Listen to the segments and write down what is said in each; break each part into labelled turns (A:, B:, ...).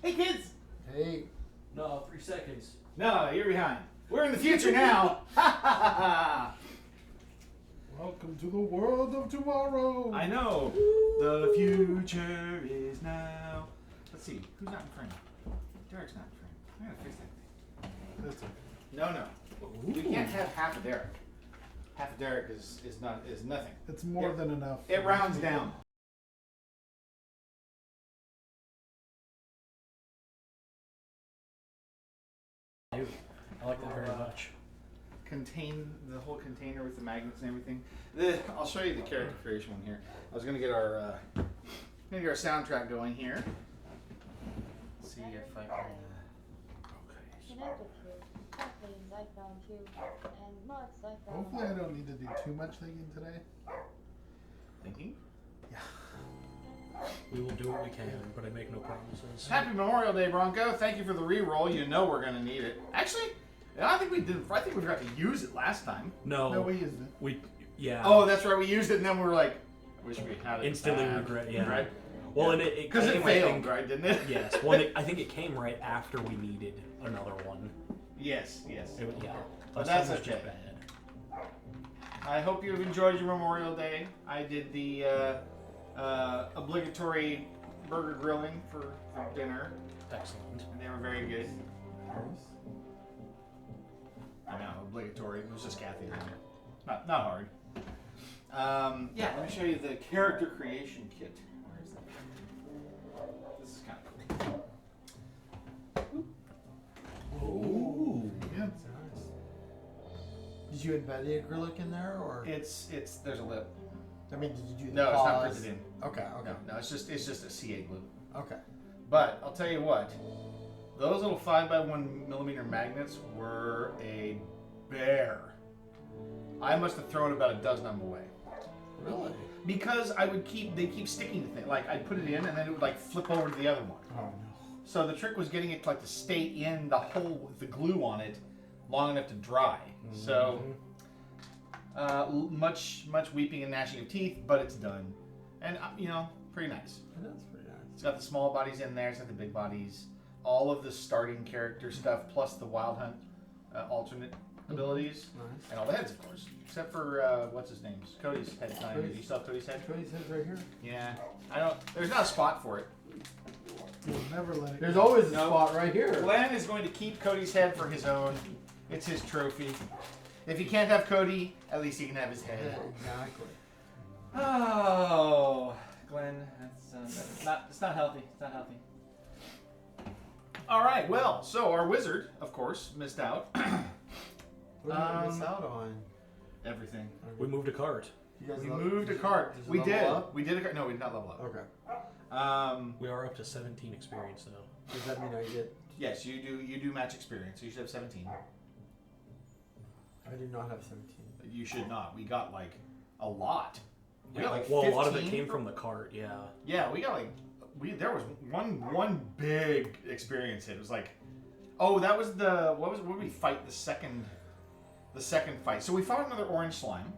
A: Hey, kids!
B: Hey.
C: No, 3 seconds.
A: No, you're behind. We're in the future now. Ha ha ha ha!
B: Welcome to the world of tomorrow.
A: I know. The future is now. Let's see. Who's not in frame? Derek's not in frame. I gotta fix that thing.
B: That's okay.
A: No. We can't have half a Derek. Half a Derek is nothing.
B: It's more than enough.
A: It rounds down.
C: Dude, I like that very much.
A: Contain the whole container with the magnets and everything. I'll show you the character creation one here. I was gonna get our soundtrack going here. Let's see if I can.
D: Connected to planes I found too, and mods I found.
B: Hopefully I don't need to do too much thinking today.
A: Thinking.
C: We will do what we can, but I make no promises.
A: Happy Memorial Day, Bronco. Thank you for the re-roll. You know we're gonna need it. Actually, I think we did. I think we forgot to use it last time.
B: No, we used it.
C: Yeah.
A: Oh, that's right. We used it, and then we were like, wish we had it.
C: Instantly regret. Yeah.
A: Right.
C: Well, and it
A: Because it
C: came,
A: failed, right? Didn't it?
C: Yes. Well, I think it came right after we needed another one.
A: Yes.
C: Yeah.
A: But
C: Last
A: that's
C: time was just
A: okay.
C: bad.
A: I hope you've enjoyed your Memorial Day. I did the obligatory burger grilling for dinner,
C: Excellent.
A: and they were very good. I know, obligatory. It was just Kathy. Not hard. Yeah, let me show you the character creation kit. Where is that? This is kind of cool.
B: Ooh. Yeah.
E: Did you embed the acrylic in there, or?
A: It's there's a lip.
E: I mean, did you do the
A: No, it's not
E: pause?
A: printed in.
E: Okay.
A: No, it's just a CA glue.
E: Okay.
A: But I'll tell you what, those little 5x1mm magnets were a bear. I must have thrown about a dozen of them away.
E: Really?
A: Because they keep sticking to things. Like I'd put it in and then it would like flip over to the other one.
E: Oh no.
A: So the trick was getting it to, like to stay in the hole with the glue on it long enough to dry. So much weeping and gnashing of teeth, but it's done. And pretty nice.
E: That's pretty nice.
A: It's got the small bodies in there, it's got the big bodies, all of the starting character stuff, plus the Wild Hunt alternate abilities,
E: Nice.
A: and all the heads, of course. Except for, what's his name? Cody's head time. Did you still have Cody's head?
E: Cody's head's right here.
A: Yeah. There's not a spot for it.
B: You'll never let it
E: There's
B: go.
E: always a
A: No.
E: spot right here.
A: Glenn is going to keep Cody's head for his own. It's his trophy. If he can't have Cody, at least he can have his
E: Yeah,
A: head.
E: exactly.
A: Oh, Glenn, it's not healthy. It's not healthy. All right, well, so our wizard, of course, missed out.
E: What did we miss out on?
A: Everything.
C: We moved a cart.
E: You guys
A: We
E: level-
A: moved a
E: did you-
A: cart.
E: did you
A: We
E: level
A: did.
E: up?
A: We did a cart. No, we did not level up.
E: Okay.
C: We are up to 17 experience now.
E: Does that mean I get?
A: Yes, you do. You do match experience. So you should have 17.
E: I do not have 17.
A: You should not. We got like a lot. We got like
C: well,
A: 15.
C: a lot of it came from the cart. Yeah.
A: Yeah, we got like there was one big experience hit. It was like, oh, that was what did we fight the second fight? So we fought another orange slime,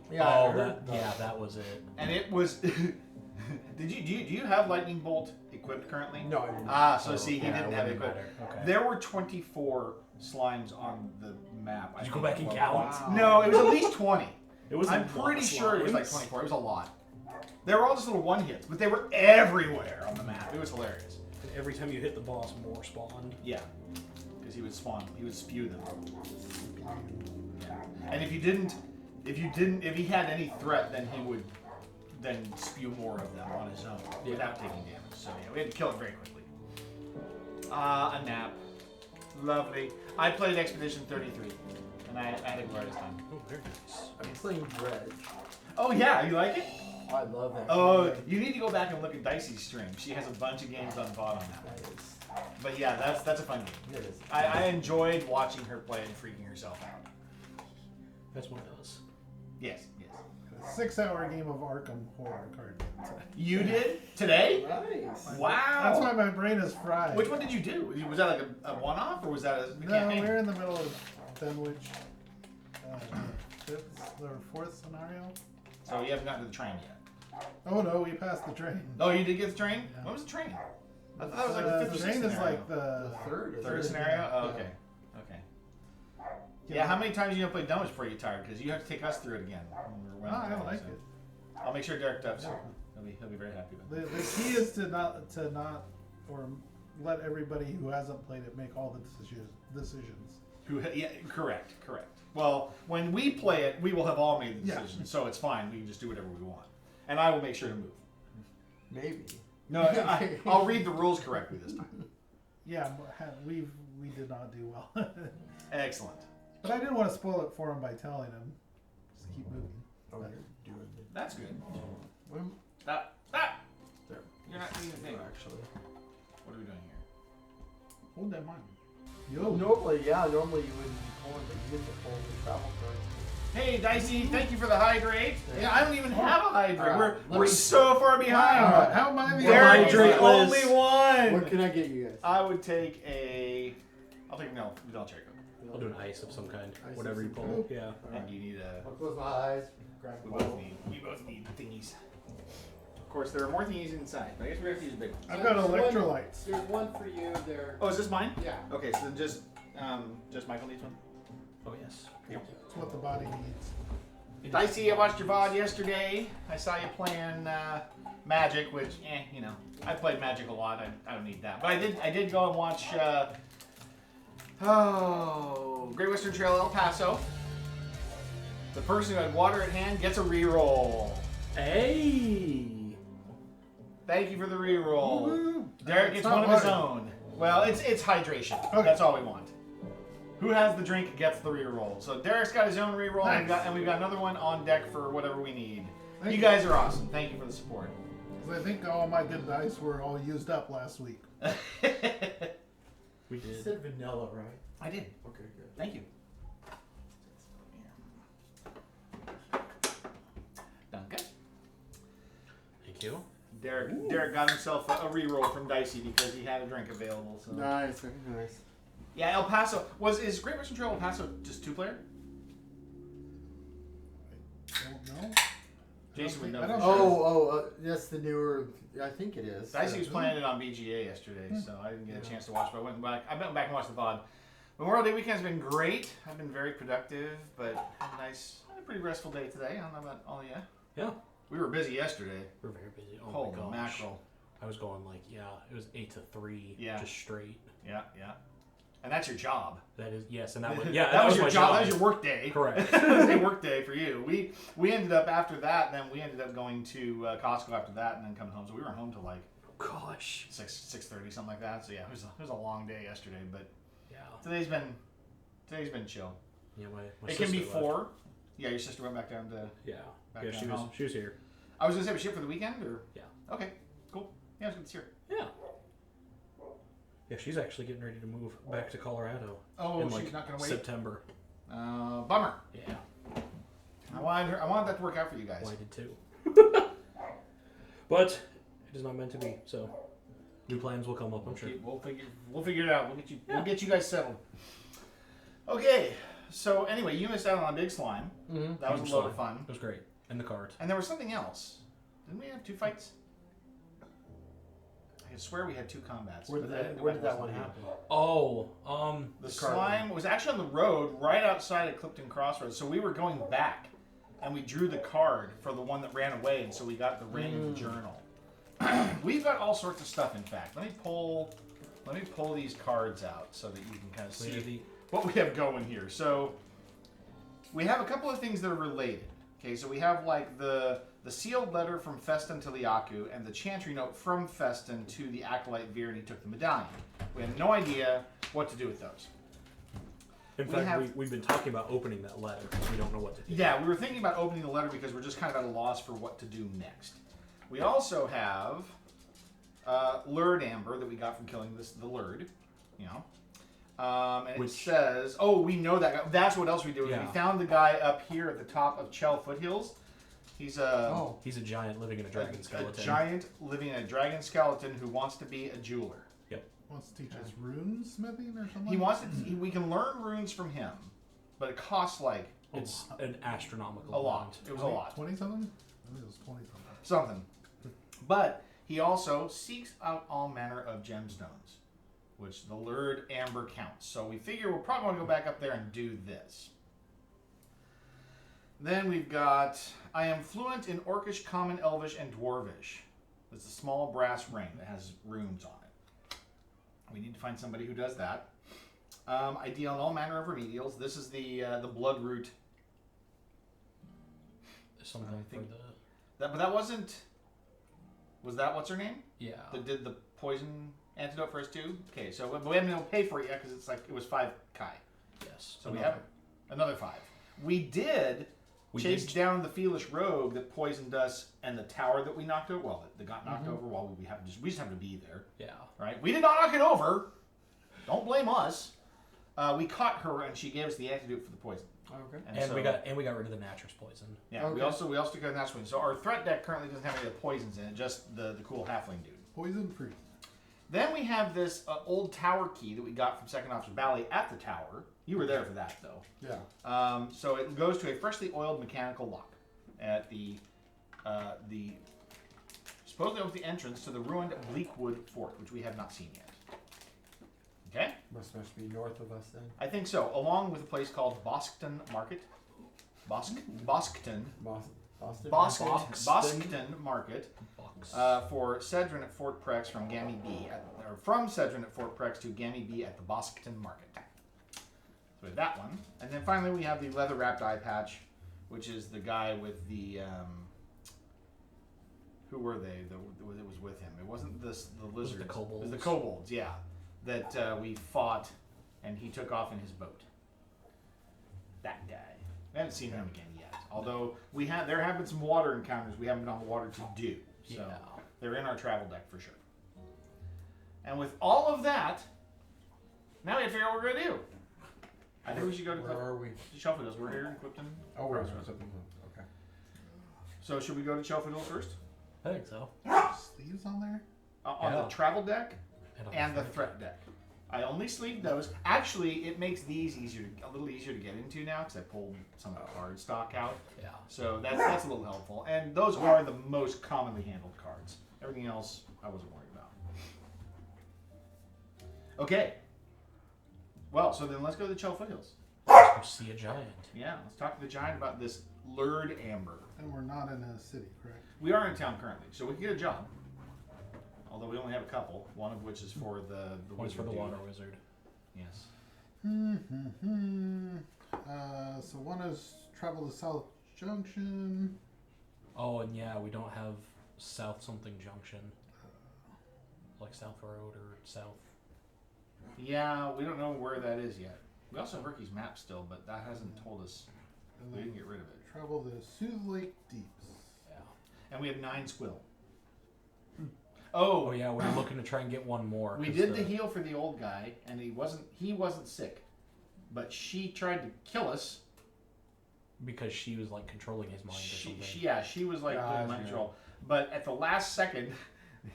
E: Yeah. I
C: Oh,
E: heard
C: that was it.
A: and it was. do you have lightning bolt equipped currently?
E: No, I didn't.
A: Ah, so
C: Oh,
A: see, he
C: yeah,
A: didn't
C: it
A: have it
C: wouldn't
A: equipped.
C: matter. Okay.
A: There were 24 slimes on the map.
C: Did you go back and count?
E: Wow.
A: No, it was at least 20.
C: It was.
A: I'm
C: a lot
A: pretty
C: of
A: sure it was like
C: slimes.
A: 24. It was a lot. They were all just little one hits, but they were everywhere on the map. It was hilarious.
C: And every time you hit the boss, more spawned.
A: Yeah, because he would spawn. He would spew them. Yeah. And if he had any threat, then he would spew more of them on his own without taking damage. So yeah, we had to kill it very quickly. A nap. Lovely. I played Expedition 33, and I had a glorious time.
C: Oh, very nice.
E: I'm playing Dredge.
A: Oh yeah, you like it?
E: Oh, I love that.
A: Oh,
E: game.
A: you need to go back and look at Dicey's stream. She has a bunch of games on VOD on that.
E: That is.
A: But yeah, that's a fun game.
E: It is.
A: I enjoyed watching her play and freaking herself out.
C: That's what it does.
A: Yes.
B: A 6-hour game of Arkham Horror card game today.
A: You did? Today?
E: Nice.
A: Wow.
B: That's why my brain is fried.
A: Which one did you do? Was that like a one-off, or was that a
B: No,
A: campaign?
B: we're in the middle of Dunwich. Fifth or fourth scenario.
A: So you haven't gotten to the train yet.
B: Oh no, we passed the train.
A: Oh, you did get the train?
B: Yeah.
A: When was the train? I thought it was like the fifth or
B: Drain
A: sixth
B: is
A: scenario.
B: like the
E: third. isn't
A: Third
E: it?
A: scenario? Oh,
E: Yeah.
A: okay. Yeah, how many times are you gonna play Dumb before you get tired? Because you have to take us through it again. When we're
B: I
A: winning,
B: like
A: so.
B: it.
A: I'll make sure Derek does.
B: Yeah.
A: He'll be very happy with it.
B: The key is to not or let everybody who hasn't played it make all the decisions.
A: Yeah, correct. Well, when we play it, we will have all made the
B: Yeah.
A: decision, so it's fine. We can just do whatever we want, and I will make sure to move.
E: Maybe.
A: No, I'll read the rules correctly this time.
B: Yeah, we did not do well.
A: Excellent.
B: But I didn't want to spoil it for him by telling him. Just keep moving.
E: Oh, you're doing it.
A: That's good.
E: Well,
A: Stop!
E: there.
A: You're not doing a thing.
E: Actually.
A: What are we doing here?
B: Hold that mind.
E: Normally you wouldn't be pulling, but you get to pull the travel card.
A: Hey, Dicey, thank you for the hydrate. Yeah, I don't even have a hydrate.
E: Alright,
A: We're so far behind.
B: Alright, how am I the
A: Derek is
C: hydrate
A: the
C: list.
A: only one.
E: What can I get you guys?
A: I would take a. I'll take a vanilla cherry Coke.
C: I'll do an ice of some kind.
E: Ice
C: Whatever
E: of
C: you
E: some
C: pull.
E: kind?
C: Yeah.
A: And you need a.
E: I'll close my eyes. Grab
A: We
E: a
A: both
E: bottle.
A: need thingies. Of course, there are more thingies inside, but I guess we have to use a big one.
B: I've got electrolytes.
E: There's one for you there.
A: Oh, is this mine?
E: Yeah.
A: Okay, so then just Michael needs one.
C: Oh yes.
B: It's what the body needs.
A: Dicey, I watched your VOD yesterday. I saw you playing Magic, which, I played Magic a lot. I don't need that, but I did go and watch. Great Western Trail El Paso. The person who had water at hand gets a reroll.
C: Hey.
A: Thank you for the reroll.
B: Woo-hoo.
A: Derek
B: It's
A: gets
B: not
A: one of his
B: water.
A: own. Well, it's hydration.
B: Okay.
A: That's all we want. Who has the drink gets the reroll. So Derek's got his own reroll,
B: Nice.
A: and we've got another one on deck for whatever we need.
B: Thank
A: You
B: you.
A: guys are awesome. Thank you for the support.
B: 'Cause I think all my good dice were all used up last week.
C: We
E: You
C: did.
E: said vanilla, right?
A: I did.
E: Okay, good.
A: Thank you. Duncan.
C: Thank you.
A: Derek got himself a reroll from Dicey because he had a drink available. So.
E: Nice, very nice.
A: Yeah, El Paso is Great Western Trail El Paso just 2-player?
B: Don't know.
A: Jason would know.
B: I don't
A: for sure.
E: That's the newer. I think it is.
A: Dicey was playing it on BGA yesterday, so I didn't get a
E: Yeah.
A: chance to watch. But I went back. I went back and watched the VOD. Memorial Day weekend's been great. I've been very productive, but had a pretty restful day today. I don't know about all of you.
C: Yeah.
A: We were busy yesterday.
C: We're very busy. Oh
A: Holy
C: my gosh.
A: mackerel!
C: I was going like, it was 8 to 3.
A: Yeah.
C: Just straight.
A: Yeah. And that's your job.
C: That is yes, and that
A: that was your
C: my
A: job. That was your work day.
C: Correct.
A: That was a work day for you. We ended up after that. And then we ended up going to Costco after that, and then coming home. So we were home till like
C: Gosh.
A: 6:30, something like that. So yeah, it was a long day yesterday, but
C: Yeah.
A: today's been chill.
C: Yeah. My
A: It can be
C: sister left.
A: 4. Yeah, your sister went back down to.
C: Yeah.
A: Back
C: Yeah.
A: down
C: She was.
A: home.
C: She was here.
A: I was gonna say, was she here for the weekend or?
C: Yeah.
A: Okay, cool. Yeah, it was good to see her.
C: Yeah. Yeah. She's actually getting ready to move back to Colorado.
A: Oh,
C: in
A: she's
C: like
A: not gonna wait.
C: September.
A: Bummer.
C: Yeah.
A: I wanted that to work out for you guys.
C: Well, I did too. But it is not meant to be. So new plans will come up, I'm sure.
A: We'll figure it out. We'll get you guys settled. Okay. So anyway, you missed out on a big slime.
E: Mm-hmm.
A: That was
C: Huge
A: a load
C: slime.
A: of fun.
C: It was great. And the cards.
A: And there was something else. Didn't we have 2 fights? I swear we had 2 combats.
E: Where
A: but
E: did
A: I didn't
E: that,
A: go
E: where
A: back
E: did
A: and
E: that
A: listen
E: one
A: to
E: happen?
C: Oh,
A: The
E: The card
A: slime was actually on the road right outside of Clifton Crossroads. So we were going back and we drew the card for the one that ran away. And so we got the ring journal. We've got all sorts of stuff, in fact. Let me pull these cards out so that you can kind of see what we have going here. So we have a couple of things that are related. Okay, so we have like the sealed letter from Feston to Liaku and the chantry note from Feston to the acolyte Veer, and he took the medallion. We have no idea what to do with those.
C: In fact, we've been talking about opening that letter. We don't know what to do.
A: Yeah, we were thinking about opening the letter because we're just kind of at a loss for what to do next. We also have lured amber that we got from killing the lured, and it says, we know that guy. That's what else we do.
C: Yeah.
A: We found the guy up here at the top of Chell Foothills. He's
C: He's a giant living in a dragon skeleton.
A: A giant living in a dragon skeleton who wants to be a jeweler.
C: Yep.
B: Wants to teach us rune smithing or something?
A: He wants to. We can learn runes from him, but it costs like
C: It's an astronomical
A: a lot.
C: amount.
A: It was a lot.
B: 20 something? I think it was 20 something.
A: Something. But He also seeks out all manner of gemstones, which the lurid amber counts. So we figure we'll probably want to go back up there and do this. Then we've got, I am fluent in Orcish, Common, Elvish, and Dwarvish. It's a small brass ring that has runes on it. We need to find somebody who does that. I deal in all manner of remedials. This is the blood root.
C: Something
A: I
C: for
A: think-
C: the.
A: But that wasn't. Was that what's her name?
C: Yeah.
A: That did the poison antidote for us too? Okay, so but we haven't been able to pay for it yet because it's like it was 5 Kai.
C: Yes.
A: So we have another 5. We did chase down the Feelish rogue that poisoned us and the tower that we knocked over. Well, that got knocked over while we just happened to be there.
C: Yeah.
A: Right? We did not knock it over. Don't blame us. We caught her and she gave us the antidote for the poison.
E: Okay.
C: And
A: so,
C: we got rid of the Naturus poison.
A: Yeah.
E: Okay.
A: We also took out that one. So our threat deck currently doesn't have any of the poisons in it, just the cool halfling dude.
B: Poison free.
A: Then we have this old tower key that we got from Second Officer Bally at the tower. You were there for that, though.
B: Yeah.
A: So it goes to a freshly oiled mechanical lock at the supposedly over the entrance to the ruined Bleakwood Fort, which we have not seen yet. Okay?
E: Must be north of us then.
A: I think so, along with a place called Boskton Market. Boskton.
E: Boston.
A: Boskton Market.
C: Box.
A: For Cedrin at Fort Prex from Gammy B, or from Cedrin at Fort Prex to Gammy B at the Boskton Market. So we have that one, and then finally we have the leather wrapped eye patch, which is the guy with the who were they? It was with him. It wasn't the lizards.
C: the kobolds?
A: It was the kobolds, yeah. That we fought, and he took off in his boat. That guy. I haven't seen him again yet. Although there have been some water encounters we haven't been on the water to do. So
C: Yeah.
A: they're in our travel deck for sure. And with all of that, now we have to figure out what we're gonna do. I think we should go to
E: Where are we?
A: Shelford Hills. We're here in Clifton.
E: Oh, we're
A: Crossroads.
E: okay.
A: So should we go to Shelford Hills first?
C: I think so.
B: Sleeves on there?
A: On
C: Yeah.
A: the travel deck
C: on
A: and the threat deck. I only sleeve those. Actually, it makes these a little easier to get into now because I pulled some of the card stock out.
C: Yeah.
A: So that's a little helpful. And those are the most commonly handled cards. Everything else, I wasn't worried about. Okay. Well, so then let's go to the Chelfa Hills.
C: Let's go see a giant.
A: Yeah, let's talk to the giant about this lured amber.
B: And we're not in a city, correct?
A: We are in town currently, so we can get a job. Although we only have a couple, one of which is for the
C: One's for
A: wizard
C: the
A: dude.
C: water wizard.
A: Yes.
B: So one is travel to South Junction.
C: Oh, and yeah, we don't have South something junction. Like South Road or South.
A: Yeah, we don't know where that is yet. We also have Ricky's map still, but that hasn't told us.
B: And
A: We
B: then
A: didn't get rid of it.
B: travel to Soothe Lake Deeps.
C: Yeah.
A: And we have 9 squill. Oh,
C: Oh yeah, we're looking to try and get one more.
A: we
C: 'cause
A: did the heal for the old guy, and he wasn't sick, but she tried to kill us.
C: because she was like controlling his mind or something.
A: She was like doing mind
E: Gotcha.
A: control. But at the last second,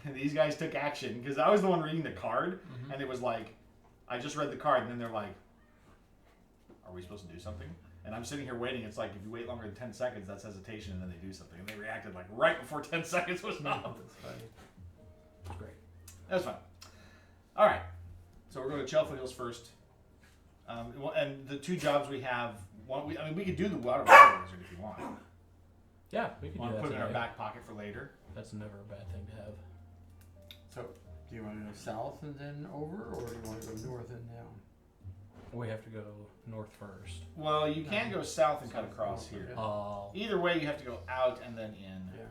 A: these guys took action because I was the one reading the card, and it was like, I just read the card, and then they're like, "Are we supposed to do something?" And I'm sitting here waiting. It's like if you wait longer than 10 seconds, that's hesitation, and then they do something. And they reacted like right before 10 seconds was up.
E: That's funny.
C: It's great.
A: That's fine. All right. So we're going to Chelfa Hills first. And the 2 jobs we have. We could do the water wizard if you want.
C: Yeah, we can
A: Want
C: do
A: to
C: that
A: put it in our
C: today.
A: back pocket for later.
C: That's never a bad thing to have.
E: So, do you want to go south and then over, or do you want to go north and down?
C: We have to go north first.
A: Well, you can go south and cut across here.
C: Oh.
A: Either way, you have to go out and then in.
E: Yeah.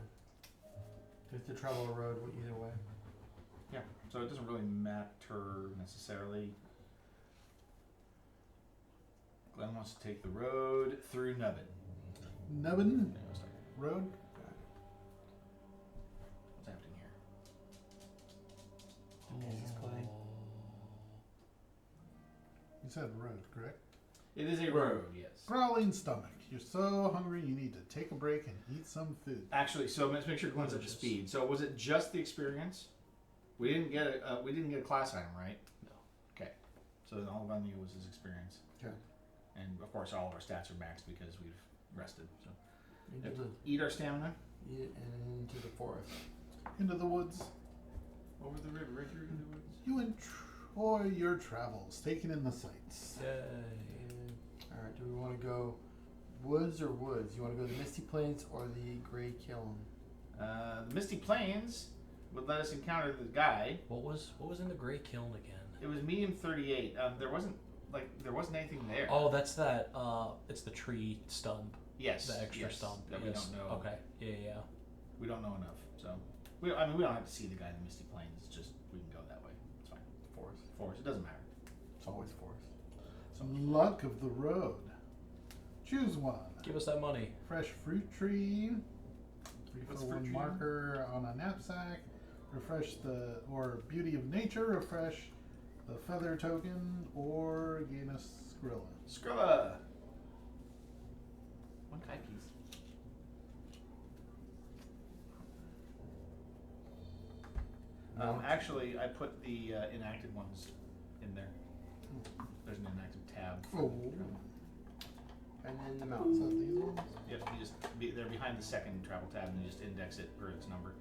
E: You have to travel a road either way.
A: Yeah. So it doesn't really matter necessarily. Glenn wants to take the road through Nubbin.
B: Nubbin
A: Yeah, let's start.
B: Road.
A: What's happening here?
E: Jesus Clay.
B: You said road, correct?
A: It is a road, yes.
B: Growling stomach. You're so hungry you need to take a break and eat some food.
A: Actually, so let's make sure Glenn's up to speed. So was it just the experience? We didn't get a class item, right?
C: No.
A: Okay. So then all Glenn knew was his experience.
E: Okay.
A: And of course, all of our stats are maxed because we've rested. So
E: Into the,
A: eat our stamina.
E: eat it and into the forest.
B: into the woods.
A: Over the river, right through the woods.
B: You enjoy your travels, taking in the sights.
C: Yay.
E: Alright, do we want to go woods or woods? You want to go the Misty Plains or the Grey Kiln?
A: The Misty Plains would let us encounter the guy.
C: What was in the Grey Kiln again?
A: It was medium 38. There wasn't anything there.
C: Oh, that's that. It's the tree stump.
A: yes,
C: The extra
A: yes,
C: stump.
A: that we
C: yes.
A: don't know.
C: Okay. Yeah.
A: We don't know enough, so we don't have to see the guy in the Misty Plains. It's just we can go that way. It's fine. Forest. It doesn't matter.
E: It's always forest.
B: Luck of the road. Choose one.
C: Give us that money.
B: Fresh fruit tree. 3
A: What's
B: for
A: fruit
B: 1
A: tree?
B: marker on a knapsack. Refresh or beauty of nature. Refresh the feather token or gain a Skrilla.
A: Skrilla. One guy piece. Actually, I put the inactive ones in there. There's an inactive tab.
B: Oh.
E: And then the
B: Is
E: mountains.
B: that these ones?
A: Yep, they're behind the second travel tab, and you just index it for its number.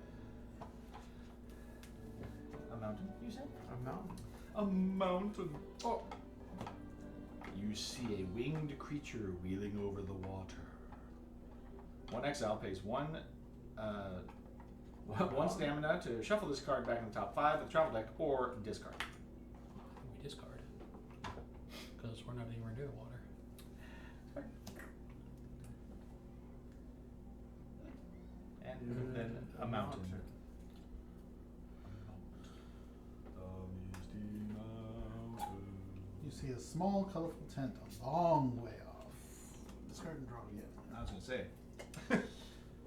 A: A mountain, you said?
E: A mountain.
A: A mountain. Oh. You see a winged creature wheeling over the water. One exile pays one stamina to shuffle this card back in the top 5 of the travel deck or discard.
C: We discard. Because we're not anywhere near water.
A: And then a mountain.
B: You see a small, colorful tent a long way off. Discard and draw again.
A: I was gonna say.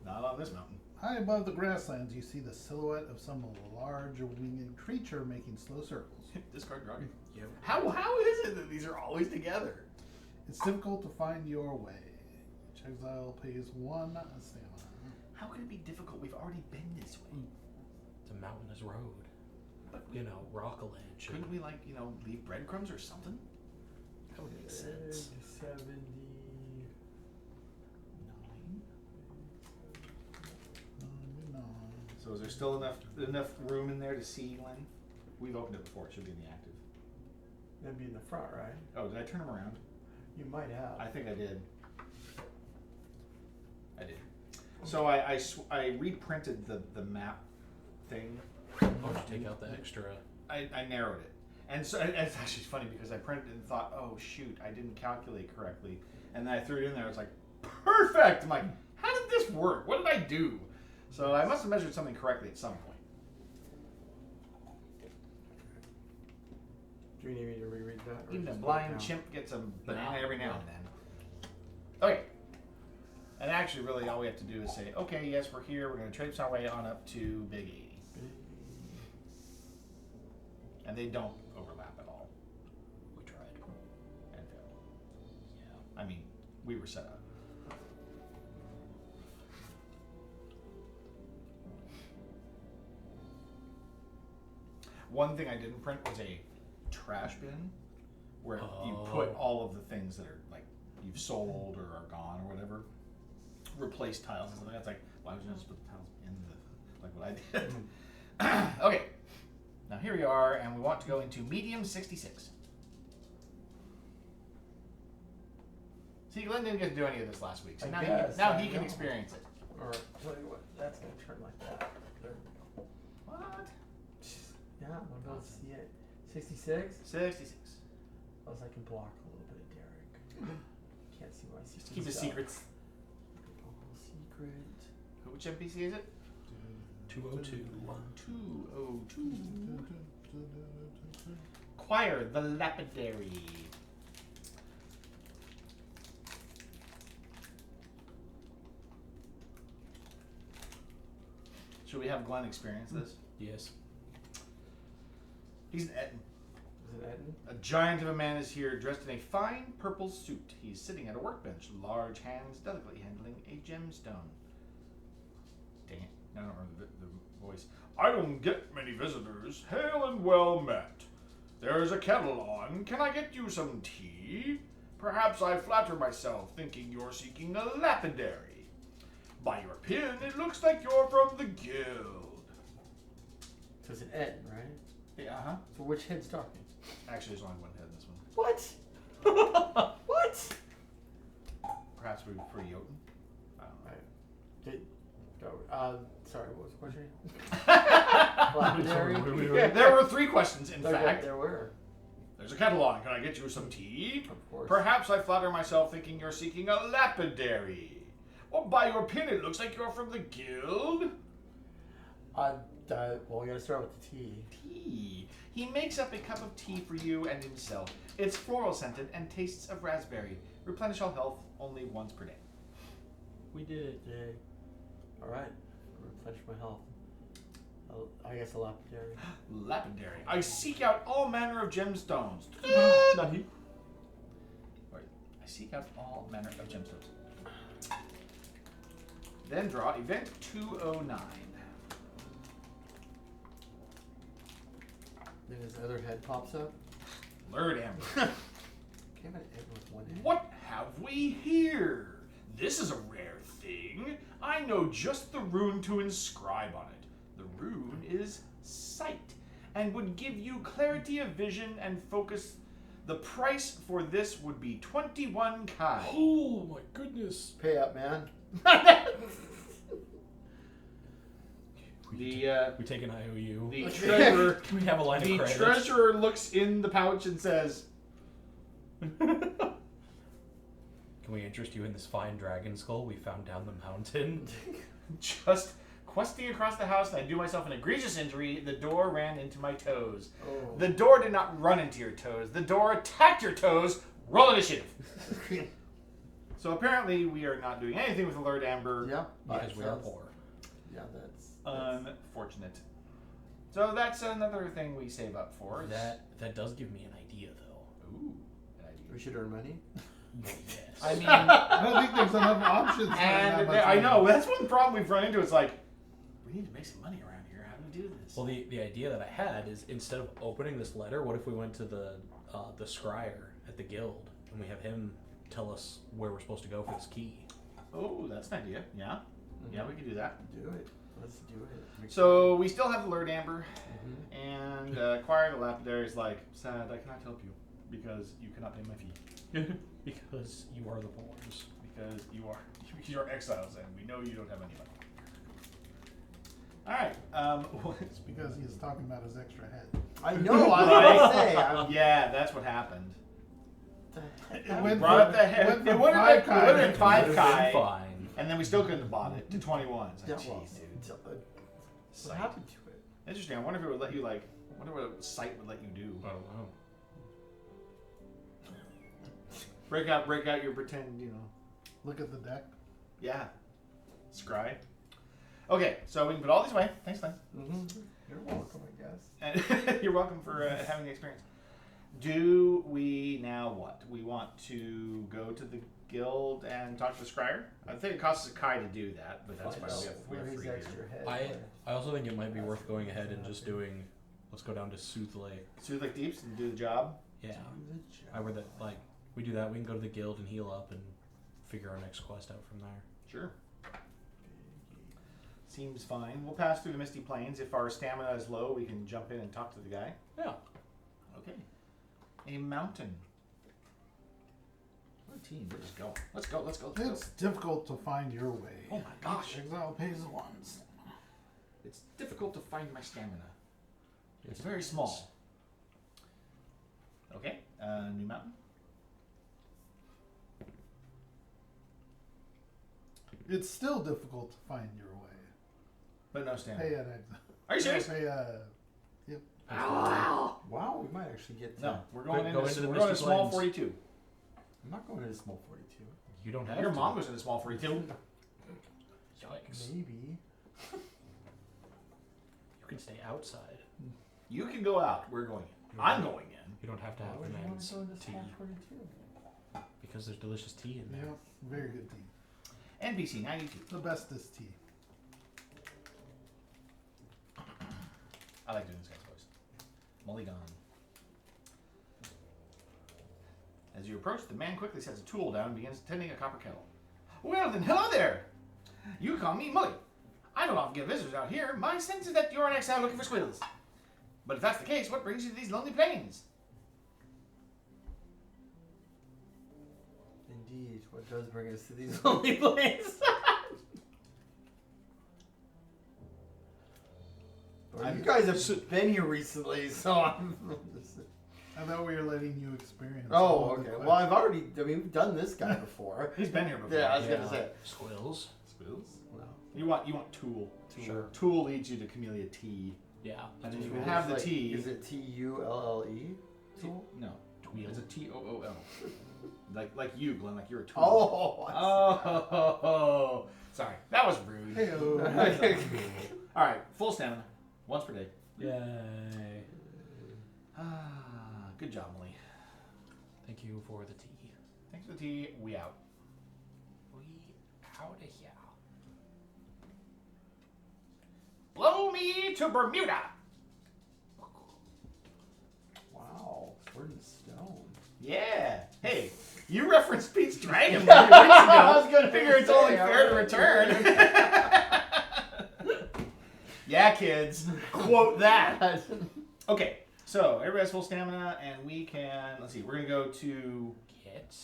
A: Not on this mountain.
B: High above the grasslands, you see the silhouette of some large winged creature making slow circles.
A: Discard draw.
C: Yep.
A: How is it that these are always together?
B: It's difficult to find your way. Each exile pays 1 stamina.
A: How could it be difficult? We've already been this way.
C: It's a mountainous road.
A: But
C: You know, Rockledge.
A: couldn't we leave breadcrumbs or something?
C: That would make sense.
E: 70.
A: 9.
B: No.
A: So is there still enough room in there to see Glenn? We've opened it before. It should be in the active.
E: That'd be in the front, right?
A: Oh, did I turn them around?
E: You might have.
A: I think I did. So I reprinted the map thing.
C: Oh, to take out the extra.
A: I narrowed it. And so it's actually funny because I printed it and thought, oh shoot, I didn't calculate correctly. And then I threw it in there. I was like, perfect. I'm like, how did this work? What did I do? So I must have measured something correctly at some point.
E: Do you need me to reread that? or
A: Even a
E: just
A: blind
E: put it
A: chimp gets a banana
C: No.
A: every now and then. Okay. And actually, really, all we have to do is say, okay, yes, we're here. We're going to traipse our way on up to Big 80.
E: down?
A: And they don't overlap at all.
C: We tried.
A: And failed.
C: Yeah.
A: I mean, we were set up. One thing I didn't print was a trash bin where you put all of the things that are like you've sold or are gone or whatever. Replace tiles and something. That's like, why would you just put the tiles in the like what I did? Okay. Now here we are, and we want to go into medium 66. See, Glenn didn't get to do any of this last week, so
E: I
A: now
E: guess,
A: now
E: I
A: he can
E: know.
A: experience it.
E: Or tell you what, that's gonna turn like that. There we go.
A: What?
E: Yeah, I'm about to see it. 66?
A: 66.
E: Plus I can block a little bit of Derek. Can't see my secrets.
A: Just keep his secrets.
E: Secret.
A: Which NPC is it?
C: 202.
A: 202. Choir, the lapidary. Should we have Glenn experience this?
C: Yes.
A: He's an Etten.
E: Is it Etten?
A: A giant of a man is here, dressed in a fine purple suit. He's sitting at a workbench, large hands delicately handling a gemstone. Dang it, I don't remember the voice. I don't get many visitors. Hail and well met. There's a kettle on. Can I get you some tea? Perhaps I flatter myself, thinking you're seeking a lapidary. By your pin, it looks like you're from the guild.
E: So it's an N, right?
A: Yeah, uh-huh.
E: So which head's talking?
A: Actually, there's only one head in this one.
E: What? What?
A: Perhaps we prefer Jotun? I don't know.
E: Did, sorry, what was the question? Lapidary?
A: There were 3 questions, in fact.
E: There were.
A: There's a kettle on. Can I get you some tea?
E: Of course.
A: Perhaps I flatter myself thinking you're seeking a lapidary. Or by your pin, it looks like you're from the guild.
E: Well, we gotta start with the tea.
A: Tea. He makes up a cup of tea for you and himself. It's floral scented and tastes of raspberry. Replenish all health only once per day.
E: We did it today. Alright. Replenish my health. I guess a lapidary.
A: Lapidary. I seek out all manner of gemstones.
C: Not he.
A: Wait. I seek out all manner of gemstones. Then draw event 209.
E: Then his other head pops up.
A: Lord Amber.
E: Can't have an egg with one head.
A: What have we here? This is a rare thing. I know just the rune to inscribe on it. The rune is sight and would give you clarity of vision and focus. The price for this would be 21 kai.
C: Oh my goodness.
E: Pay up, man.
C: We take an IOU.
A: The treasurer,
C: We have a line
A: the
C: of credit.
A: treasurer looks in the pouch and says,
C: Can we interest you in this fine dragon skull we found down the mountain?
A: just questing across the house, and I do myself an egregious injury. The door ran into my toes.
E: Oh.
A: The door did not run into your toes. The door attacked your toes. Roll initiative. So apparently we are not doing anything with Alert Amber.
E: Yeah.
C: Because we are poor.
E: Yeah, that's
A: Unfortunate. So that's another thing we save up for.
C: That does give me an idea, though.
A: Ooh, good
E: we
A: idea.
E: should earn money.
C: Yes.
A: I mean,
B: I don't think there's enough options. for that
A: and
B: much
A: I know
B: money.
A: that's one problem we've run into. It's like we need to make some money around here. How do we do this?
C: Well, the idea that I had is instead of opening this letter, what if we went to the scryer at the guild and we have him tell us where we're supposed to go for this key?
A: Oh, that's an idea. Yeah, yeah, we can do that.
E: Do it. Let's do it.
A: So we still have Alert Amber,
E: Mhm.
A: and Choir the Lapidary is like, sad, I cannot help you because you cannot pay my fee.
C: Because you are the poors.
A: Because you're exiles and we know you don't have any money. Alright,
B: It's because he's talking about his extra head.
E: I know. I was gonna say.
A: yeah, that's what happened.
B: It went
A: Brought up the
B: from-
A: head.
B: went
A: It
B: from
A: would have
B: 5
A: been, it would've been
B: to
A: 5
C: Would've
A: kai,
C: been fine.
A: and then we still couldn't have bought it to 21. It's like,
E: Yeah, well,
A: jeez, dude.
E: what
A: Sight.
E: happened to it?
A: Interesting. I wonder if it would let you I wonder what sight would let you do.
C: I don't know.
A: Break out your pretend,
B: Look at the deck.
A: yeah, scry. Okay, so we can put all these away. Thanks, Lynn.
E: Mm-hmm. You're welcome, I guess.
A: And you're welcome for having the experience. Do we now what? We want to go to the guild and talk to the scryer? I think it costs us a kai to do that, but that's
E: Find
A: fine.
E: out
A: We
E: where
A: have
E: his
A: 3
E: extra
A: here.
E: head.
C: I also think it might be worth going ahead and just doing. Let's go down to Sooth Lake.
A: Sooth Lake Deeps and do the job.
C: Yeah.
E: Do the job.
C: I would that we do that. We can go to the guild and heal up and figure our next quest out from there.
A: Sure. Seems fine. We'll pass through the Misty Plains. If our stamina is low, we can jump in and talk to the guy.
C: Yeah.
A: Okay. A mountain. What a team. We're just going. Let's go. Let's go. Let's go.
B: It's difficult to find your way.
A: Oh my gosh.
B: Exile pays once.
A: It's difficult to find my stamina. It's very small. Okay. New mountain.
B: It's still difficult to find your way.
A: But no
B: Pay
A: stamina.
B: an exile.
A: Are you serious?
B: Pay yep.
E: Wow, we might actually get to.
A: No, we're going
C: Go
A: into
C: into the
A: we're going to
C: Misty
A: small
C: Plains.
A: 42.
E: I'm not going to the small 42.
C: You don't have
A: Your
C: to.
A: mom goes into small 42.
C: Yikes.
E: Maybe.
C: You can stay outside.
A: You can go out. We're going in. I'm going in.
C: You don't have to
E: Why
C: have
E: would
C: the
E: you want
C: man's
E: to go into
C: tea
E: small 42?
C: because there's delicious tea in there.
B: Yep. Very good tea.
A: NPC 92.
B: The bestest tea.
A: I like doing this guy's voice. Mulligan. As you approach, the man quickly sets a tool down and begins tending a copper kettle. Well then, hello there! You call me Mully. I don't often get visitors out here. My sense is that you're an exile looking for squills. But if that's the case, what brings you to these lonely plains?
E: Indeed, what does bring us to these lonely places? Well, you guys have been here recently, so I'm.
B: I thought we were letting you experience.
E: Oh,
B: all the
E: okay.
B: quests.
E: Well, I've already. I mean, we've done this guy before.
A: He's been here before.
E: Yeah, I was gonna say.
C: Squills.
A: Squills?
E: No.
A: You want Tool.
C: Sure.
A: Tool leads you to Camellia T.
C: Yeah.
A: And then you
E: Tool
A: have
E: is
A: the
E: like-
A: T.
E: Is it Tulle?
A: Tool? No.
C: Tweel.
A: It's a Tool. Like you, Glenn. Like you're a tool.
E: Oh.
A: Sorry, that was rude.
B: Hey-o.
A: All right, full stamina, once per day.
C: Yay.
A: Good job, Molly.
C: Thank you for the tea.
A: Thanks for the tea. We out.
C: We out of here.
A: Blow me to Bermuda.
E: Wow, sword and stone.
A: Yeah. Hey, you referenced Pete's Dragon like 2 weeks ago.
E: I was gonna
A: figure it's
E: say,
A: only
E: I
A: fair to
E: was-
A: return. Yeah, kids. Quote that. Okay, so everybody has full stamina, and we can. Let's see. We're gonna go to.
C: Get.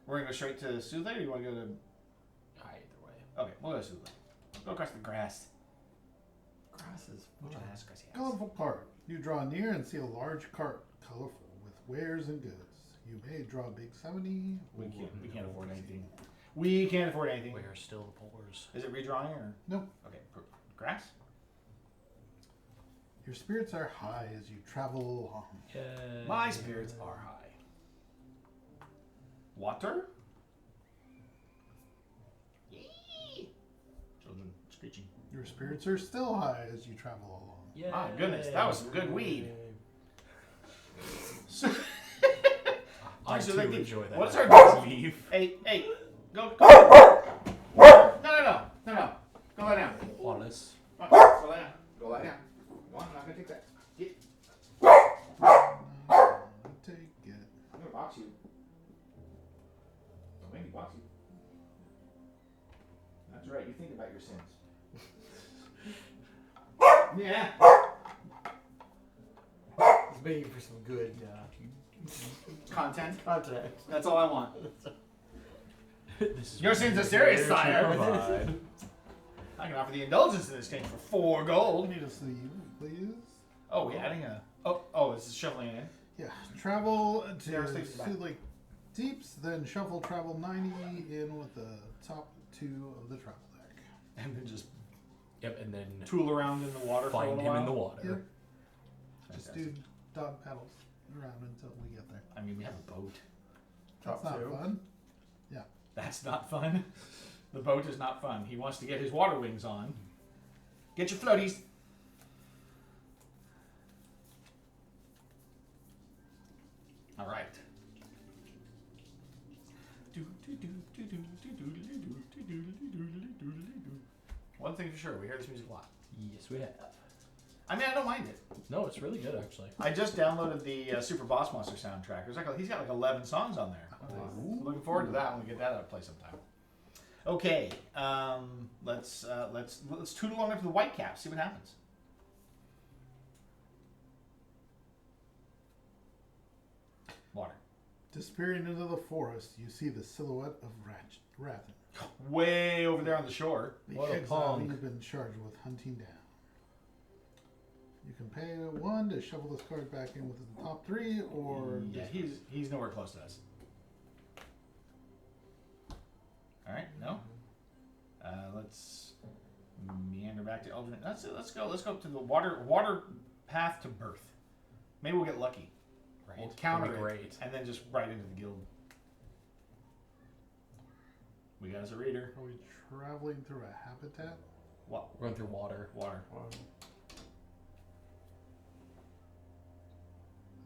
A: We're gonna go straight to Soothe, or do you want to go to?
C: Either way.
A: Okay, we'll go to Soothe. Go across the grass.
E: Grass is
A: Which
E: fun.
A: grassy ass.
B: Colorful cart. You draw near and see a large cart, colorful, with wares and goods. You may draw a big 70.
A: We
B: or
A: can't afford anything. We can't afford anything.
C: We are still the poors.
A: Is it redrawing or?
B: Nope.
A: Okay, grass.
B: Your spirits are high as you travel along.
C: Yay.
A: My spirits are high. Water. Yee! Children screeching.
B: Your spirits are still high as you travel along.
C: Yay.
A: My goodness, that was some good weed. So,
C: I
A: So
C: too
A: they get-
C: enjoy that.
A: what's
C: I
A: our-
C: leave.
A: hey, go. No. Go lie down.
C: Honest.
A: Go lie down. Go lie down. Come on, I'm not gonna take that. Get.
B: Take it.
A: I'm gonna box you. Don't make me box you. That's right. You think about your sins. Yeah.
E: He's making for some good
A: Content.
E: content.
A: That's all I want.
C: This is
A: Your sins are serious,
C: there to
A: sire.
C: provide.
A: I can offer the indulgence in exchange for 4 gold.
B: Need a sleeve, please.
A: Oh, we're adding a. Oh, this is shoveling it in.
B: Yeah. Travel to
A: Yeah, sleeve's back.
B: Soothe Lake Deeps, then shuffle travel 90 in with the top 2 of the travel deck.
A: And then just
C: Yep, and then
A: tool around in the water for a
C: find
A: little
C: him in the
A: while.
C: water.
B: Yep. Just
A: Fantastic.
B: do dog paddles around until we get there.
A: I mean, we have a boat.
B: That's
E: Top
B: not
E: 2.
B: fun.
A: That's not fun. The boat is not fun. He wants to get his water wings on. Get your floaties. All right. One thing for sure, we hear this music a lot.
C: Yes, we have.
A: I mean, I don't mind it.
C: No, it's really good actually.
A: I just downloaded the Super Boss Monster soundtrack. He's got like 11 songs on there. Looking forward to that when we get that out of play sometime. Okay, let's toot along up to the Whitecap. See what happens. Water.
B: Disappearing into the forest, you see the silhouette of Rathen.
A: Way over there on the shore.
B: The
C: What a
B: exile
C: punk.
B: you've been charged with hunting down. You can pay 1 to shovel this card back in with the top 3, or
A: Yeah, he's nowhere close to us. All right, no. Let's meander back to Eldrin. Let's go up to the water path to birth. Maybe we'll get lucky.
C: Right.
A: We'll
C: That'd
A: counter
C: be
A: it,
C: great.
A: and then just right into the guild. We got us a reader.
B: are we traveling through a habitat?
A: What?
C: Run through water.
A: Water.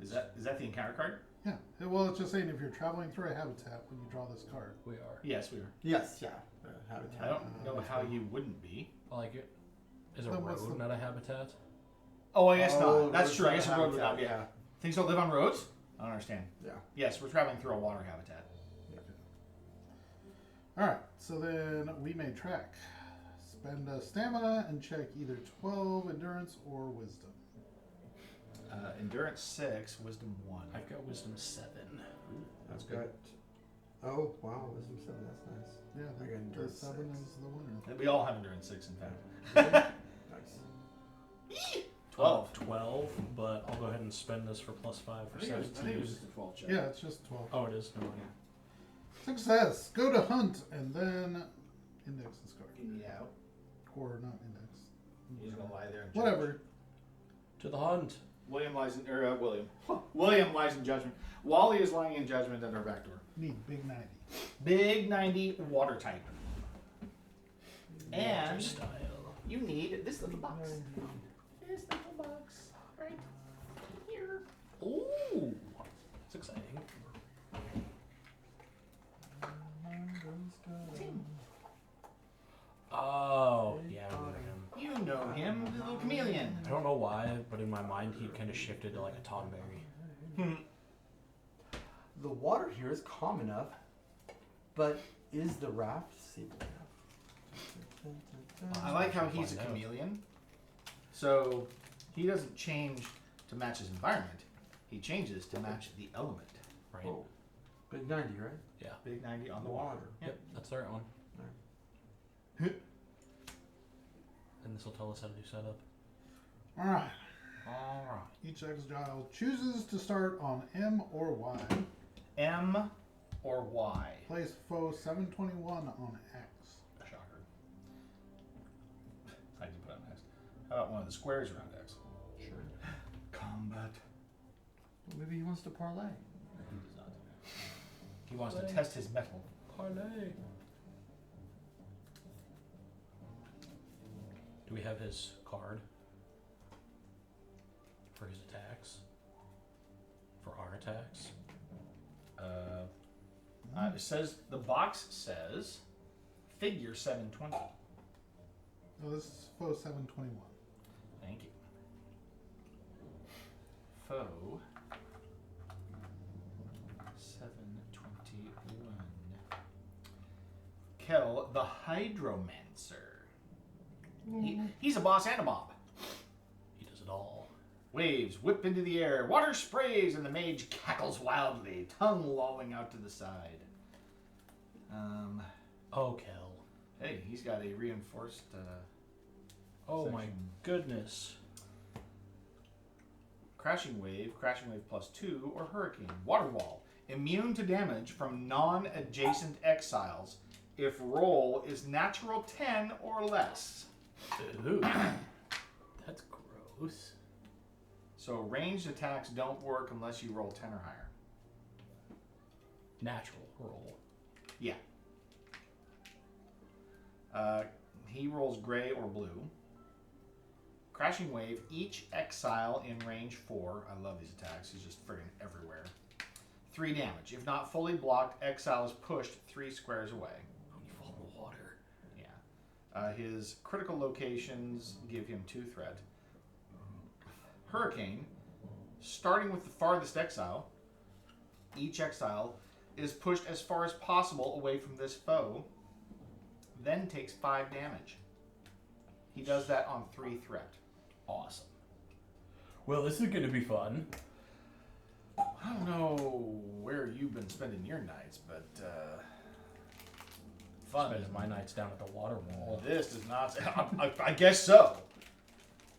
A: Is that the encounter card?
B: Yeah. Well, it's just saying if you're traveling through a habitat when you draw this card.
C: We are.
A: Yes, we are.
E: Yes, yeah. Habitat.
A: I don't know how you wouldn't be.
C: I like it. Is a
B: Then what's
C: road
B: the-
C: not a habitat?
A: Oh, I guess
E: Oh,
A: not. That's
E: roads
A: true. I
E: not
A: guess
E: a
A: a road would not
E: habitat,
A: be.
E: yeah.
A: Things don't live on roads? I don't understand.
E: Yeah.
A: Yes, we're traveling through a water habitat.
B: Alright, so then we may track. Spend a stamina and check either 12 endurance or wisdom.
A: Endurance 6, Wisdom 1.
C: I've got wisdom 7.
A: That's
E: I've
A: good.
E: got. Oh wow, wisdom 7. That's nice.
B: Yeah,
E: I got
B: the
E: endurance
B: 7
E: 6.
B: is the winner.
A: We all have Endurance 6, in fact.
E: Nice.
A: 12.
C: 12, but I'll go ahead and spend this for +5 for 17.
A: just a 12 check.
B: Yeah, it's just 12.
C: Oh, it is? No mind.
B: Success! Go to hunt and then index this card.
A: You need out.
B: Or not index.
A: He's going to lie there and
B: Whatever.
C: To the hunt.
A: William lies in, William lies in judgment. Wally is lying in judgment at our back door.
B: Need big 90.
A: Big 90 water type. And
C: Style.
A: you need this little box. This little box. Right here.
C: Ooh. That's exciting. Oh, yeah, I remember him.
A: You know him, the little chameleon.
C: I don't know why, but in my mind he kind of shifted to like a Tonberry.
E: The water here is calm enough, but is the raft stable enough?
A: I like how he's a
C: Find out.
A: chameleon. So he doesn't change to match his environment. He changes to match the element.
C: Right?
E: Oh, big 90, right?
C: Yeah.
A: Big 90 on the water.
C: Yep, that's the right one.
A: Alright.
C: And this will tell us how to do setup.
B: Alright.
A: Alright.
B: Each exile chooses to start on M or Y.
A: M or Y.
B: Place foe 721 on X.
A: Shocker. I did put on X. How about one of the squares around X?
E: Sure.
A: Combat.
E: Well, maybe he wants to parlay.
A: He does not do that. He wants to test his metal.
C: Parlay. Do we have his card for his attacks? For our attacks?
A: It says, the box says, figure 720.
B: Oh, this is foe 721.
A: Thank you. Foe 721. Kel the Hydromancer. He's a boss and a mob.
C: He does it all.
A: Waves whip into the air, water sprays, and the mage cackles wildly, tongue lolling out to the side.
C: Oh, Kel.
A: Hey, he's got a reinforced.
C: Oh my
A: Section.
C: goodness.
A: Crashing wave +2, or hurricane. Water wall, immune to damage from non-adjacent exiles if roll is natural 10 or less.
C: Ooh. That's gross.
A: So ranged attacks don't work unless you roll 10 or higher.
C: Natural roll.
A: Yeah. He rolls gray or blue. Crashing wave, each exile in range 4. I love these attacks. He's just friggin' everywhere. 3 damage. If not fully blocked, exile is pushed 3 squares away.
C: When you fall in the water.
A: Yeah. His critical locations give him 2 threat. Hurricane, starting with the farthest exile, each exile is pushed as far as possible away from this foe, then takes 5 damage. He does that on 3 threat.
C: Awesome. Well, this is going to be fun.
A: I don't know where you've been spending your nights, but fun.
C: Spending my nights down at the water wall.
A: This does not. I guess so.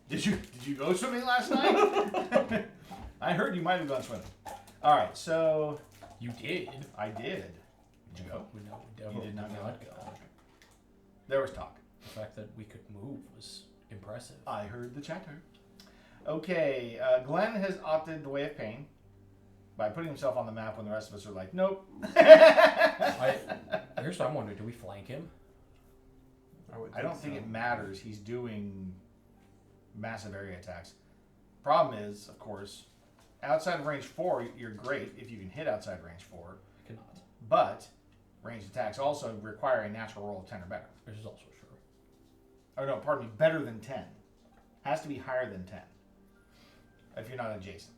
A: Did you go swimming last night? I heard you might have gone swimming. All right, so
C: You did.
A: I did. Did you go?
C: No,
A: You did not go.
C: go.
A: There was talk.
C: The fact that we could move was impressive.
A: I heard the chatter. Okay, Glenn has opted the way of pain by putting himself on the map when the rest of us are like, nope.
C: Here's what I'm wondering: do we flank him?
A: I don't think it matters. He's doing massive area attacks. Problem is, of course, outside of range 4, you're great if you can hit outside range 4.
C: I cannot.
A: But ranged attacks also require a natural roll of 10 or better.
C: Which is also true.
A: Oh no, pardon me, better than 10. Has to be higher than 10. If you're not adjacent.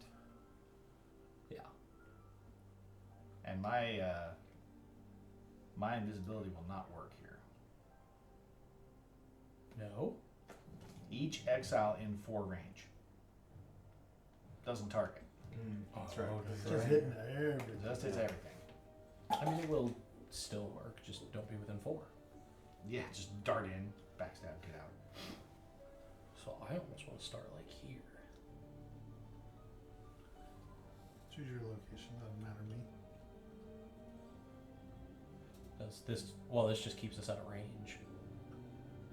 C: Yeah.
A: And my invisibility will not work here.
C: No.
A: Each exile in 4 range. doesn't target.
B: That's right.
C: that's
B: Just
C: right.
B: hitting everything.
A: Just hits everything.
C: I mean, it will still work. Just don't be within 4.
A: Yeah, just dart in, backstab, get out.
C: So I almost want to start like here.
B: Choose your location. Doesn't matter to me.
C: Does this? Well, this just keeps us out of range,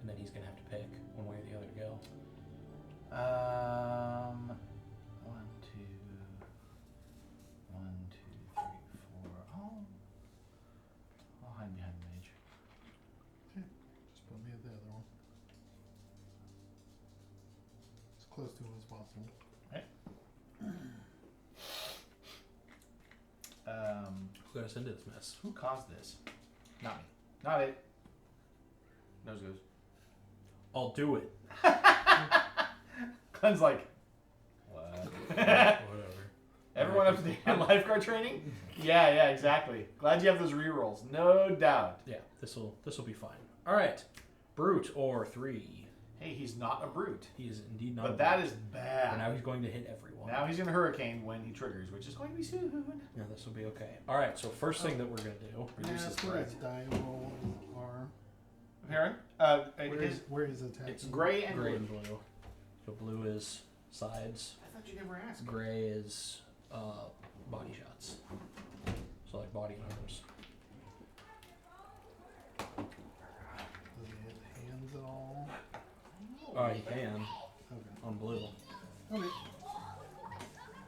C: and then he's gonna have to pick one way or the other to go.
A: 1, 2, 1, 2, 3, 4. Oh, I'll hide behind the mage.
B: Just put me at the other one. As close to him as possible.
C: Who got us into this mess?
A: Who caused this? Not me. Not it. Nose goes.
C: I'll do it.
A: Glenn's like, what?
C: Whatever.
A: Everyone up to date on lifeguard training? Yeah, exactly. Glad you have those rerolls, no doubt.
C: Yeah, this will be fine. All right, brute or 3.
A: Hey, he's not a brute,
C: He is indeed not.
A: but
C: a
A: that
C: brute.
A: is bad.
C: And now he's going to hit everyone.
A: Now he's gonna hurricane when he triggers, which is going to be soon.
C: Yeah, this will be okay. All right, so first thing that we're gonna do.
A: Reduce his
B: That's where his
A: threat.
B: die rolls are.
A: Heron,
B: Where he's attacking.
A: it's gray and
C: Gray
A: blue.
C: and blue. So blue is sides.
A: I thought you never asked.
C: Gray is body shots. So like body and arms.
B: Does he hit hands at all?
C: Oh, he can
B: Okay.
C: on blue.
B: Okay.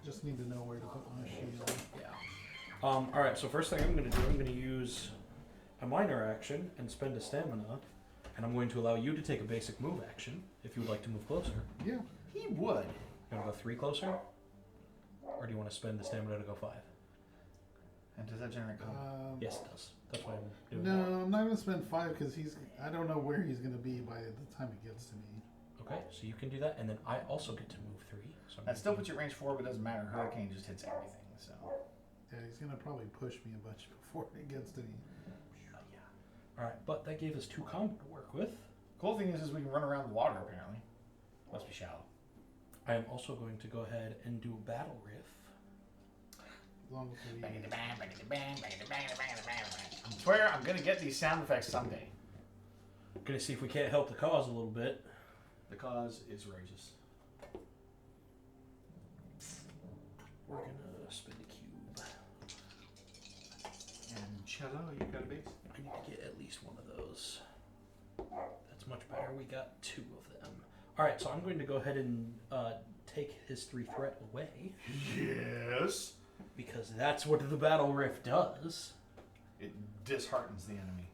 B: Just need to know where to put my shield.
C: Yeah. All right. So first thing I'm going to do, I'm going to use a minor action and spend a stamina, and I'm going to allow you to take a basic move action if you would like to move closer.
B: Yeah.
A: He would.
C: You want to go 3 closer, or do you want to spend the stamina to go 5?
A: And does that generate combo?
C: Yes, it does. That's why I'm doing
B: No,
C: that.
B: I'm not gonna spend 5 because I don't know where he's gonna be by the time it gets to me.
C: Okay, so you can do that, and then I also get to move 3. So I'm
A: That
C: gonna
A: still
C: do-
A: puts you at range 4, but doesn't matter. Hurricane just hits everything. So.
B: Yeah, he's gonna probably push me a bunch before it gets to me.
C: Yeah. All right, but that gave us 2 combo to work with.
A: Cool thing is we can run around the water. Apparently, must be shallow.
C: I am also going to go ahead and do a battle riff.
B: As long as we.
A: I swear I'm gonna get these sound effects someday.
C: Gonna see if we can't help the cause a little bit.
A: The cause is rageous.
C: We're gonna spin the cube.
A: And cello, you got a base?
C: I need to get at least one of those. That's much better. We got 2 of them. All right, so I'm going to go ahead and take his 3 threat away
A: Yes.
C: because that's what the battle riff does.
A: It disheartens the enemy.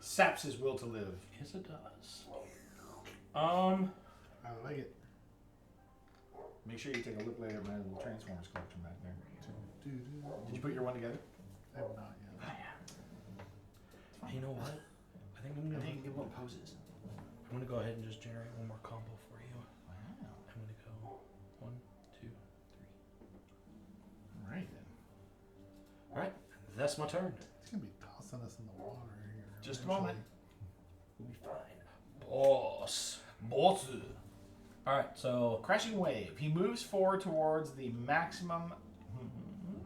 A: Saps his will to live.
C: Yes, it does.
B: I like it.
A: Make sure you take a look later at my little Transformers collection back there.
B: Doo-doo.
A: Did you put your one together?
B: I have not yet.
C: You know what? I think I'm
A: I
C: gonna.
A: think you what poses.
C: I'm gonna go ahead and just generate one more combo for you.
A: Wow.
C: I'm gonna go 1, 2, 3.
A: All right then.
C: All right, that's my turn.
B: He's gonna be tossing us in the water here.
A: Just a
B: eventually.
A: moment.
C: We'll be fine. Boss.
A: Boss.
C: All right, so
A: Crashing wave. He moves forward towards the maximum.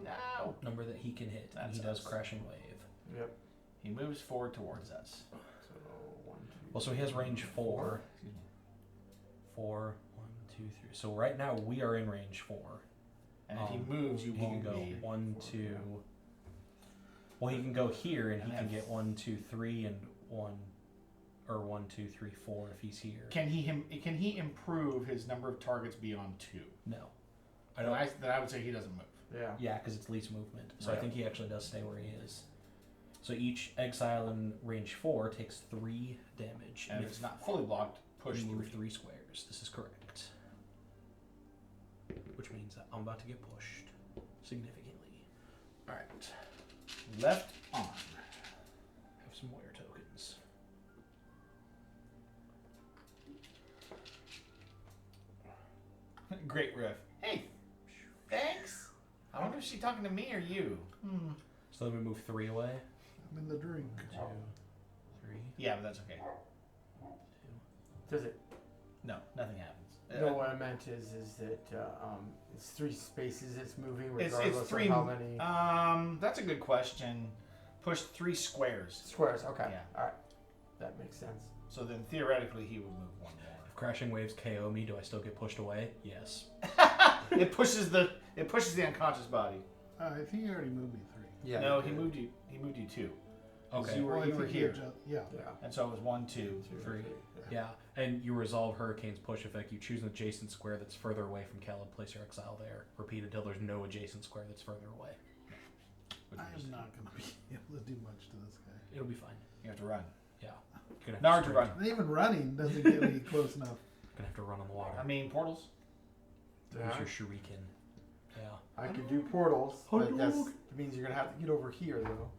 A: No.
C: number that he can hit, and
A: That's
C: he does
A: us.
C: crashing wave.
E: Yep.
A: He moves forward towards us.
E: So 1, 2.
C: Well, so he has range 4.
A: Excuse me.
C: 4, 1, 2, 3. So right now we are in range 4.
A: And if he moves, you
C: he can
A: won't
C: go
A: be.
C: 1, 2. Well, he can go here, and he
A: And
C: can
A: then-
C: get 1, 2, 3, and 1, or 1, 2, 3, 4 if he's here.
A: Can he improve his number of targets beyond 2?
C: No, I
A: Then
C: don't.
A: I would say he doesn't move.
E: Yeah.
C: Yeah, because it's least movement. So I
A: Right.
C: think he actually does stay where he is. So each exile in range 4 takes 3 damage,
A: And if it's not fully blocked, push
C: you move
A: 3.
C: 3 squares. This is correct. Which means that I'm about to get pushed significantly. All right,
A: Left arm.
C: have some warrior tokens.
A: Great riff. Hey, thanks. I wonder if she's talking to me or you.
C: So then we move 3 away.
B: I'm in the drink.
C: 2, 3,
A: Yeah, but that's okay.
C: 2.
E: Does it?
A: No, nothing happens.
E: No, what I meant is that it's 3 spaces it's moving
A: It's
E: regardless
A: 3.
E: of how many
A: That's a good question. Push 3 squares.
E: squares. Okay,
A: Yeah.
E: all right, that makes sense.
A: So then theoretically he would move 1
C: If crashing waves KO me, do I still get pushed away? Yes.
A: more. It pushes the unconscious body.
B: I think he already moved me 3.
E: Yeah.
A: No,
E: you
A: he
E: did.
A: moved you. He moved you 2. 'Cause
C: Okay.
A: You were,
B: Well, I
A: you were
B: think he
A: here,
B: yeah.
E: Yeah.
A: and so it was 1, 2, 3.
C: Yeah, and you resolve Hurricane's push effect. You choose an adjacent square that's further away from Cal and place your exile there. Repeat until there's no adjacent square that's further away.
A: Which
B: I
A: is-
B: am not going to be able to do much to this guy.
C: It'll be fine.
A: You have to run.
C: Yeah. You're gonna
A: Now
C: have
A: to
C: sprint.
A: run.
B: And even running doesn't get me close enough.
C: Gonna have to run on the water.
A: I mean portals.
C: Use
E: Yeah.
C: your shuriken. Yeah.
E: I could do portals,
C: How
E: but
C: do
E: that
C: you-
E: means you're gonna have to get over here though.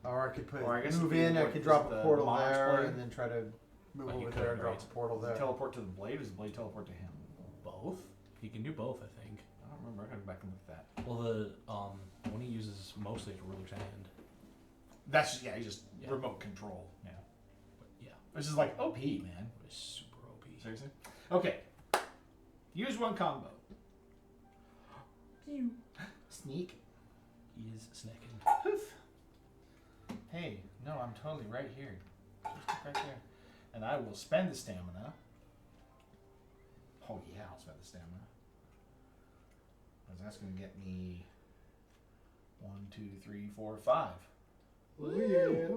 E: Or I could put
A: Or I guess
E: move
A: if you
E: in. I
A: would-
E: could drop
A: the
E: a portal
A: monarch's
E: there,
A: blade?
E: and then try to move
C: But you
E: over
C: couldn't,
E: there and drop
C: right?
E: a portal there.
A: Teleport to the blade. Or does the blade teleport to him?
C: Both? You can do both, I think.
A: I don't remember. I gotta go back and look at that.
C: Well, the one he uses mostly is ruler's hand.
A: That's just, he just
C: Yeah.
A: remote control. Yeah.
C: But yeah,
A: Which is like OP, man.
C: it was super OP.
A: Seriously. Okay. Use 1 combo. Sneak.
C: He is snacking.
A: Poof. Hey, no, I'm totally right here. Just right there. And I will spend the stamina. Oh yeah, I'll spend the stamina. Because that's gonna get me 1, 2, 3, 4, 5.
B: Oh, yeah.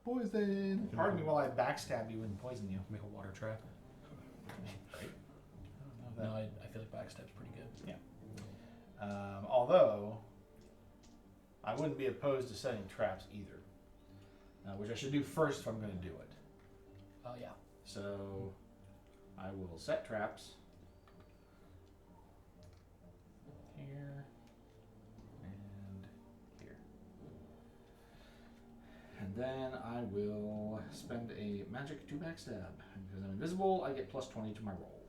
B: Poison.
A: Pardon me while I backstab you and poison you.
C: Make a water trap.
A: Right.
C: No, I feel like backstab's pretty good.
A: Although, I wouldn't be opposed to setting traps either. Which I should do first if I'm going to do it.
C: Oh yeah.
A: So, I will set traps. Here. And here. And then I will spend a magic to backstab. And because I'm invisible, I get plus 20 to my roll.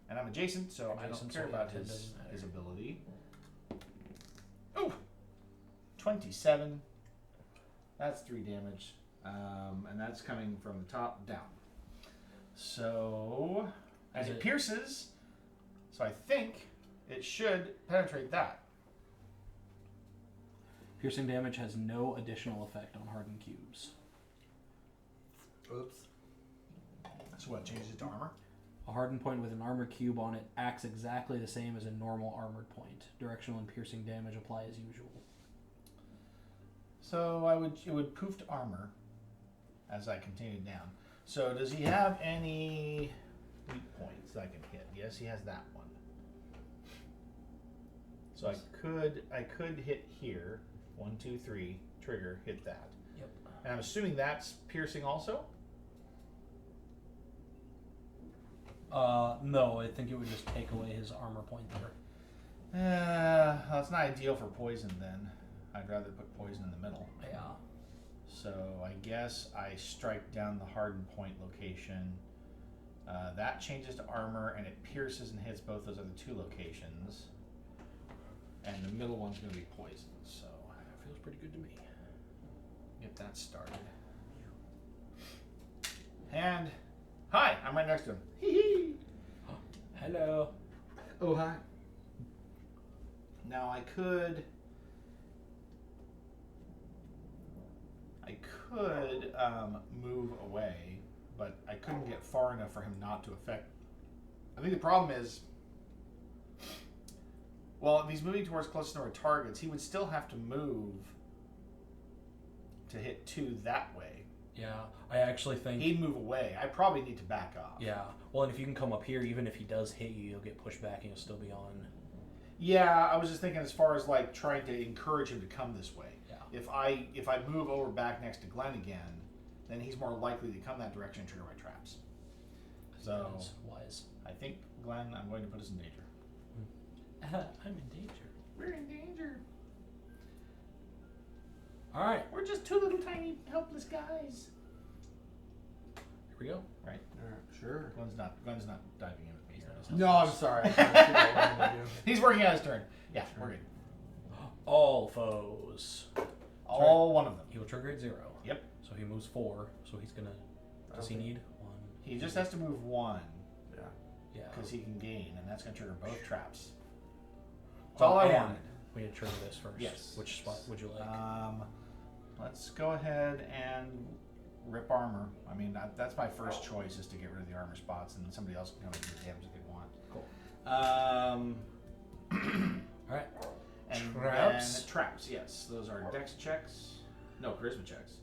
A: And I'm adjacent, so I don't
C: Adjacent,
A: care
C: so
A: about
C: it
A: his
C: doesn't matter.
A: ability. Oh! 27. That's 3 damage. And that's coming from the top down. So, and
C: Is
A: it
C: it-
A: pierces, so I think it should penetrate that.
C: Piercing damage has no additional effect on hardened cubes.
E: Oops.
A: So what, changes it to armor?
C: A hardened point with an armor cube on it acts exactly the same as a normal armored point. Directional and piercing damage apply as usual.
A: So it would poof to armor as I continue down. So does he have any weak points that I can hit? Yes, he has that one. So I could hit here. 1, 2, 3, trigger, hit that.
C: Yep.
A: And I'm assuming that's piercing also?
C: No, I think it would just take away his armor point there.
A: Well, it's not ideal for poison then. I'd rather put poison in the middle.
C: Yeah.
A: So I guess I strike down the hardened point location. That changes to armor and it pierces and hits both those other 2 locations. And the middle one's going to be poison. So
C: Feels pretty good to me.
A: get that started. And hi, I'm right next to him. Hee hee.
C: Hello.
A: Oh hi. Now I could move away, but I couldn't get far enough for him not to affect. I think the problem is, well, if he's moving towards close number of targets, he would still have to move to hit 2 that way.
C: Yeah, I actually think.
A: He'd move away. I probably need to back off.
C: Yeah. Well, and if you can come up here, even if he does hit you, you'll get pushed back and you'll still be on.
A: Yeah, I was just thinking as far as like trying to encourage him to come this way.
C: Yeah.
A: If I move over back next to Glenn again, then he's more likely to come that direction and trigger my traps. So
C: That's wise.
A: I think Glenn, I'm going to put us in danger.
C: I'm in danger.
A: We're in danger.
C: All right.
A: We're just 2 little tiny helpless guys.
C: Here we go.
A: Right.
E: All right, sure.
A: Glenn's not diving in with me.
E: No, I'm sorry. I can't figure out what I'm gonna do.
A: He's working out his turn. Yeah,
E: Sure.
A: we're good.
C: All foes.
A: All one of them.
C: He will trigger at 0.
A: Yep.
C: So he moves 4. So he's gonna. Does he
E: Okay.
C: need 1?
A: He just has to move 1.
E: Yeah.
C: Yeah.
A: because he can gain, and that's going to trigger both traps. That's all I
C: and
A: wanted.
C: We need to trigger this first.
A: Yes.
C: Which spot would you like?
A: Let's go ahead and rip armor. I mean, that's my first choice, is to get rid of the armor spots, and then somebody else can come and do the damage if they want.
C: Cool. All right.
A: And
C: Traps?
A: then traps, yes. Those are dex checks. No, charisma checks.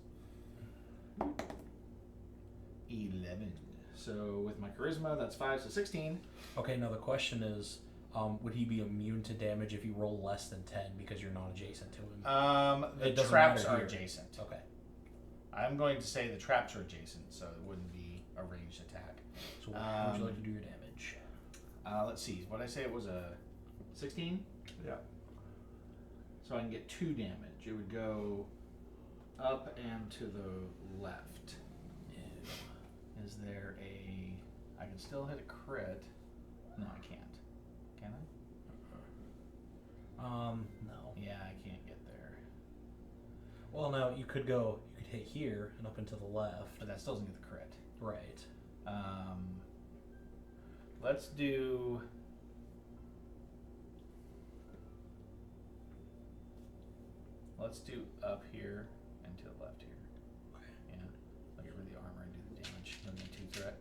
A: 11. So with my charisma, that's 5, so 16.
C: Okay, now the question is, would he be immune to damage if you roll less than 10 because you're not adjacent to him?
A: The
C: It doesn't
A: traps
C: matter
A: are
C: here.
A: adjacent.
C: Okay.
A: I'm going to say the traps are adjacent, so it wouldn't be a ranged attack.
C: So how would you like to do your damage?
A: Let's see. What did I say? It was a 16?
E: Yeah.
A: So I can get 2 damage. It would go up and to the left. Is there a... I can still hit a crit. No, I can't. Can I?
C: No.
A: Yeah, I can't get there.
C: Well, no, you could hit here and up and to the left.
A: But that still doesn't get the crit.
C: Right.
A: Let's do... Let's do up here and to the left here.
C: Okay.
A: Yeah. I'll get rid of the armor and do the damage. No need 2 threat.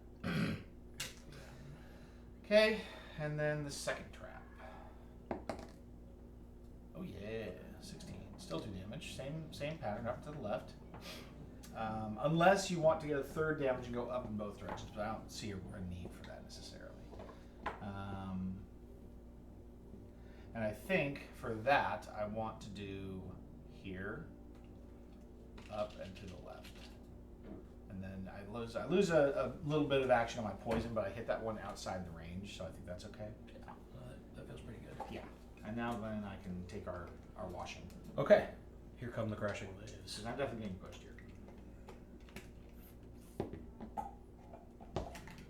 A: Okay, and then the second trap. Oh yeah, 16. Still 2 damage. Same pattern, up to the left. Unless you want to get a 3rd damage and go up in both directions, but I don't see a need for that necessarily. And I think for that, I want to do here, up and to the left. And then I lose a little bit of action on my poison, but I hit that one outside the range, so I think that's okay.
C: Yeah, that feels pretty good.
A: Yeah. And now then I can take our washing.
C: Okay. Here come the crashing waves.
A: Because I'm definitely getting pushed here.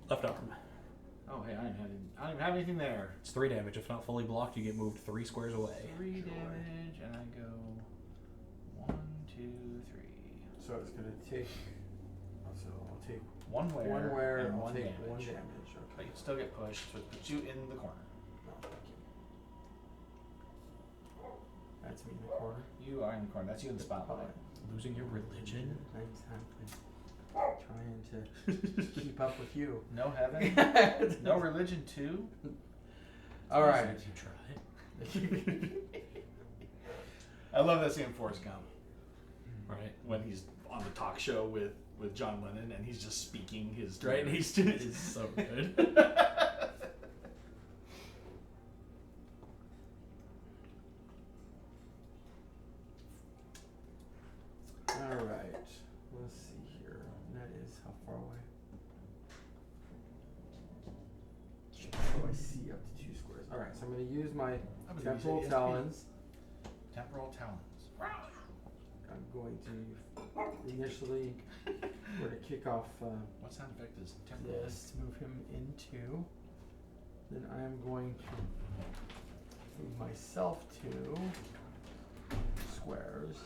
C: Left arm.
A: Oh, hey, I don't even have anything there.
C: It's 3 damage. If not fully blocked, you get moved 3 squares away.
A: 3 damage, and I go 1, 2, 3.
E: So it's gonna take. So I'll take
A: One wear,
E: one wear.
A: and
E: I'll
A: 1
E: take
A: damage.
E: 1 damage. Okay.
A: But you still get pushed, so it puts you in the corner.
E: No, thank you. That's me in the corner.
A: You are in the corner. That's you in the spotlight.
C: Losing your religion.
E: Exactly. Trying to keep up with you.
A: No heaven? No religion too?
E: All right.
C: You try.
A: I love that scene in Forrest Gump
C: Right.
A: when he's on the talk show with John Lennon and he's just speaking his
C: Right, and
A: lyrics.
C: it's so good.
E: All right. Let's see here. That is how far away? Oh, I see up to 2 squares. All right. So I'm going to use my
A: I was gonna
E: temporal
A: say ESP.
E: talons.
A: Temporal talons.
E: I'm going to initially we're to kick off
A: What sound effect is temporal?
E: this to move him into. Then I am going to move myself 2 squares.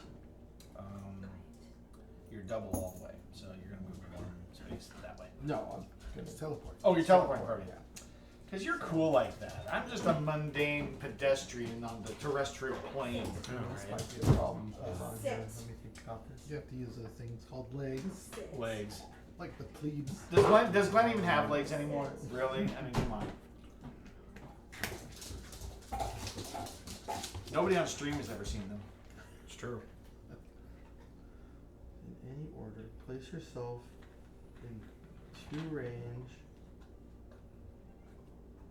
A: You're double all the way, so you're gonna move 1 space that way.
E: No, I'm
B: It's
E: gonna
B: teleport.
A: Oh, you're teleporting,
E: teleport,
A: yeah. Because you're cool like that. I'm just a mundane pedestrian on the terrestrial plane.
E: This might be a problem. Hold on here. Let me think about this.
B: You have to use a thing called legs,
A: Legs.
B: like the plebes.
A: Does Glenn even have legs anymore? Really? I mean, come on. Nobody on stream has ever seen them.
C: It's true.
E: In any order, place yourself in 2 range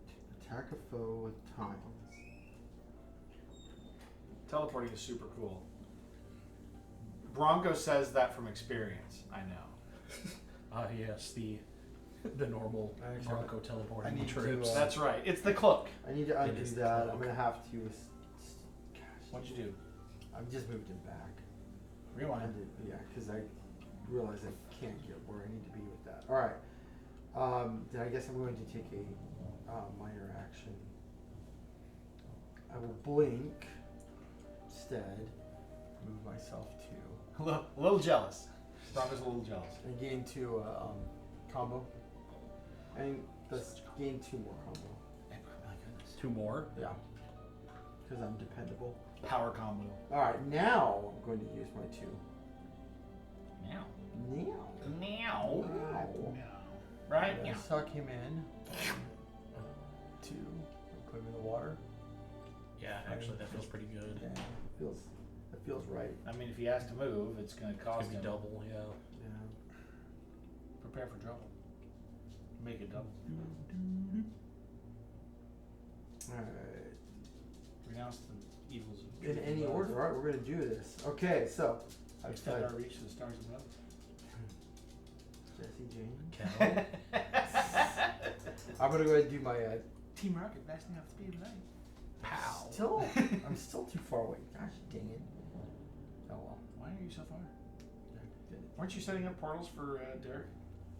E: to attack a foe with times.
A: Teleporting is super cool. Bronco says that from experience. I know.
C: Yes, the normal
E: Actually,
C: Bronco
E: I
C: teleporting
E: need to,
C: trips.
A: That's right. It's the cloak.
E: I need to
C: It
E: undo
C: is the
E: that.
C: cloak.
E: I'm gonna have to. Gosh,
A: What'd you do?
E: I've just moved him back.
A: Rewind.
E: Yeah, because I realize I can't get where I need to be with that. All right. Then I guess I'm going to take a minor action. I will blink instead. Move myself to
A: A little jealous. Bronco's a little jealous.
E: and gain 2 combo. And that's gain 2 more combo.
A: My goodness.
C: 2 more.
E: Yeah. Because I'm dependable.
A: Power combo.
E: Alright, now I'm going to use my 2.
A: Meow.
E: Now.
A: Meow.
E: Wow.
A: Right?
E: Yeah.
A: Yeah.
E: Suck him in. 2. Put him in the water.
C: Yeah, actually, that feels pretty good.
E: Yeah. That feels right.
A: I mean, if he has to move, it's going to
C: It's
A: cost
C: gonna be
A: him.
C: double, yeah.
E: Yeah.
A: Prepare for trouble. Make it double.
E: Alright.
A: Renounce the evils of
E: In
A: truth
E: any
A: and love.
E: order. Alright, we're going to do this. Okay, so. I've
A: Extend
E: said
A: our reach to the stars above.
E: Jesse Jane.
C: Kettle.
E: I'm going to go ahead and do my.
A: Team Rocket blasting off the speed of light.
C: Pow.
E: I'm still too far away. Gosh dang it. Oh well.
A: Why are you so far?
E: I did it.
A: Weren't you setting up portals for Derek?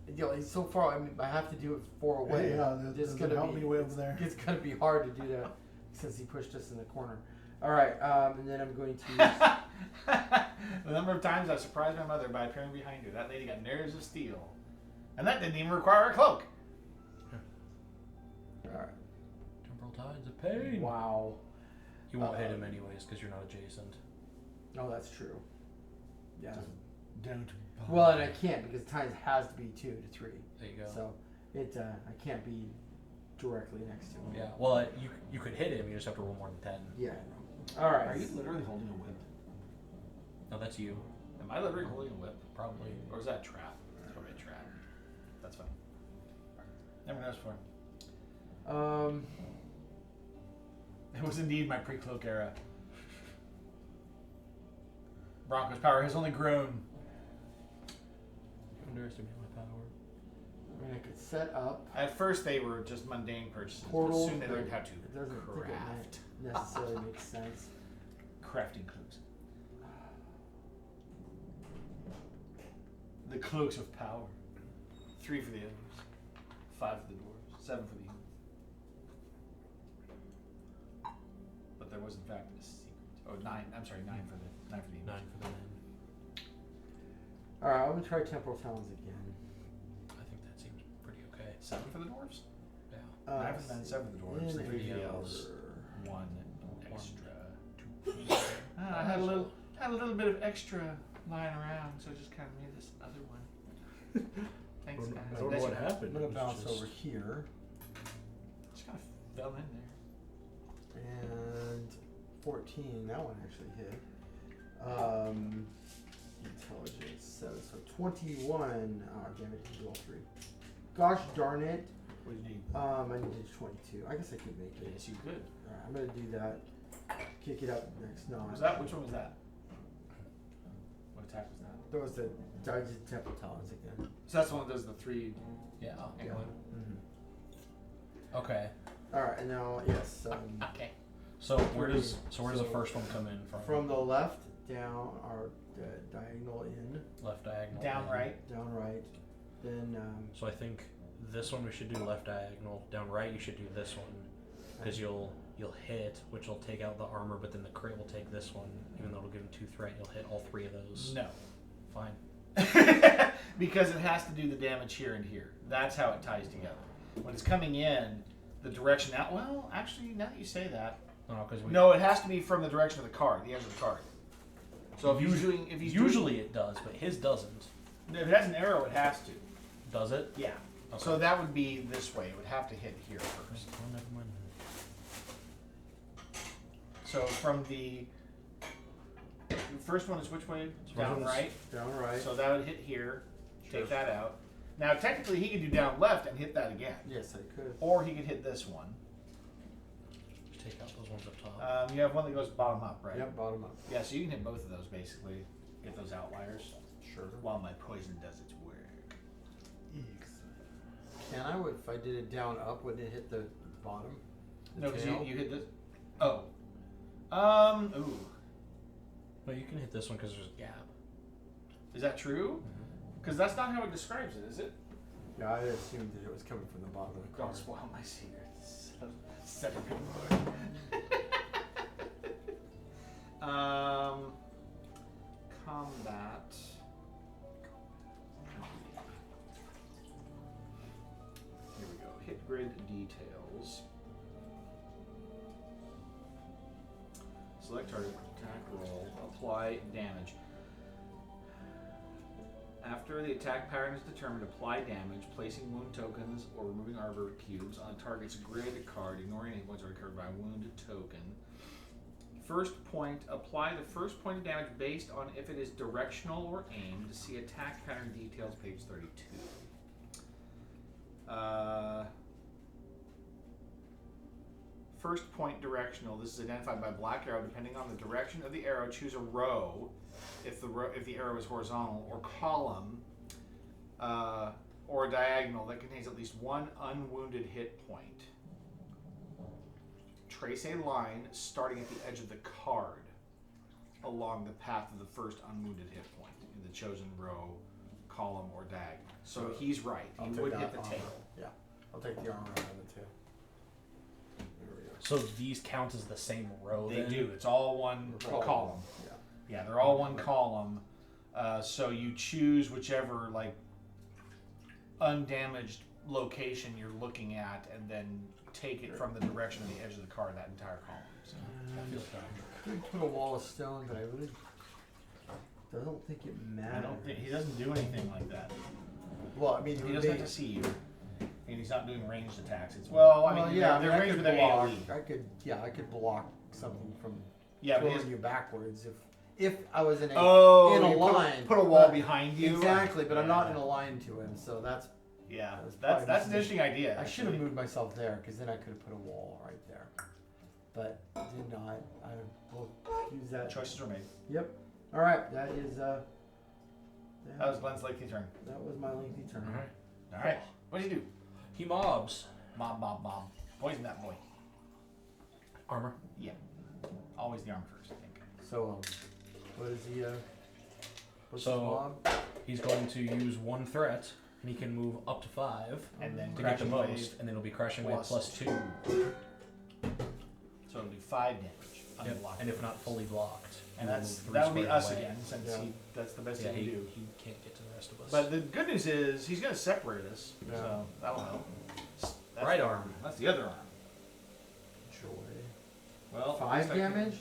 E: You know, it's so far. I mean, I have to do it 4 away.
B: Yeah,
E: It's
B: that
E: gonna
B: help
E: be,
B: me way over there.
E: It's gonna be hard to do that since he pushed us in the corner. All right, and then I'm going to use.
A: The number of times I surprised my mother by appearing behind her. That lady got nerves of steel. And that didn't even require a cloak.
E: All right.
C: Temporal tides of pain.
E: Wow.
C: You won't hit him anyways because you're not adjacent.
E: No, that's true. Yeah.
A: Don't.
E: Well, and I can't because times has to be 2 to 3.
C: There you go.
E: So I can't be directly next to him.
C: Yeah. Well, you could hit him. You just have to roll more than 10.
E: Yeah. I know. All right.
A: Are you literally holding a whip?
C: No, that's you.
A: Am I literally holding a whip?
C: Probably.
A: Or is that a trap? That's probably a trap. That's fine. Never knows for. It was indeed my pre-cloak era. Bronco's power has only grown.
C: You underestimate my power.
E: I mean, I could set up
A: At first, they were just mundane purchases.
E: portals.
A: But soon they learned how to
E: It doesn't think
A: craft.
E: it necessarily makes sense.
A: Crafting cloaks. The cloaks of power. 3 for the others. 5 for the dwarves. 7 for the humans. But there was in fact a secret. Oh, 9. I'm sorry, 9 for the 9 for the humans.
C: 9 for the men.
E: All right, I'm gonna try temporal talons again.
C: I think that seems pretty okay.
A: 7 for the dwarves.
C: Yeah.
A: 9 for the men. 7 for the dwarves.
E: in
A: 3 for the
E: order.
A: elves. 1 extra. 2. I had a little bit of extra lying around, so I just kind of made this other one. Thanks, guys.
C: I don't know what
E: I'm
C: happened.
E: gonna
C: It was
E: bounce
C: just-
E: over here,
A: Just kind of fell in there.
E: and 14. That one actually hit. Intelligence 7, so 21. Oh, damn it! Didn't roll 3. Gosh darn it!
A: What do you need?
E: I needed 22. I guess I could make it.
A: Yes, you could.
E: All right, I'm gonna do that. Kick it up next notch.
A: Was that? Which one was that? What attack was that?
E: That was the I did temple talons again.
A: So that's the one that does the 3
C: Yeah.
A: angling.
E: Mm-hmm.
C: Okay.
E: All right, and now yes.
A: Okay.
C: So where does the
E: So
C: first one come in from?
E: From the left down, or diagonal in,
C: Left diagonal.
A: Down
C: in.
A: right.
E: down right, then
C: So I think this one we should do left diagonal. Down right you should do this one, because you'll hit, which will take out the armor, but then the crit will take this one, even though it'll give him 2 threat. You'll hit all 3 of those.
A: No.
C: Fine.
A: Because it has to do the damage here and here. That's how it ties together. When it's coming in, the direction out. Well, actually, now that you say that,
C: No, because we.
A: no, it has to be from the direction of the card, the edge of the card. So if he's
C: Usually it does, but his doesn't.
A: if it has an arrow, it has to.
C: Does it?
A: Yeah.
C: Okay.
A: So that would be this way. It would have to hit here first.
C: Oh, never mind.
A: So from the first one is which way? Down right.
E: down right.
A: So that would hit here.
E: Sure.
A: Take that out. Now technically he could do down left and hit that again,
E: Yes, I could.
A: or he could hit this one.
C: Just take out those ones up top.
A: You have one that goes bottom up, right?
E: Yep, bottom up.
A: Yeah, so you can hit both of those basically. Get those outliers
E: Sure.
A: while my poison does its work.
E: Can I? If I did it down up, wouldn't it hit the bottom? The
A: No, because
E: tail?
A: you hit this. Oh. Ooh.
C: No, you can hit this one because there's a gap.
A: Is that true? Because that's not how it describes it, is it?
E: Yeah, I assumed that it was coming from the bottom of the card.
A: Don't spoil my secrets. Set a good book. Combat. Here we go. Hit grid D. details. Select target, attack roll, apply damage. After the attack pattern is determined, apply damage, placing wound tokens or removing arbor cubes on the target's grid card, ignoring any points already covered by a wound token. First point, apply the first point of damage based on if it is directional or aimed. See attack pattern details, page 32. First point directional. This is identified by black arrow. Depending on the direction of the arrow, choose a row. If the arrow is horizontal, or column, or a diagonal that contains at least one unwounded hit point. Trace a line starting at the edge of the card along the path of the first unwounded hit point in the chosen row, column, or diagonal. So he's right. He would hit the tail.
E: Yeah, I'll take the armor out of it too. There we go.
C: So these count as the same row.
A: They
C: then?
A: do. It's all one column.
E: Yeah.
A: Yeah, they're all one column. So you choose whichever undamaged location you're looking at, and then take it from the direction of the edge of the card, that entire column. So that feels better.
E: Could put a wall of stone, but I really don't think it matters.
A: I don't think he doesn't do anything like that.
E: Well, I mean,
A: He doesn't have to see you, and he's not doing ranged attacks. It's they're ranged with
E: block.
A: AoE.
E: I could block something from
A: Yeah, but
E: throwing you backwards if I was in a
A: you
E: line.
A: put a wall behind you.
E: Exactly, but I'm not
A: Yeah.
E: in a line to him, so that's.
A: Yeah,
E: That's
A: that's
E: probably
A: an interesting idea.
E: I should have
A: actually.
E: moved myself there because then I could have put a wall right there, but did not. I will use that.
A: Choices were made.
E: Yep. All right. That is.
A: That was Glenn's lengthy turn.
E: That was my lengthy turn.
C: All right.
A: All right. What did he do?
C: He mobs.
A: Mob. Poison that boy.
C: Armor.
A: Yeah. Always the arm first, I think.
E: So, what is he? What's
C: So-
E: his mob?
C: He's going to use one threat, and he can move up to 5
A: And then
C: to get the
A: crashing
C: most,
A: wave
C: and then it'll be crashing wave
A: plus
C: +2.
A: So it'll do 5 damage.
C: Yep.
A: Unblocked.
C: And if not fully blocked,
A: And
C: he will
A: that's
C: move
A: that would
C: 3
A: be
C: squares
A: us
C: away.
A: again, since
E: Yeah.
A: that's the best
C: Yeah,
A: he
C: he,
A: can do.
C: he can't get to the rest of us.
A: But the good news is he's going to separate us,
E: Yeah.
A: so that'll help. That's
C: Right arm.
A: That's the other arm.
E: Joy.
A: Well, at
E: 5
A: least I can-
E: damage.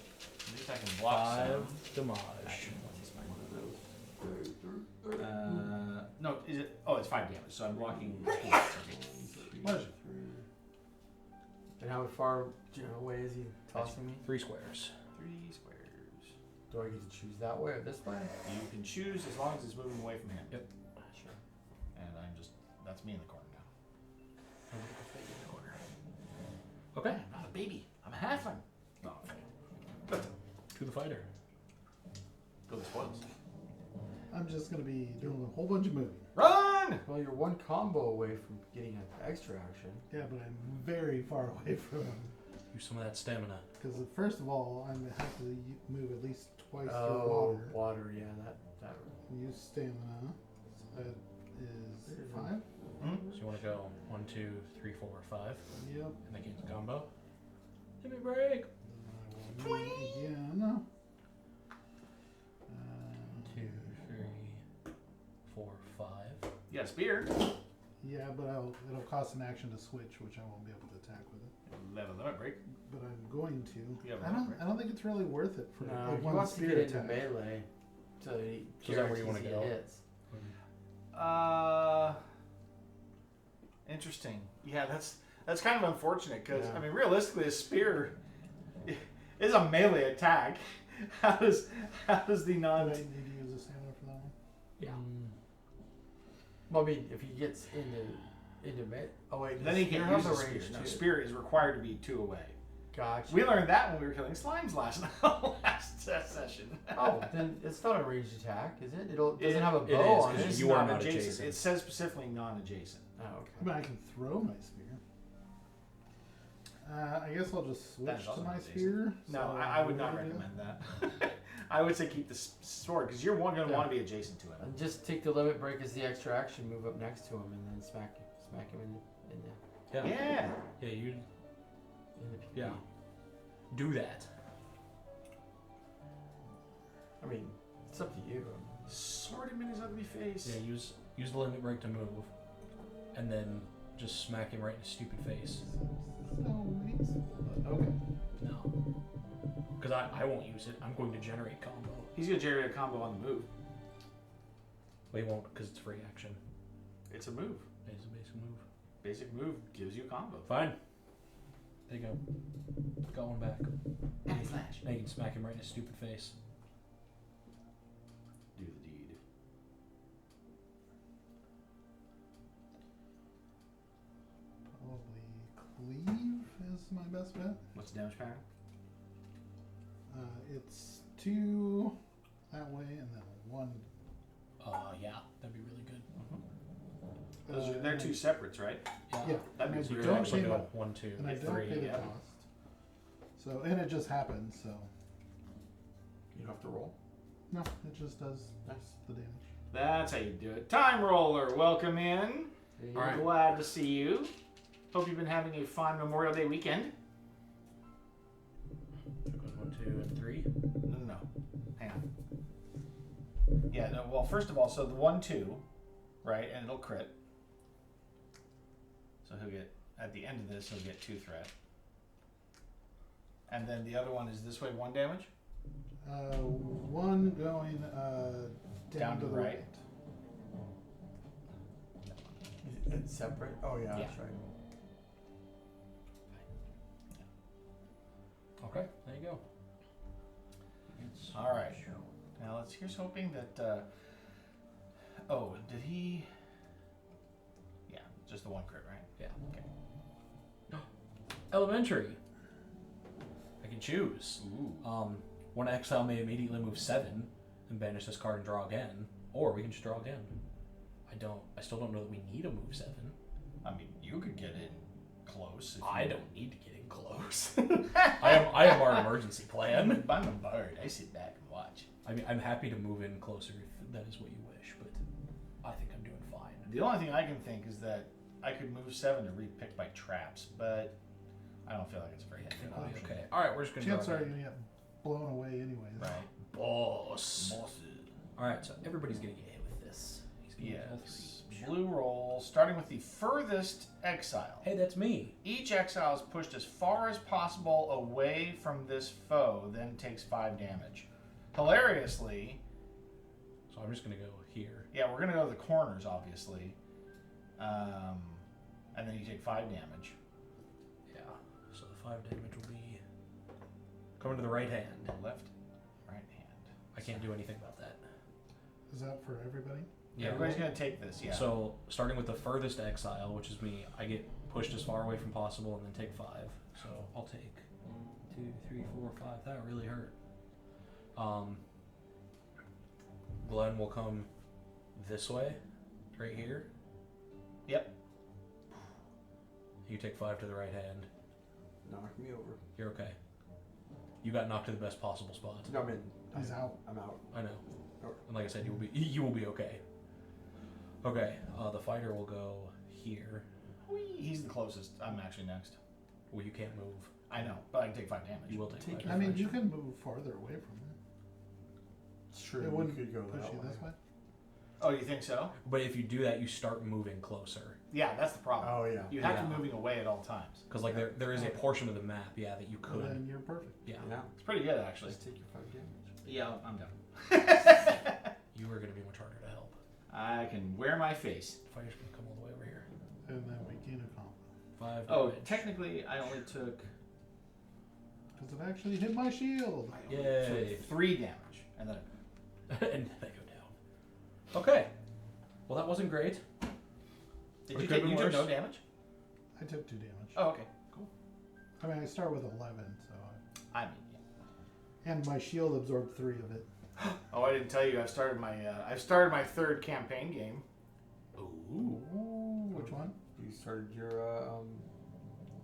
A: At least I can block
C: 5
A: some.
C: damage.
A: No, is it? Oh, it's 5 damage. So I'm blocking.
B: Pleasure.
E: And how far away is he tossing me?
C: 3 squares.
A: 3 squares.
E: Do I get to choose that way or this way?
A: You can choose as long as it's moving away from him.
C: Yep.
E: Sure.
A: And that's me in the corner now.
C: Okay.
A: I'm not a baby. I'm a halfling. No, okay.
C: To the fighter.
A: Go the spoils.
B: I'm just gonna be doing a whole bunch of moving.
A: Run!
E: Well, you're one combo away from getting an extra action.
B: Yeah, but I'm very far away from him.
C: Use some of that stamina.
B: Because first of all, I'm gonna have to move at least twice through
E: Oh,
B: water.
E: water. Yeah, that.
B: Use stamina. So that is 5.
C: So you want to go 1, 2, 3, 4, 5
B: Yep.
C: in the game's combo. Give me a break.
B: Yeah, no.
C: 2, 3, 4, 5.
A: Yeah, spear.
B: Yeah, but it'll cost an action to switch, which I won't be able to attack with it.
A: Level limit break.
B: But I'm going to.
A: Yeah,
B: I don't think it's really worth it for
E: No,
B: a
E: he
B: one
E: wants to
B: spear
E: get into
B: attack.
E: melee. So he
C: So is that where you wanna
E: guarantees he
C: go?
E: hits.
A: Interesting. Yeah, that's kind of unfortunate because
E: Yeah.
A: I mean, realistically, a spear is a melee attack. How does the
B: Do
A: non?
B: I need to use a stamina for that one?
E: Yeah. Well, I mean, if he gets into melee. Oh wait,
A: Then he
E: spear
A: can
E: has
A: use
E: a
A: a spear.
E: range
A: No,
E: too.
A: spear is required to be 2 away.
E: Gotcha.
A: We learned that when we were killing slimes last session.
E: Oh, then it's not a ranged attack, is it? It doesn't have a
C: it
E: bow
C: is,
E: on
C: 'cause
E: it.
A: It's
C: you are not
A: non-adjacent.
C: adjacent.
A: It says specifically non-adjacent.
E: Oh,
B: I
E: okay.
B: mean, I can throw my spear. I guess I'll just
A: That is
B: switch
A: also
B: to my
A: not
B: spear.
A: No,
B: So
A: I would not
B: what do I do?
A: recommend that. I would say keep the sword because you're going to
E: Yeah.
A: want to be adjacent to it.
E: And just take the limit break as the extra action, move up next to him, and then smack him in the
C: Yeah.
A: Yeah.
C: Yeah, you
E: PP.
C: Yeah. do that.
E: I mean, it's up to you.
A: Sword him in his ugly face.
C: Yeah, use the limit break to move, and then Just smack him right in his stupid face.
B: No, he's, okay.
C: No. Because I won't use it. I'm going to generate combo.
A: He's gonna generate a combo on the move.
C: But he won't because it's free action.
A: It's a move.
C: It's a basic move.
A: Basic move gives you a combo.
C: Fine. There you go. Got one back.
A: And flash.
C: Now you can smack him right in his stupid face.
A: Do the deed.
B: Probably cleave is my best bet.
A: What's the damage pattern?
B: It's 2 that way and then 1.
C: Yeah, that'd be really good.
A: They're two separates, right?
B: Yeah.
A: That
B: and
A: means
B: I
A: we
B: don't
C: actually
B: pay
C: go
B: the-
C: 1, 2,
B: and I don't
C: 3.
B: pay the
A: yeah.
B: cost. So, and it just happens, so.
E: You don't have to roll.
B: No, it just does
E: Nice.
B: the damage.
A: That's how you do it. Time Roller, welcome in.
E: Hey,
C: All right.
A: Glad to see you. Hope you've been having a fun Memorial Day weekend.
C: Took on 1, 2, and 3.
A: No. Hang on. Yeah, no, well, first of all, so the 1, 2, right, and it'll crit. So he'll get, at the end of this, he'll get 2 threat. And then the other one is this way, 1 damage?
B: 1 going down to the right.
E: It's separate? Oh, yeah, that's right.
C: Okay, there you go.
A: All right. Now here's hoping that. Oh, did he? Yeah, just the 1 crit, right?
C: Yeah.
A: Okay.
C: Elementary. I can choose.
A: Ooh.
C: One exile may immediately move 7 and banish this card and draw again, or we can just draw again. I still don't know that we need a move 7.
A: I mean, you could get in close. If
C: I
A: you...
C: don't need to get in close. I am our emergency plan.
A: I'm a bard. I sit back and watch.
C: I mean, I'm happy to move in closer if that is what you wish, but I think I'm doing fine.
A: The only thing I can think is that I could move 7 to repick my traps, but I don't feel like it's a very good
C: I'll be
A: option.
C: okay. All right, we're just gonna
B: Chances
C: draw
B: are
C: again.
B: you're going to get blown away anyways.
A: Right.
C: Boss.
A: Bosses.
C: All right, so everybody's gonna get hit with this. He's gonna get all
A: Yes.
C: 3.
A: Blue roll, starting with the furthest exile.
C: Hey, that's me.
A: Each exile is pushed as far as possible away from this foe, then takes 5 damage. Hilariously,
C: So I'm just gonna go here.
A: yeah, we're gonna go to the corners, obviously, and then you take 5 damage.
C: Yeah. So the 5 damage will be coming to the right hand.
A: Left, right hand.
C: I can't do anything about that.
B: Is that for everybody?
A: Yeah, everybody's gonna take this. Yeah.
C: So starting with the furthest exile, which is me, I get pushed as far away from possible and then take 5. So I'll take 1, 2, 3, 4, 5. That really hurt. Glenn will come this way, right here.
A: Yep.
C: You take 5 to the right hand.
E: Knock me over.
C: You're okay. You got knocked to the best possible spot.
E: No, I'm in.
B: He's out.
E: I'm out.
C: I know.
E: Oh.
C: And like I said, you will be okay. Okay. The fighter will go here.
A: Whee! He's the closest. I'm actually next.
C: Well, you can't move.
A: I know, but I can take 5 damage.
C: You will take
E: Take
C: 5
E: your
B: I mean,
C: damage.
B: you can move farther away from him.
E: It's true.
B: It
E: You
B: wouldn't
E: could go
B: push
E: that
B: you
E: way.
B: this way.
A: Oh, you think so?
C: But if you do that, you start moving closer.
A: Yeah, that's the problem.
E: Oh, yeah.
A: You have to be
C: Yeah.
A: moving away at all times.
C: Because like there is a portion of the map, yeah, that you
B: Well,
C: could.
B: then you're perfect.
C: Yeah.
E: Yeah.
A: It's pretty good, actually.
E: Just take your 5 damage.
A: Yeah, I'm done.
C: You are going to be much harder to help.
A: I can wear my face.
C: The fighter's going to come all the way over here.
B: And then we gain a combo.
C: 5
A: Oh,
C: damage.
A: technically, I only took
B: Because it actually hit my shield.
C: Yay.
A: 3 damage, and then
C: And they go down. Okay. Well, that wasn't great.
A: did
C: Or
A: you
C: could
A: take?
C: be
A: You took
C: worse.
A: no damage.
B: I took 2 damage.
A: Oh, okay, cool.
B: I mean, I start with 11, so.
A: I mean,
B: And my shield absorbed 3 of it.
A: oh, I didn't tell you. I've started my 3rd campaign game.
C: Ooh.
B: Ooh, which one?
E: You started your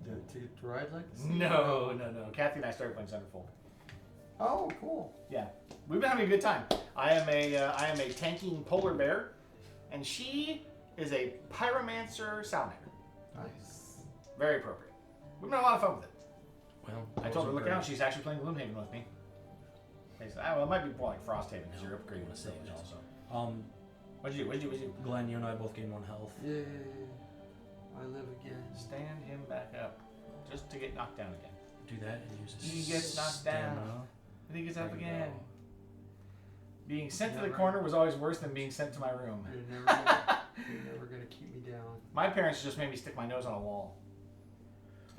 E: to ride like this?
A: No. Kathy and I started playing Centerfold.
E: Oh, cool.
A: Yeah, we've been having a good time. I am a tanking polar bear, and she is a pyromancer salamander.
E: Nice.
A: Very appropriate. We've been having a lot of fun with it.
C: Well,
A: I told her, look out, she's actually playing Gloomhaven with me. They said, well, it might be more like Frosthaven because you're upgrading the saves also. What'd you do?
C: Glenn, you and I both gain 1 health.
E: Yay. I live again.
A: Stand him back up. Just to get knocked down again.
C: Do that and use a
A: He gets knocked down.
C: stamina.
A: And he gets up
C: There you
A: again.
C: go.
A: Being sent to the
E: Never-
A: corner was always worse than being sent to my room.
E: You're never gonna keep me down.
A: My parents just made me stick my nose on a wall.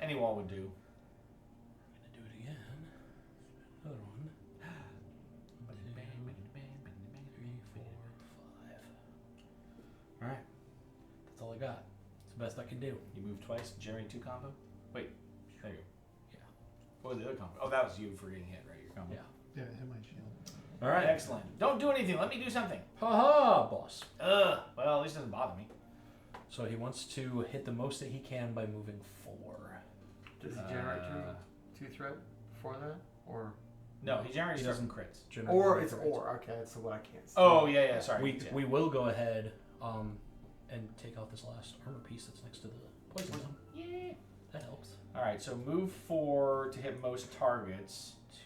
A: Any wall would do.
C: I'm gonna do it again. Another one. 3, 4, 5. Alright. That's all I got. It's the best I can do.
A: You move twice, generate 2 combo? Wait, there you go.
C: Yeah.
A: What was the other combo? Oh, that was you for getting hit, right? Your combo.
C: Yeah.
B: Yeah, hit my shield.
C: Alright.
A: Excellent. Don't do anything. Let me do something.
C: Haha, boss.
A: Ugh. Well, at least it doesn't bother me.
C: So he wants to hit the most that he can by moving 4.
E: Does he generate two threat for that, or
A: No, he generates
C: He
A: certain
C: doesn't-
A: crits.
C: Generate
E: or
C: one
E: it's
C: crit.
E: or? Okay, that's what I can't see.
A: Oh, yeah, sorry.
C: We,
A: Yeah.
C: we will go ahead and take out this last armor piece that's next to the poison zone.
A: Yeah.
C: That helps.
A: Alright, so move 4 to hit most targets.
C: 2,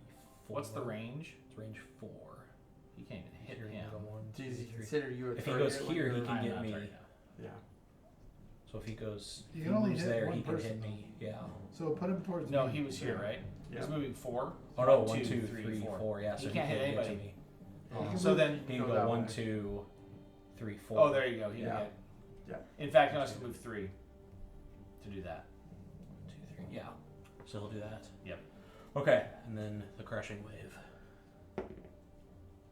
C: 3, 4.
A: What's the range?
C: It's range 4.
A: You can't even hit
C: Here,
A: him.
C: go 1, 2,
E: Does he
C: 3.
E: consider you a
C: If he
E: target
C: goes
E: when
C: here, he
E: you're-
C: can
A: I'm
C: get
A: not
C: me.
A: target now.
E: Yeah.
C: So if he goes,
B: You
C: if
B: can
C: he
B: only
C: moves
B: hit
C: there,
B: one
C: he can
B: person,
C: hit me. Yeah.
B: So put him towards
A: No,
B: me.
A: he was here, right?
E: Yeah.
A: He's moving 4.
C: Oh no,
A: 1,
C: 1, 2, 3,
A: 4.
C: 4. Yeah, so
A: He can't hit
C: get
A: anybody.
C: to me.
E: Yeah, he
A: So
E: can
A: then,
E: move-
C: He can
E: go
C: go
E: that
C: 1,
E: way.
C: 2, 3, 4.
A: oh, there you go. He
E: Yeah.
A: can hit.
E: Yeah.
A: In fact, he wants to move 3 to do that.
C: 1, 2, 3. Yeah. So he'll do that.
A: Yep.
C: Okay, and then the crushing wave.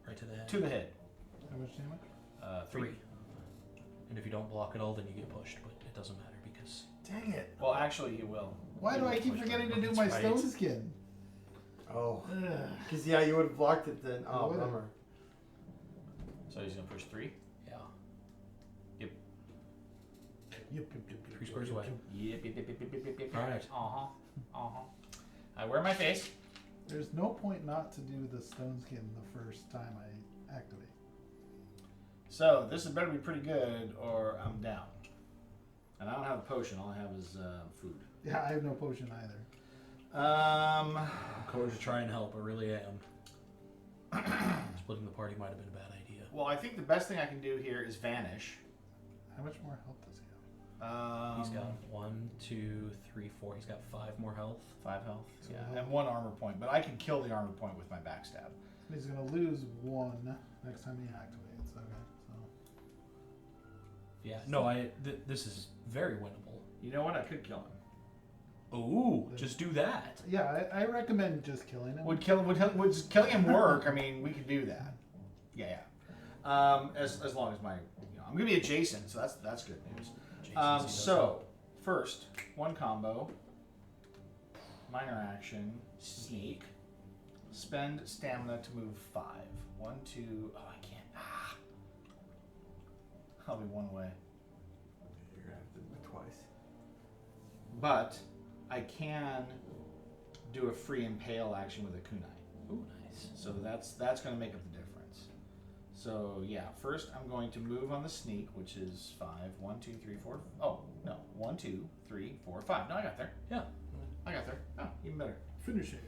C: Right to the head.
A: To the head.
B: How much damage?
A: 3.
C: And if you don't block at all, then you get pushed, but it doesn't matter because
E: Dang it.
A: Well, actually, he will.
B: Why
A: He
B: do
A: will
B: I keep
A: push
B: forgetting
A: back.
B: to do
C: That's
B: my
C: right.
B: stone skin?
E: Oh.
B: Ugh.
E: Because yeah, you would have blocked it then.
B: I
E: Oh,
B: would've.
E: bummer.
A: So he's going to push 3.
C: yeah.
B: Yep.
C: 3 squares away.
A: Yep.
C: Alright.
A: I wear my face.
B: There's no point not to do the stone skin the first time I activate.
A: So this had better be pretty good, or I'm down. And I don't have a potion. All I have is food.
B: Yeah, I have no potion either.
C: I'm going to try and help, I really am. Splitting the party might have been a bad idea.
A: Well, I think the best thing I can do here is vanish.
B: How much more health does he have?
C: He's got 1, 2, 3, 4. He's got 5 more health.
A: 5 health.
B: So
A: Yeah,
B: he'll-
A: and 1 armor point. But I can kill the armor point with my backstab.
B: He's gonna lose 1 next time he activates. Okay, so
C: Yeah, no, this is very winnable.
A: You know what? I could kill him.
C: Ooh, just do that.
B: yeah, I recommend just killing him.
A: Would killing him work? I mean, we could do that. Yeah. As long as my, I'm gonna be adjacent, so that's good news.
C: Jason's he
A: So first, 1 combo, minor action, sneak, spend stamina to move 5. 1, 2. Oh, I can't. I'll be 1 away.
E: You're gonna have to do it twice.
A: But I can do a free impale action with a kunai.
C: doesn't. Ooh, nice.
A: So that's going to make up the difference. So yeah, first I'm going to move on the sneak, which is 5. 1, 2, 3, 4. Oh no, 1, 2, 3, 4, 5. No, I got there.
C: Yeah.
A: I got there. Oh, even better.
B: Finish it.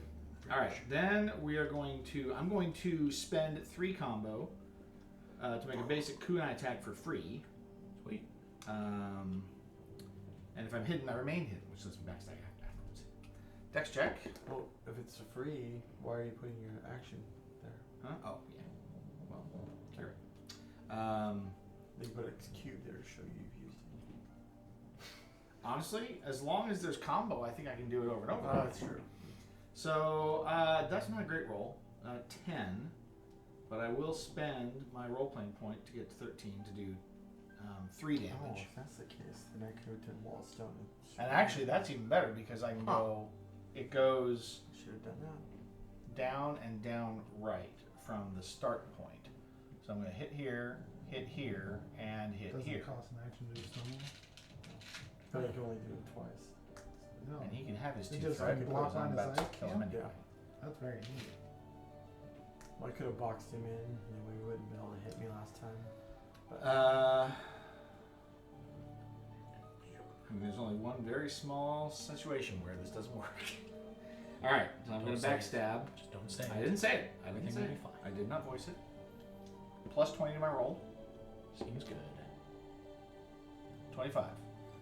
A: All right, then we are going to. I'm going to spend 3 combo to make a basic kunai attack for free.
C: Sweet.
A: And if I'm hidden, I remain hidden, which lets me backstab afterwards. Dex check.
E: Well, if it's free, why are you putting your action there?
A: Huh? Oh yeah. Well, you're right.
E: They put X cube there to show you've used it.
A: Honestly, as long as there's combo, I think I can do it over and over.
E: Oh, that's true.
A: So that's not a great roll. 10, but I will spend my role-playing point to get to 13 to do 3
E: Oh,
A: damage.
E: if that's the case, then I could have done wall stone.
A: And actually, that's even better because I can go. It goes
E: Should have done that.
A: down and down right from the start point. So I'm going to hit here, and hit
B: Doesn't
A: here.
B: cost an action to do stone.
E: But I can only do it twice.
B: No,
A: And he can have his
B: It
A: 2
B: just
A: threat
B: like block
A: because I'm
B: on his
A: about to
B: side?
A: kill him
B: Yeah.
A: anyway.
B: that's very neat.
E: Well, I could have boxed him in, and then we wouldn't be able to hit me last time.
A: I mean, there's only one very small situation where this doesn't work. All right, so I'm going to
C: Don't say
A: backstab.
C: Just don't say
A: I
C: it.
A: didn't say it. I didn't
C: Everything
A: say
C: will
A: it.
C: be fine.
A: I did not voice it. Plus 20 to my roll.
C: Seems good.
A: 25.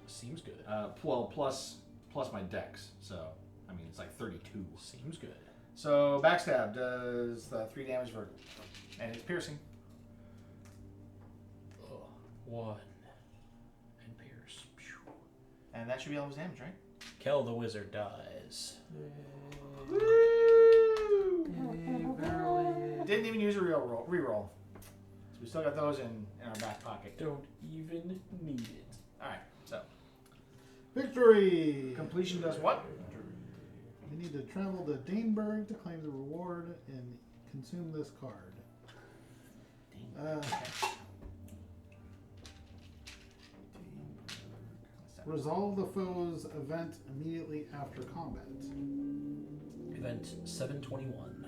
C: Seems good.
A: Well, plus my dex. So, I mean, it's like 32.
C: Seems good.
A: So, backstab does 3 damage vertical. And it's piercing.
C: Ugh. 1. And pierce. Pew.
A: And that should be all of his damage, right?
C: Kel the wizard dies.
A: Woo!
E: Barely.
A: Didn't even use a reroll. So we still got those in our back pocket.
C: Don't even need it.
A: Alright, so.
B: Victory!
A: Completion does what?
B: You need to travel to Daneberg to claim the reward and consume this card. Resolve the foe's event immediately after combat.
C: Event 721.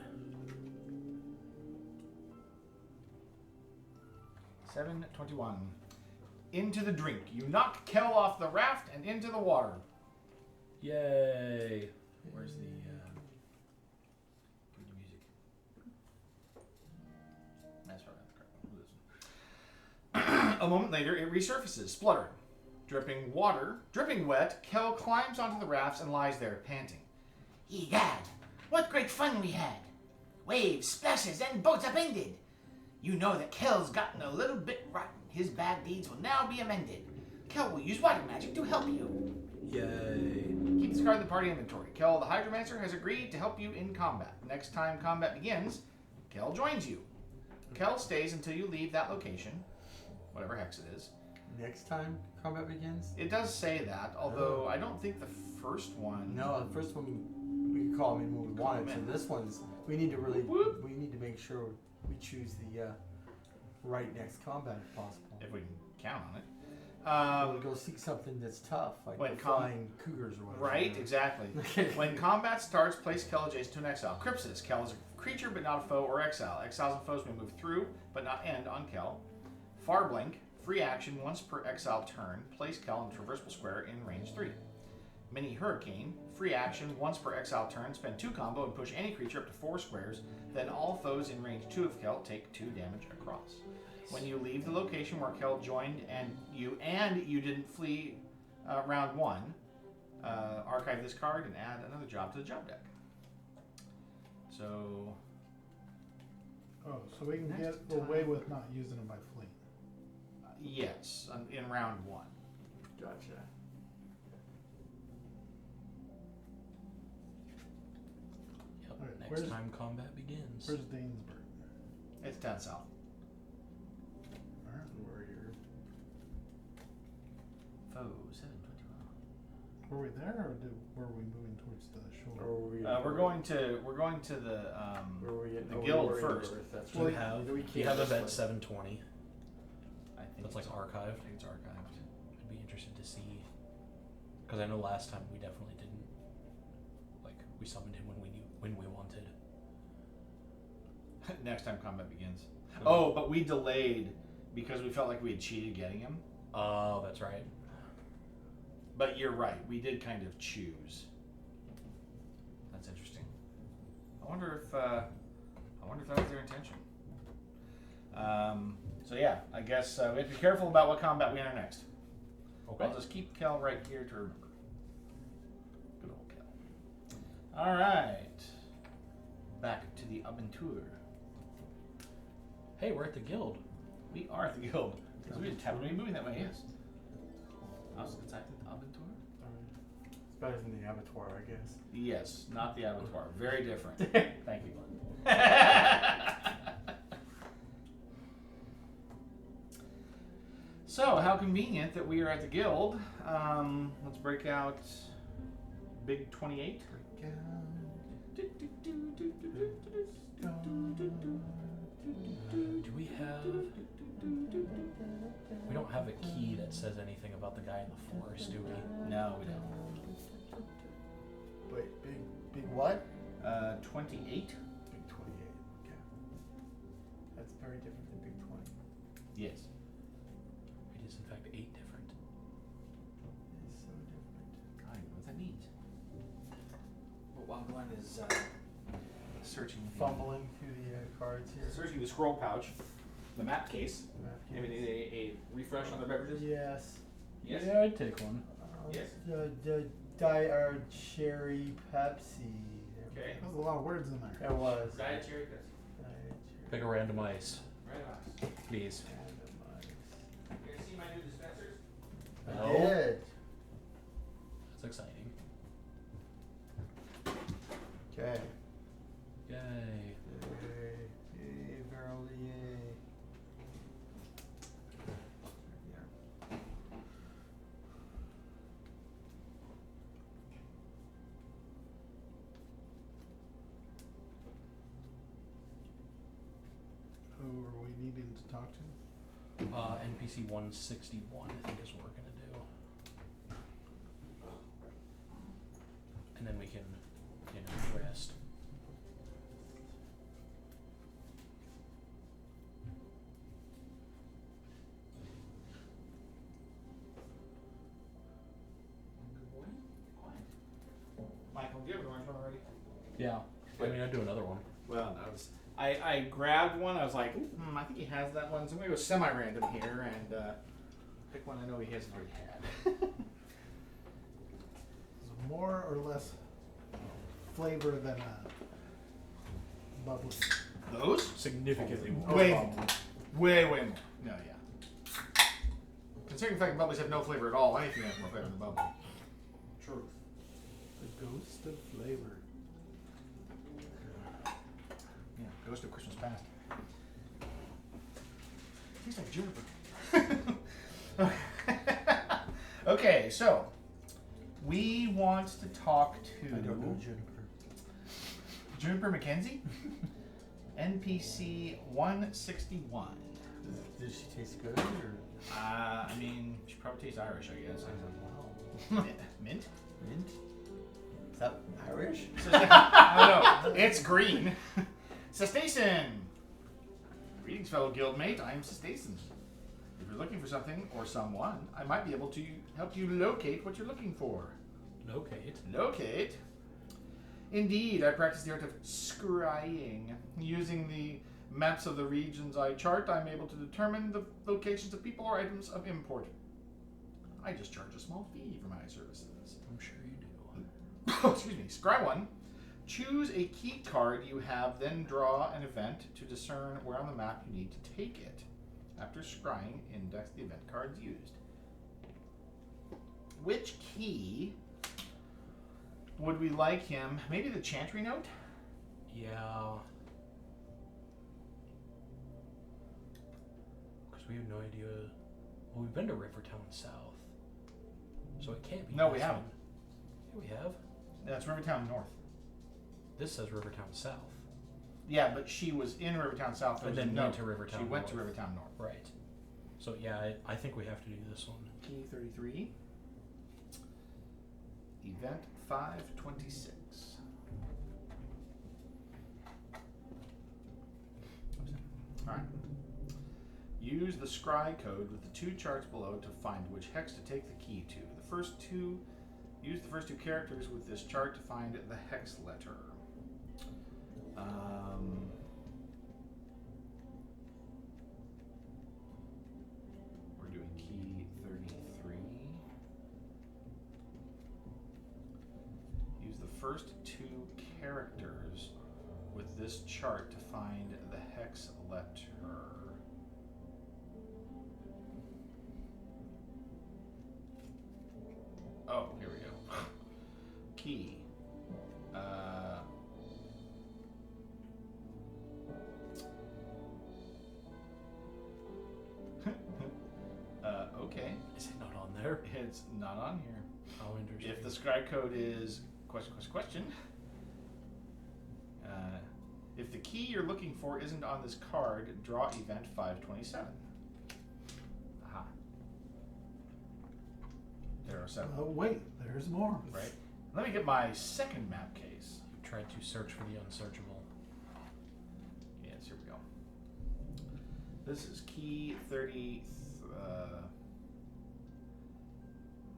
A: 721. Into the drink. You knock Kel off the raft and into the water.
C: Yay!
A: Where's the give me the music? That's right. A moment later, it resurfaces, spluttering. Dripping wet, Kel climbs onto the rafts and lies there, panting.
F: Egad, what great fun we had! Waves, splashes, and boats upended! You know that Kel's gotten a little bit rotten. His bad deeds will now be amended. Kel will use water magic to help you.
C: Yay!
A: Keep this card in the party inventory. Kel the Hydromancer has agreed to help you in combat. Next time combat begins, Kel joins you. Kel stays until you leave that location, whatever hex it is.
E: Next time combat begins?
A: It does say that, although I don't think the first one...
E: No, the first one we could call him in when we wanted
A: him
E: to.
A: in.
E: This one's, we need to really,
A: Whoop.
E: we need to make sure we choose the right next combat if possible.
A: If we can count on it.
E: We'll go seek something that's tough, like
A: when
E: the flying cougars or whatever.
A: Right, exactly. When combat starts, place Kel adjacent to an exile. Crypsis. Kel is a creature but not a foe or exile. Exiles and foes may move through but not end on Kel. Farblink. Free action once per exile turn. Place Kel in a traversable square in range 3. Mini Hurricane. Free action once per exile turn. Spend 2 combo and push any creature up to 4 squares. Then all foes in range 2 of Kel take 2 damage across. When you leave the location where Kel joined and you didn't flee round 1, archive this card and add another job to the job deck. So
B: Oh, so we can
A: Next
B: get
A: time.
B: away with not using them by fleet.
A: yes, in round 1.
E: Gotcha.
C: Yep.
B: Alright,
C: Next
B: where's-
C: time combat begins.
B: Where's Danesburg?
A: It's down south.
B: Alright.
E: Warrior.
A: Foe 721.
B: Were we there, or were we moving towards the shore?
E: Or were we
A: We're going to the
E: Where were we at?
A: the
E: Oh, we
A: guild
E: were in
A: first.
E: Earth, that's
C: Do you
E: right.
C: have,
E: We
C: do you
E: can't
C: have
E: this
C: event
E: way.
C: 720?
A: I think
C: That's like
A: it's-
C: archived.
A: I think it's archived.
C: I'd be interested to see. Because I know last time we definitely didn't. Like, we summoned him when we wanted.
A: Next time combat begins. Oh, but we delayed because we felt like we had cheated getting him.
C: Oh, that's right.
A: But you're right. We did kind of choose. That's interesting. I wonder if that was their intention. So yeah, I guess we have to be careful about what combat we enter next.
C: Okay.
A: I'll just keep Kel right here to remember. Good old Kel. All right. Back to the Aventur.
C: Hey, we're at the guild.
A: We are at the guild. Because we just happened to be moving that way, yes. I was excited the Aventur?
E: It's better than the abattoir, I guess.
A: Yes, not the abattoir. Very different. Thank you. So, how convenient that we are at the guild. Let's break out Big 28.
C: Do we have? We don't have a key that says anything about the guy in the forest, do we?
A: No, we don't.
E: Wait, big what?
A: 28.
E: Big 28. Okay. That's very different than big 20.
A: Yes.
C: It is in fact 8 different.
E: It's so different.
A: I don't know what that means. But while Glenn is searching,
E: Fumbling through the cards here.
A: searching the scroll pouch, the map case.
E: Map
A: Maybe
E: keys.
A: need a refresh on their beverages.
E: Yes.
A: Yes.
C: Yeah, I'd take one.
A: Yes.
E: The Diet Cherry Pepsi.
A: Okay.
B: There's a lot of words in there.
E: That was.
A: Diet cherry Pepsi.
E: Diet
C: Pick a random ice,
A: Right on.
C: please.
A: You guys see my new dispensers?
E: I
C: No.
E: did.
C: That's exciting.
E: Okay.
C: Yay.
E: Yay, verily, yay.
B: Who are we needing to talk to?
C: NPC 161, I think is what we're gonna do. And then we can, rest.
A: Good boy. Quiet. Michael, do you have an orange one already?
C: Yeah. I mean, I'd do another one.
A: Well, no, I grabbed one. I was like, I think he has that one. So I'm gonna go semi-random here and pick one I know he hasn't already had.
B: Is it more or less flavor than bubbly?
A: Those?
C: Significantly more.
A: Way more. No, yeah. Considering the fact that bubblies have no flavor at all, anything has more flavor than bubbly. Truth.
B: The ghost of flavor.
A: Yeah, Ghost of Christmas Past. Tastes like juniper. Okay, so we want to talk to
E: I don't know Juniper.
A: Juniper McKenzie, NPC 161.
E: Did she taste good or?
A: I mean, she probably tastes Irish, I guess.
E: Wow.
A: Mint?
E: Mint? Is that Irish?
A: I don't know. It's green. Cetacean. Greetings, fellow guildmate. I am Cetacean. If you're looking for something or someone, I might be able to help you locate what you're looking for.
C: Locate.
A: Locate? Indeed, I practice the art of scrying. Using the maps of the regions I chart, I'm able to determine the locations of people or items of import. I just charge a small fee for my services.
C: I'm sure you do.
A: Excuse me. Scry 1. Choose a key card you have, then draw an event to discern where on the map you need to take it. After scrying, index the event cards used. Which key would we like him? Maybe the Chantry Note?
C: Yeah. Because we have no idea. Well, we've been to Rivertown South. So it can't be.
A: No, we
C: this
A: haven't.
C: one. Yeah, we have.
A: That's Rivertown North.
C: This says Rivertown South.
A: Yeah, but she was in Rivertown South.
C: And then went to Rivertown
A: She went to
C: North.
A: Rivertown North.
C: Right. So yeah, I think we have to do this one.
A: Key 33. Event 526. Alright. Use the scry code with the two charts below to find which hex to take the key to. Use the first two characters with this chart to find the hex letter. We're doing key 33. Use the first two characters with this chart to find the hex letter. Oh, here we go. Key. Okay.
C: Is it not on there?
A: It's not on here.
C: Oh, interesting.
A: If the scribe code is question, if the key you're looking for isn't on this card, draw event 527. Aha. There are seven.
B: Oh wait, there's more.
A: Right. Let me get my second map case.
C: You tried to search for the unsearchable.
A: Yes, here we go. This is key 30.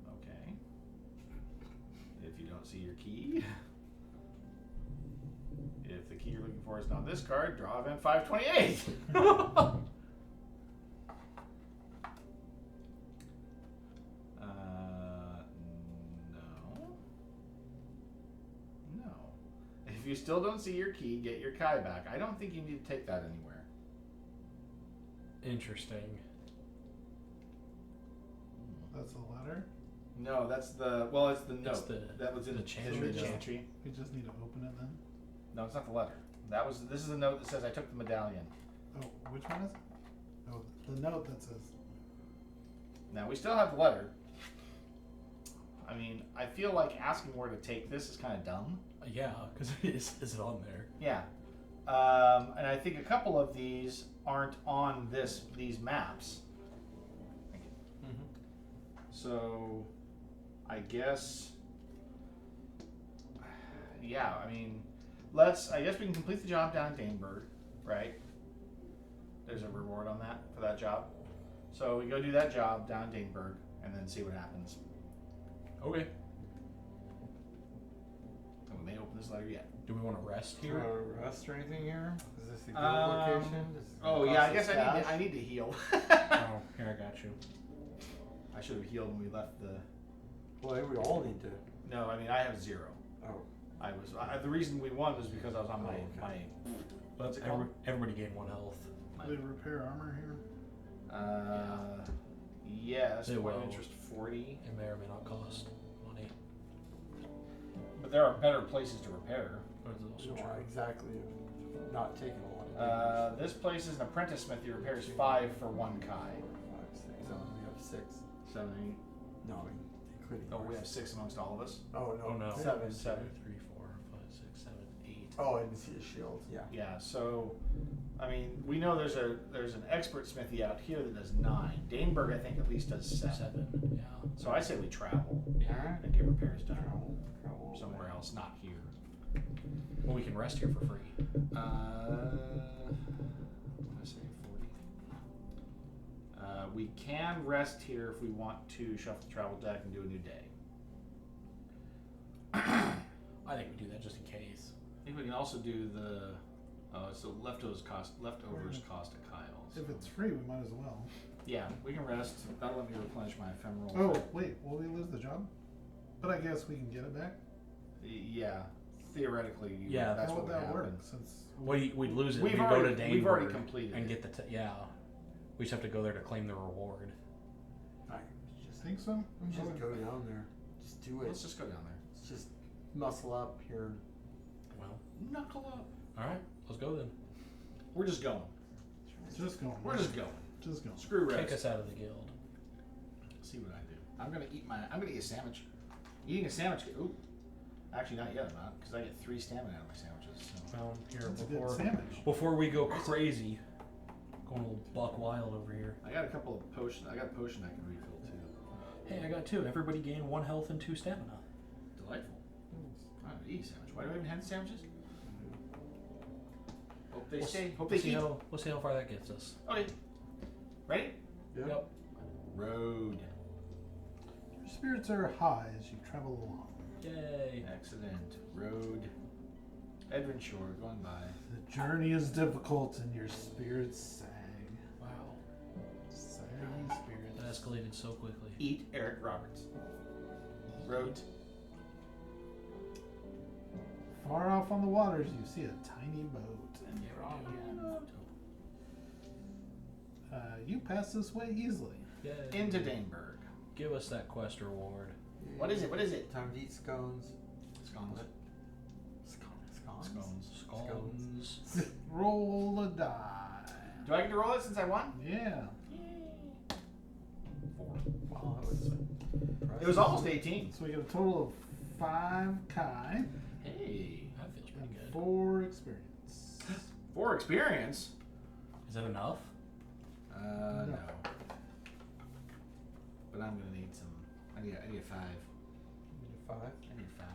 A: Okay. If you don't see your key. If the key you're looking for is not this card, draw event 528. still don't see your key, get your Kai back. I don't think you need to take that anywhere.
C: Interesting.
B: That's a letter.
A: No, that's the well. It's the note
C: It's the-
A: that was in
C: the
A: the
C: chantry note.
A: chantry.
B: We just need to open it then.
A: No, it's not the letter. That was. This is a note that says I took the medallion.
B: Oh, which one is it? Oh, the note that says.
A: Now we still have the letter. I mean, I feel like asking where to take this is kind of dumb.
C: Yeah, because is it on there?
A: Yeah, and I think a couple of these aren't on these maps. So, I guess. Yeah, I mean, I guess we can complete the job down in Daneberg, right? There's a reward on that for that job. So we go do that job down in Daneberg and then see what happens.
C: Okay.
A: And we may open this letter yet.
C: Do we want to rest
E: Do you
C: here?
E: want to rest or anything here? Is this the good
A: Um,
E: location? Does it
A: Oh
E: cost
A: yeah, I
E: us
A: guess
E: cash?
A: I need to heal.
C: Oh, here I got you.
A: I should have healed when we left the.
E: Well, we all need to.
A: No, I mean I have 0.
E: Oh,
A: The reason we won was because I was on my
E: Oh, okay.
A: what's it called?
C: Everybody gained 1 health.
B: Do they repair armor here?
A: Yes,
C: They
A: point
C: will.
A: of interest 40.
C: It may or may not cost money.
A: But there are better places to repair.
C: But it's
E: no,
C: also true.
E: exactly. Not taking a lot of damage.
A: This place is an apprentice smith. He repairs 5 for 1 Kai.
E: 5, 6, 7. We have 6.
A: 7, 8.
E: No, I mean, including.
A: Oh, we
E: ours.
A: have 6 amongst all of us.
E: Oh no.
C: Oh no.
E: 7.
A: 7.
C: 3, 4, 5, 6, 7, 8.
E: Oh, I didn't see a shield. Yeah.
A: Yeah. So, I mean, we know there's an expert smithy out here that does 9. Daneberg, I think, at least does 7.
C: 7. Yeah.
A: So I say we travel
E: Alright.
A: and get repairs done
E: Travel
A: somewhere else, not here.
C: Well, we can rest here for free.
A: What did I say 40? We can rest here if we want to shuffle the travel deck and do a new day.
C: I think we do that just in case.
A: I think we can also do the so leftovers cost a Kyle. So.
B: If it's free, we might as well.
A: Yeah, we can rest. That'll let me replenish my ephemeral.
B: Oh, wait, will we lose the job? But I guess we can get it back.
A: Yeah, theoretically.
C: Yeah.
A: that's
B: How
A: what
B: would
A: would
B: that
A: happen.
B: work? Since
C: We'd lose it.
A: We've
C: We'd
A: already-
C: go to Daneberg
A: we've already completed
C: and
A: it.
C: get the yeah. We just have to go there to claim the reward.
E: I just
B: think so.
E: just go down there. Just do it.
A: Let's just go down there.
E: Let's just muscle up here.
C: Well,
A: Knuckle up.
C: all right, let's go then.
A: We're just going.
B: Just going.
A: We're just going.
B: Just going.
A: Screw rest.
C: Kick us out of the guild.
A: See what I do. I'm gonna eat a sandwich. Eating a sandwich. Ooh. Actually, not yet, not because I get 3 stamina out of my sandwiches. So.
C: Well, here
B: That's a good
C: before
B: sandwich.
C: before we go crazy, going a little buck wild over here.
A: I got a couple of potions. I got a potion I can refill too.
C: Hey, I got 2. Everybody gained 1 health and 2 stamina.
A: Delightful. I don't eat a sandwich. Why do I even have sandwiches? Hope they stay. Hope they
C: We'll see
A: keep.
C: we'll see how far that gets us.
A: Okay. Ready?
C: Yep.
A: Road.
B: Your spirits are high as you travel along.
C: Yay.
A: Excellent. Road. Edwin Shore going by.
B: The journey is difficult and your spirits sag.
C: Wow.
B: Saggy
C: That
B: spirits.
C: escalated so quickly.
A: Eat Eric Roberts. Road.
B: Far off on the waters, you see a tiny boat. And
C: Yeah,
B: you're on
C: we do.
B: You pass this way easily.
C: Yay.
A: Into Daneberg.
C: Give us that quest reward.
A: What is it? What is it?
E: Time to eat scones.
A: Scones.
E: Scones.
C: Scones.
B: Roll a die.
A: Do I get to roll it since I won?
B: Yeah.
A: 4.
E: Wow, that was impressive.
A: It was almost 18.
B: So we get a total of 5 Kai
C: Hey, that feels pretty
B: and
C: good.
B: 4 experience.
A: 4 experience.
C: Is that enough?
A: No. But I'm gonna need some. I need a 5.
E: You need a 5.
A: I need 5.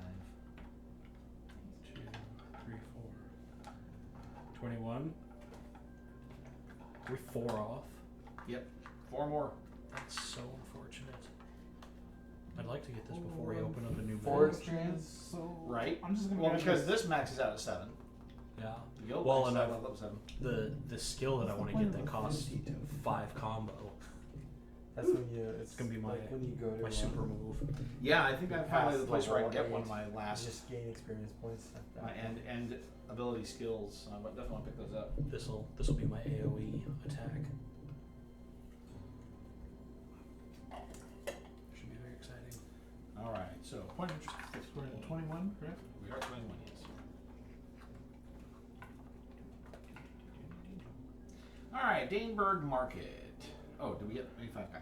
C: 2, 3, 4. 21. We're 4 off.
A: Yep. 4 more.
C: That's so unfortunate. I'd like to get this before we open up a new
E: 4
C: build.
E: experience.
B: So
A: Right.
B: I'm just gonna
A: Well,
B: grab
A: because this maxes out at 7.
C: Yeah.
A: The guild
C: Well,
A: maxes
C: and
A: out
C: I've-
A: at level 7.
C: The skill that I want to get that costs 5 combo
E: That's when you. It's
C: gonna be my-
E: like when you go to
C: My super move.
A: Yeah, I think I'm finally the place where I can get
E: level
A: one of my
E: You
A: last
E: just gain experience points.
A: and ability skills. I definitely want to pick those up.
C: This'll be my AOE attack. Should be very exciting.
A: All right, so point of interest.
B: We're at 21, correct?
A: We are 21, yes. All right, Daneberg Market. Oh, did we get maybe 5 guy?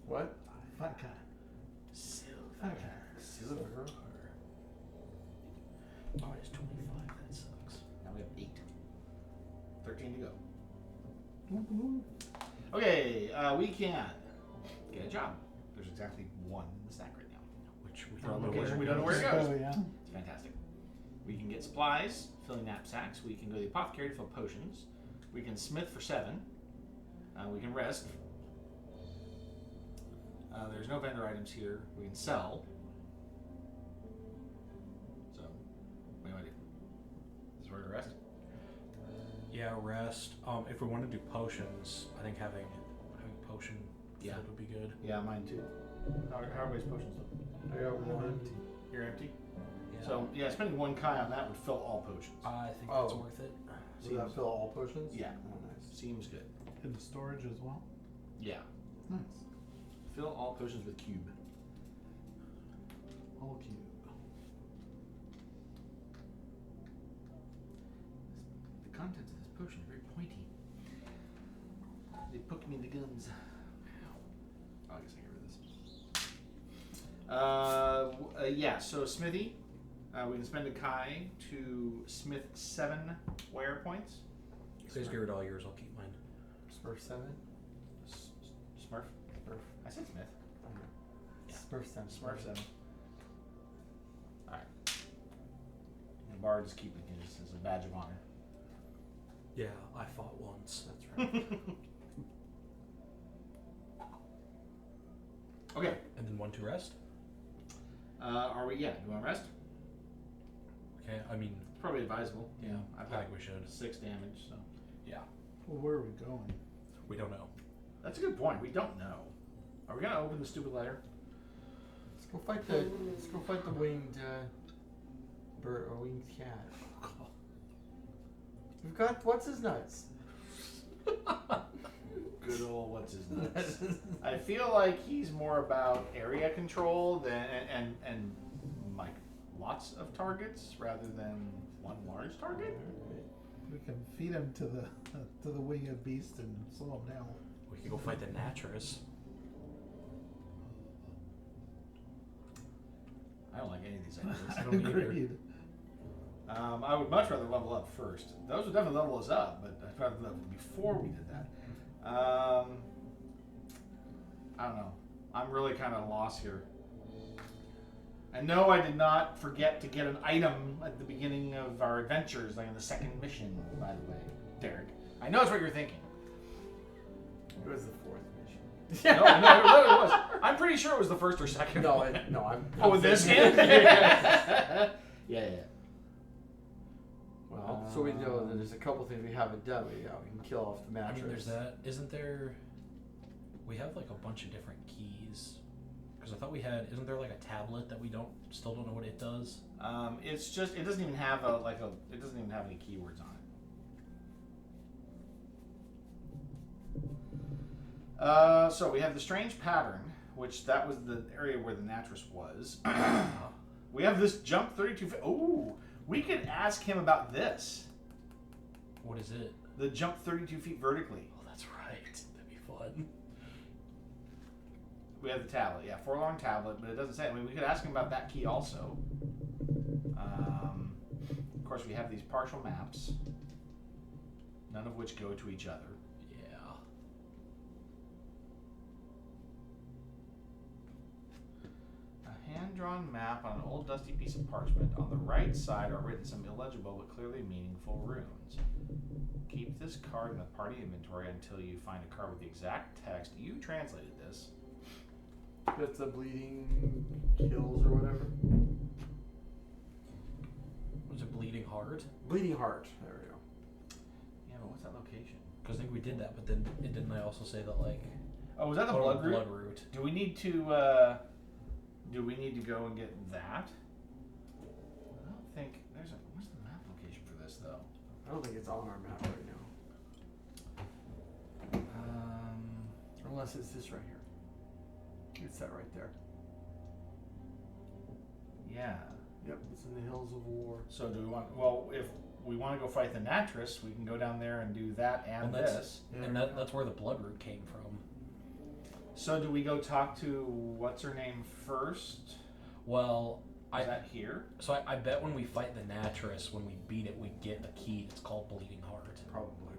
E: What?
B: Fat guy.
A: Silver.
B: Fat guy.
A: Silver.
C: Oh, it's 25. That sucks.
A: Now we have 8. 13 to go.
B: Woo-hoo.
A: Okay, we can get a job. There's exactly 1 in the stack right now.
C: Which we
A: For a
C: don't know
A: location
C: where
A: we
C: it
A: don't know where it
C: goes.
A: goes.
B: Oh, yeah.
A: It's fantastic. We can get supplies, filling knapsacks. We can go to the apothecary to fill potions. We can smith for 7. We can rest. There's no vendor items here. We can sell. So, what do I do? Is this where to rest?
C: Yeah, rest. If we want to do potions, I think having potion
A: Yeah.
C: filled would be good.
A: Yeah, mine too. How are everybody's potions look?
E: I got one.
A: You're empty?
C: Yeah.
A: So, yeah, spending 1 Kai on that would fill all potions.
C: I think that's
E: Oh.
C: worth it.
E: Does that fill all potions?
A: Yeah.
E: Oh, nice.
A: Seems good.
B: In the storage as well.
A: Yeah.
B: Nice.
A: Fill all potions with cube.
B: All cube.
A: The contents of this potion are very pointy. They poke me in the gums. Oh, I guess I get rid of this. Yeah, so smithy. We can spend a Kai to smith 7 wire points.
C: You guys get rid of all yours, I'll keep mine.
E: Smurf 7?
A: Smurf?
E: Smurf.
A: I said smith.
E: I know.
A: Yeah.
E: Smurf 7.
A: Smurf 7. Alright. The bard is keeping his as a badge of honor.
C: Yeah, I fought once.
E: That's right.
A: Okay.
C: And then 1 to rest?
A: Are we? Yeah. Do you want to rest?
C: Okay, I mean,
A: It's probably advisable.
C: yeah, I
A: I've got
C: think we should.
A: 6 damage, so.
C: Yeah.
B: Well, where are we going?
C: We don't know.
A: That's a good point. We don't know. Are we gonna open the stupid letter?
E: Let's go fight the winged bird or winged cat. We've got what's his nuts.
A: Good old what's his nuts. I feel like he's more about area control than and like lots of targets rather than 1 large target.
B: We can feed him to the winged beast and slow him down.
C: We could go fight the Natras.
A: I don't like any of these ideas.
C: I don't either.
B: Agreed.
A: I would much rather level up first. Those would definitely level us up, but I'd rather level before we did that. I don't know. I'm really kind of lost here. I know I did not forget to get an item at the beginning of our adventures, like in the 2nd mission, by the way, Derek. I know it's what you're thinking.
E: It was the 4th mission.
A: No, it really was. I'm pretty sure it was the 1st or 2nd.
E: No,
A: one.
E: I'm.
A: Oh, with this hand? Yeah.
E: Well, so we know that there's a couple things we haven't done. We can kill off the
C: I
E: mattress.
C: mean, there's that. Isn't there? We have like a bunch of different keys. Because I thought we had. Isn't there like a tablet that we still don't know what it does?
A: It's just it doesn't even have it doesn't even have any keywords on it. So we have the strange pattern, which that was the area where the Natras was. We have this jump 32 feet. Oh, we could ask him about this.
C: What is it?
A: The jump 32 feet vertically.
C: Oh, that's right. That'd be fun.
A: We have the tablet, yeah, forlorn tablet, but it doesn't say. I mean, we could ask him about that key also. Of course, we have these partial maps, none of which go to each other.
C: Yeah.
A: A hand-drawn map on an old dusty piece of parchment. On the right side are written some illegible but clearly meaningful runes. Keep this card in the party inventory until you find a card with the exact text. You translated this.
E: That's the bleeding kills or whatever.
C: Was it Bleeding Heart?
E: Bleeding heart. There we go.
A: Yeah, but what's that location?
C: Because I think we did that, but then didn't I also say that like
A: Oh, was that the
C: Total
A: blood root?
C: Bloodroot.
A: Do we need to go and get that? I don't think where's the map location for this though?
E: I don't think it's on our map right now. Unless it's this right here. It's that right there.
A: Yeah.
E: Yep, it's in the Hills of War.
A: So do we want? Well, if we want to go fight the Natris, we can go down there and do that and
C: Well, that's-
A: this.
E: Yeah.
C: And that's where the Bloodroot came from.
A: So do we go talk to what's her name first?
C: Well,
A: Is that here?
C: So I bet when we fight the Natris, when we beat it, we get a key that's called Bleeding Heart.
E: Probably.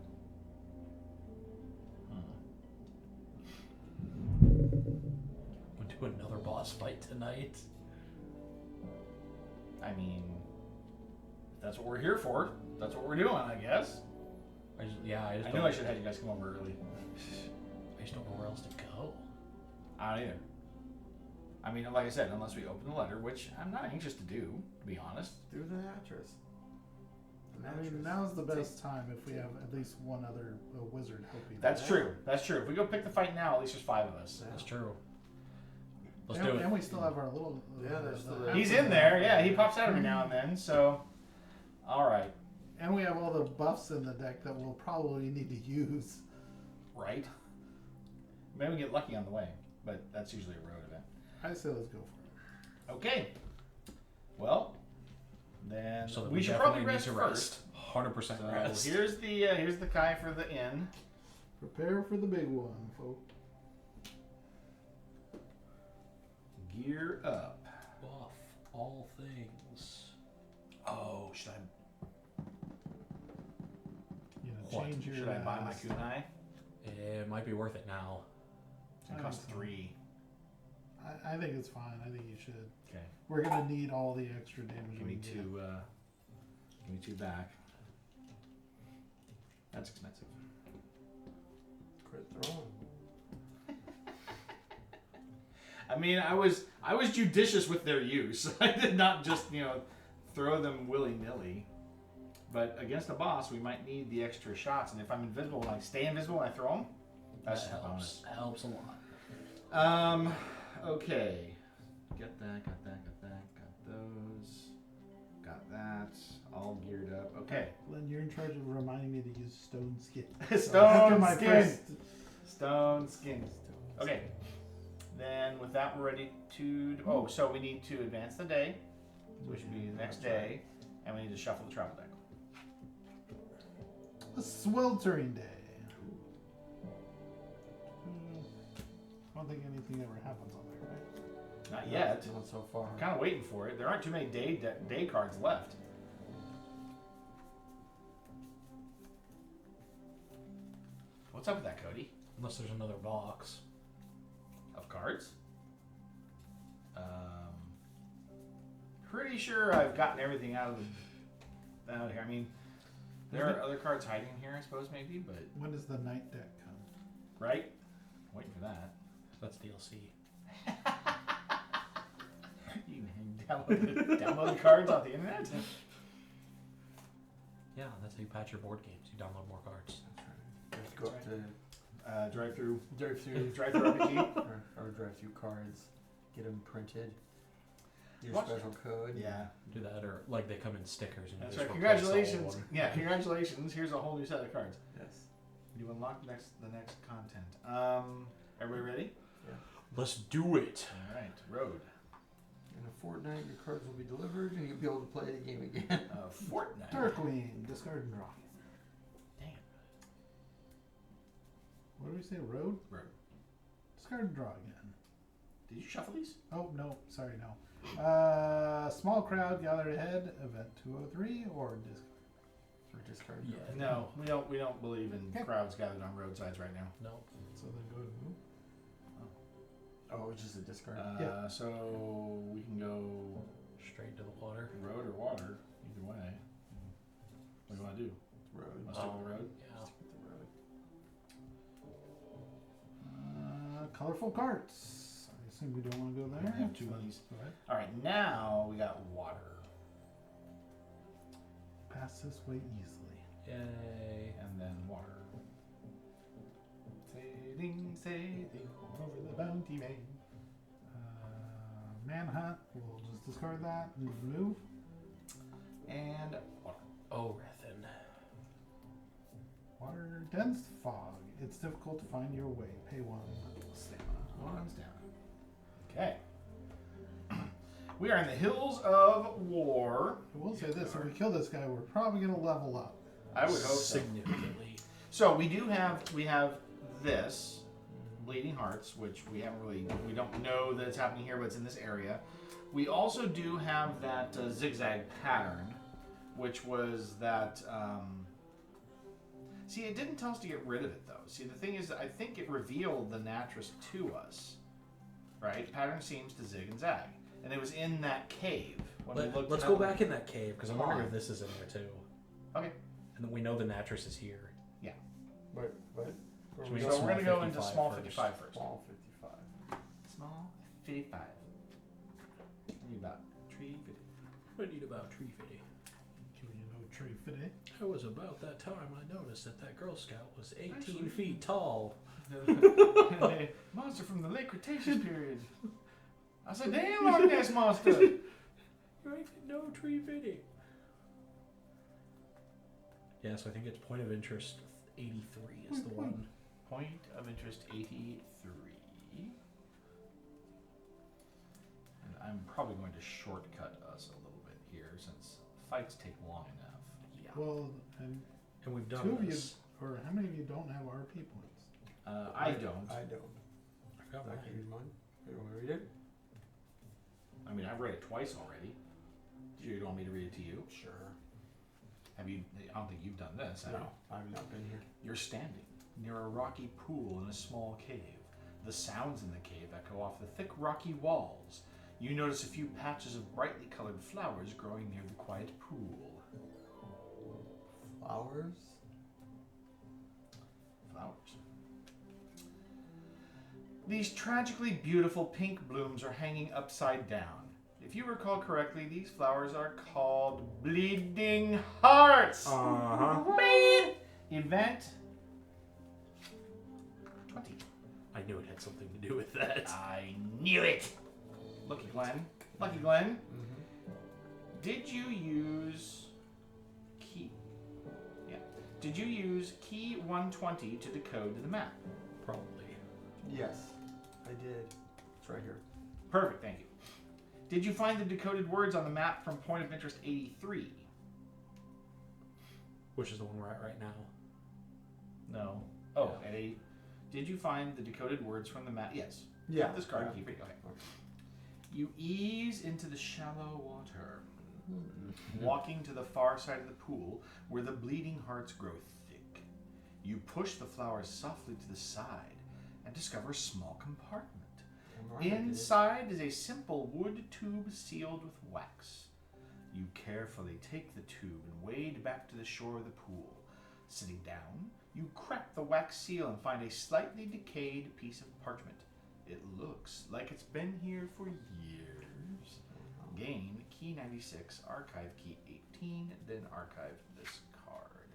C: We'll do another boss fight tonight.
A: I mean, if that's what we're here for. That's what we're doing, I guess.
C: I
A: I
C: just
A: knew I should have had you guys come over early.
C: I just don't know where else to go.
A: I don't either. I mean, like I said, unless we open the letter, which I'm not anxious to do, to be honest.
E: Do the Natris.
B: I mean, now's the best time if we have at least one other wizard helping.
A: That's true. That's true. If we go pick the fight now, at least there's 5 of us.
C: That's true. Let's
B: and,
C: do it.
B: And we still have our little.
E: Yeah, there's still
B: the-
A: He's in there. Yeah, he pops out every now and then. So, all right,
B: And we have all the buffs in the deck that we'll probably need to use.
A: right. Maybe we get lucky on the way, but that's usually a road event.
B: I say let's go for it.
A: Okay. Well, then
C: So that
A: we should
C: definitely
A: probably
C: need
A: rest
C: to
A: first.
C: 100%
A: So
C: rest.
A: here's the Kai for the inn.
B: Prepare for the big one, folks.
A: Gear up.
C: Buff all things.
A: Oh, should I
B: You know,
C: What?
B: change your.
A: should I buy my kunai?
C: It might be worth it now.
A: It's gonna
B: I
A: cost
B: think so.
A: 3.
B: I think it's fine. I think you should.
A: Okay.
B: We're gonna need all the extra damage
A: Give
B: we
A: me
B: can
A: 2. Give me 2 back. That's expensive.
E: Quit throwing.
A: I mean, I was judicious with their use. I did not just throw them willy nilly. But against a boss, we might need the extra shots. And if I'm invisible, when I stay invisible when I throw them, that's
C: That
A: just a bonus.
C: helps a lot.
A: Okay. Got that. Got those. Got that. All geared up. Okay.
B: Len, you're in charge of reminding me to use stone skin.
A: Stone
B: After my
A: skin.
B: first-
A: Stone skin. Okay. Then with that, we're ready to. Oh, so we need to advance the day, which would be the next day, and we need to shuffle the travel deck.
B: A sweltering day. I don't think anything ever happens on there, right?
A: Not yet.
E: Not so far.
A: I'm kind of waiting for it. There aren't too many day cards left. What's up with that, Cody?
C: Unless there's another box.
A: Of cards? Pretty sure I've gotten everything out of here. I mean, there are other cards hiding in here, I suppose, maybe, but
B: When does the night deck come?
A: right? Waiting for that.
C: That's DLC.
A: You can download the cards off the internet.
C: Yeah, that's how you patch your board games. You download more cards.
E: Just go up to
A: Drive through
E: drive-through
A: RPG.
E: or drive-through cards. Get them printed. Your
A: Watch-
E: special code.
A: Yeah,
C: Do that, or like they come in stickers. And you
A: that's
C: just
A: right.
C: replace the old
A: Congratulations.
C: one.
A: Yeah, congratulations. Here's a whole new set of cards.
E: Yes.
A: You unlock the next content. Everybody ready?
C: Let's do it.
A: All right, road.
E: In a fortnight, your cards will be delivered, and you'll be able to play the game again.
A: Fortnite.
B: Darkwing, discard and draw.
A: Damn.
B: What do we say? Road?
A: Road.
B: Discard and draw again.
A: Did you shuffle these?
B: Oh, no. Sorry, no. Small crowd gathered ahead, event 203, or discard.
E: For discard.
C: Yeah.
A: No, we don't believe in
B: Okay.
A: crowds gathered on roadsides right now.
C: No.
B: So then go to move.
E: Oh, it's just a discard.
B: Yeah.
A: So we can go
C: Straight to the water.
A: road or water, either way. What do you want to do?
E: Road.
A: Want to stick with the road?
C: Yeah.
E: Stick with the road.
B: Colorful carts. I assume we don't want to go there.
A: We have 2 of these.
B: Go ahead.
A: All right, now we got water,
B: Pass this way easily.
C: Yay.
A: and then water. Fade. sailing, sailing over the bounty main.
B: Manhunt. We'll just discard that and move.
A: And
C: Oh, Rethin.
B: Water dense fog. It's difficult to find your way. Pay 1.
A: one's down. Okay. We are in the Hills of War.
B: I will say this: if we kill this guy, we're probably going to level up.
A: I would hope so.
C: Significantly.
A: So we have this Bleeding Hearts, which we don't know that it's happening here, but it's in this area. We also do have that zigzag pattern, which was that. See, it didn't tell us to get rid of it though. See, the thing is, I think it revealed the Natris to us, right? Pattern seems to zig and zag, and it was in that cave when we looked.
C: Let's go back in that cave because I'm wondering if this is in there too.
A: Okay.
C: And then we know the Natris is here.
A: Yeah.
E: But
C: So we
A: So
C: go
A: we're going to go into
C: 55
A: small
C: first.
A: 55 first.
E: small 55.
A: Small 55. Need about tree 50.
C: I need about tree fitty.
B: Give you no tree fitty.
C: It was about that time I noticed that Girl Scout was 18 feet tall.
A: Monster from the late Cretaceous period. I said, damn, Loch Ness monster.
C: You ain't no tree fitty. Yeah, so I think it's point of interest 83 is the one.
A: Point of interest 83. And I'm probably going to shortcut us a little bit here since fights take long enough.
C: Yeah.
B: Well, and
C: And we've done
B: 2 of you,
C: this.
B: or how many of you don't have RP points?
A: I don't.
E: I don't.
C: I've got
E: I
C: mine.
E: can use mine. You want me to read it?
A: I mean, I've read it twice already. Do you want me to read it to you?
E: Sure.
A: Have you? I don't think you've done this. Have you?
E: No, I've not been here.
A: You're standing near a rocky pool in a small cave. The sounds in the cave echo off the thick rocky walls. You notice a few patches of brightly colored flowers growing near the quiet pool.
E: Flowers?
A: Flowers. These tragically beautiful pink blooms are hanging upside down. If you recall correctly, these flowers are called Bleeding Hearts.
E: Uh-huh.
A: Bleed! Event 20.
C: I knew it had something to do with that.
A: I knew it. Lucky Glenn. Lucky Glenn.
E: Mm-hmm.
A: Did you use key? Yeah. Did you use key 120 to decode the map?
C: Probably.
E: Yes, I did. It's right here.
A: Perfect. Thank you. Did you find the decoded words on the map from point of interest 83?
C: Which is the one we're at right now.
A: No. Oh, at 8. Did you find the decoded words from the map? Yes.
E: Yeah.
A: This card.
E: Yeah.
A: Keep it. Okay. You ease into the shallow water, walking to the far side of the pool where the bleeding hearts grow thick. You push the flowers softly to the side and discover a small compartment. Inside is a simple wood tube sealed with wax. You carefully take the tube and wade back to the shore of the pool. Sitting down, you crack the wax seal and find a slightly decayed piece of parchment. It looks like it's been here for years. Gain key 96, archive key 18, then archive this card.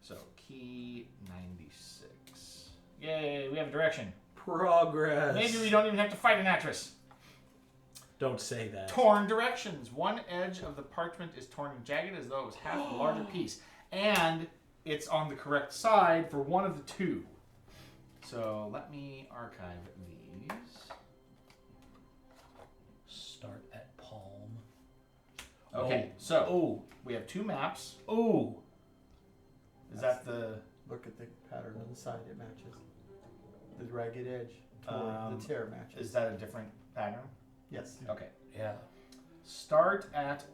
A: So key 96. Yay, we have a direction.
C: Progress.
A: Maybe we don't even have to fight an actress.
C: Don't say that.
A: Torn directions. One edge of the parchment is torn and jagged as though it was half a larger piece. And it's on the correct side for one of the two. So let me archive these.
C: Start at Palm.
A: Okay, so we have 2 maps.
C: Oh.
A: Is that the...
E: Look at the pattern on the side. It matches. The ragged edge toward the tear matches.
A: Is that a different pattern?
E: Yes.
A: Okay.
C: Yeah.
A: Start at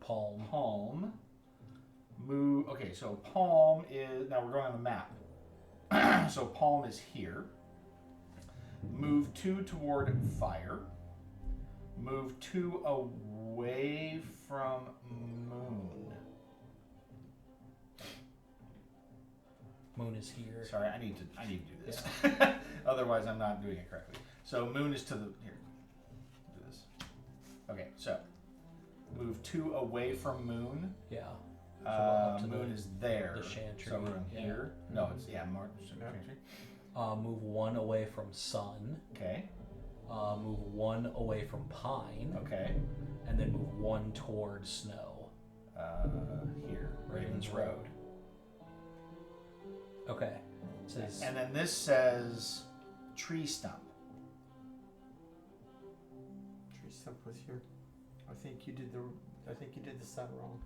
C: Palm.
A: Palm. Move. Okay, so Palm is... Now we're going on the map. So Palm is here. Move 2 toward Fire. Move 2 away from Moon.
C: Moon is here.
A: Sorry, I need to do this. Otherwise, I'm not doing it correctly. So Moon is to the here. Do this. Okay, so move 2 away from Moon.
C: Yeah. So up to
A: Moon
C: the-
A: is there.
C: the Chantry,
A: So we're in
C: yeah.
A: here. No, it's more.
E: Yeah.
C: Move 1 away from sun.
A: Okay.
C: Move 1 away from pine.
A: Okay.
C: And then move 1 towards snow.
A: Here. Ravens Road.
C: Okay. It says,
A: And then this says tree stump.
E: Tree stump was here. I think you did the sun wrong.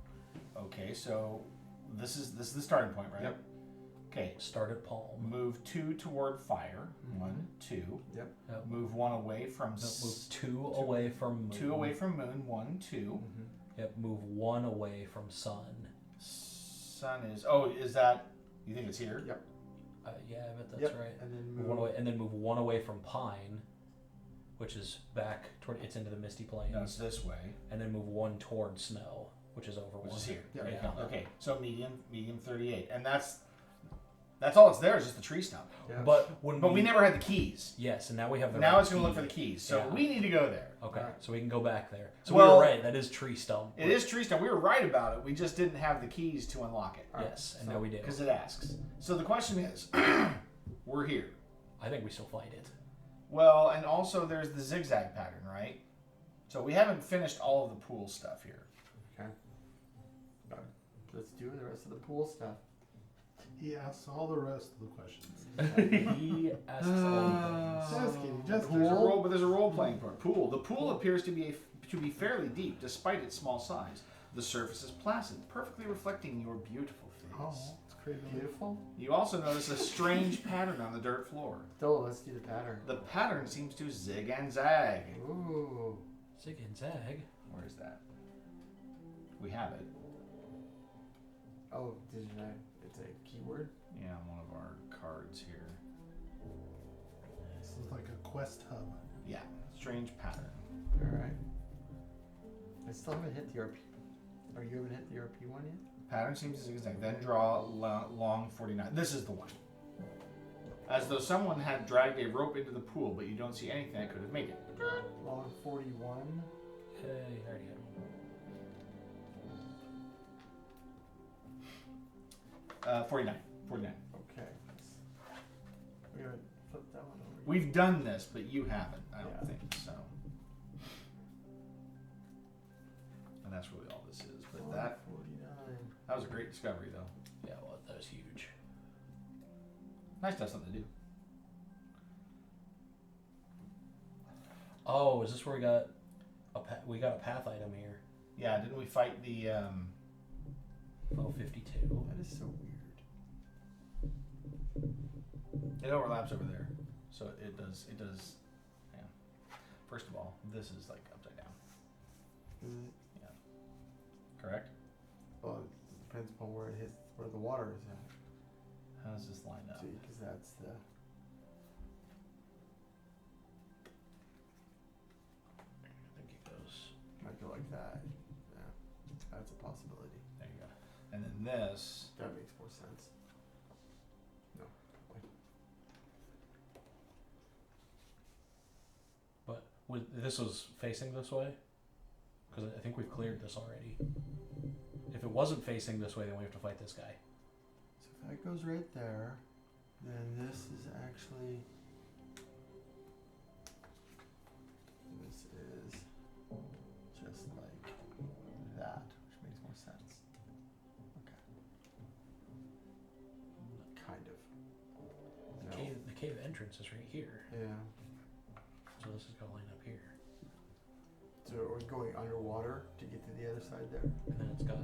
A: Okay, so this is the starting point, right?
E: Yep.
A: Okay.
C: start at palm.
A: Move 2 toward fire.
E: Mhm.
A: 1, 2.
E: Yep.
A: Move 1 away from
C: No, move 2 away from moon.
A: 2 away from moon. 1, 2.
E: Mm-hmm.
C: Yep, move 1 away from sun.
A: Sun is. Oh, is that? You think it's here?
E: Yep.
C: Yeah, I bet that's
E: Yep.
C: right.
E: And then
C: Move
E: move
C: 1 away, and then move 1 away from pine, which is back toward. It's into the misty plains.
A: No, it's this way,
C: And then move 1 toward snow, which is over
A: which
C: 1.
A: is here.
E: Yeah.
A: Right
C: Yeah.
A: now. Okay, so medium 38, and that's all it's there is just the tree stump.
E: Yeah.
C: But when
A: But we never had the keys.
C: Yes, and now we have the.
A: Now
C: right
A: it's going to look
C: key.
A: for the keys, so
C: Yeah.
A: we need to go there.
C: Okay,
E: Alright.
C: so we can go back there. So
A: Well,
C: we were right. That is tree stump.
A: It is tree stump. We were right about it. We just didn't have the keys to unlock it
C: Yes, and
E: So-
C: now we do.
A: because it asks. So the question is, we're here.
C: I think we still fight it.
A: Well, and also there's the zigzag pattern, right? So we haven't finished all of the pool stuff here.
E: Okay. Let's do the rest of the pool stuff.
B: He asks all the rest of the questions.
C: He asks all
B: Just kidding. Just
A: There's a
B: kidding.
A: role, but there's a role-playing part. Pool. The pool appears to be fairly deep, despite its small size. The surface is placid, perfectly reflecting your beautiful face.
B: Oh, it's crazy.
E: Beautiful.
A: You also notice a strange pattern on the dirt floor.
E: Still, let's do the pattern.
A: The pattern seems to zig and zag.
E: Ooh.
C: Zig and zag.
A: Where is that? We have it.
E: Oh, it's a keyword.
A: Yeah, on one of our cards here.
B: This is like a quest hub.
A: Yeah, strange pattern.
E: All right. I still haven't hit the RP. Or you haven't hit the RP one yet?
A: Pattern seems to zigzag. Then draw long 49. This is the one. As though someone had dragged a rope into the pool, but you don't see anything that could have made it.
E: Long 41.
C: Hey, I already had one.
A: 49. 49.
E: Okay. We're gonna flip that one over.
A: We've done this, but you haven't, I don't
E: Yeah.
A: think, so. And that's really all this is. But
E: Long
A: that
E: 49.
A: was a great discovery, though.
C: Yeah, well, that was huge.
A: Nice to have something to do.
C: Oh, is this where we got we got a path item here?
A: Yeah, didn't we fight the,
C: Oh, 52.
E: That is so weird.
A: It overlaps over there. So it does, yeah. First of all, this is like upside down,
E: Is it?
A: correct?
E: Well, it depends upon where it hits, where the water is at.
A: How does this line up?
E: See, because that's the.
C: I think it goes.
E: Might go like that. Yeah. That's a possibility.
A: There you go. And then this,
E: That makes more sense. No. Wait.
C: But this was facing this way? Because I think we've cleared this already. If it wasn't facing this way, then we have to fight this guy.
E: So if that goes right there, then this is actually. This is just like that, which makes more sense. Okay. Kind of. No.
C: The cave entrance is right here.
E: Yeah.
C: So this is going to line up here.
E: So are we going underwater to get to the other side there?
C: And then it's got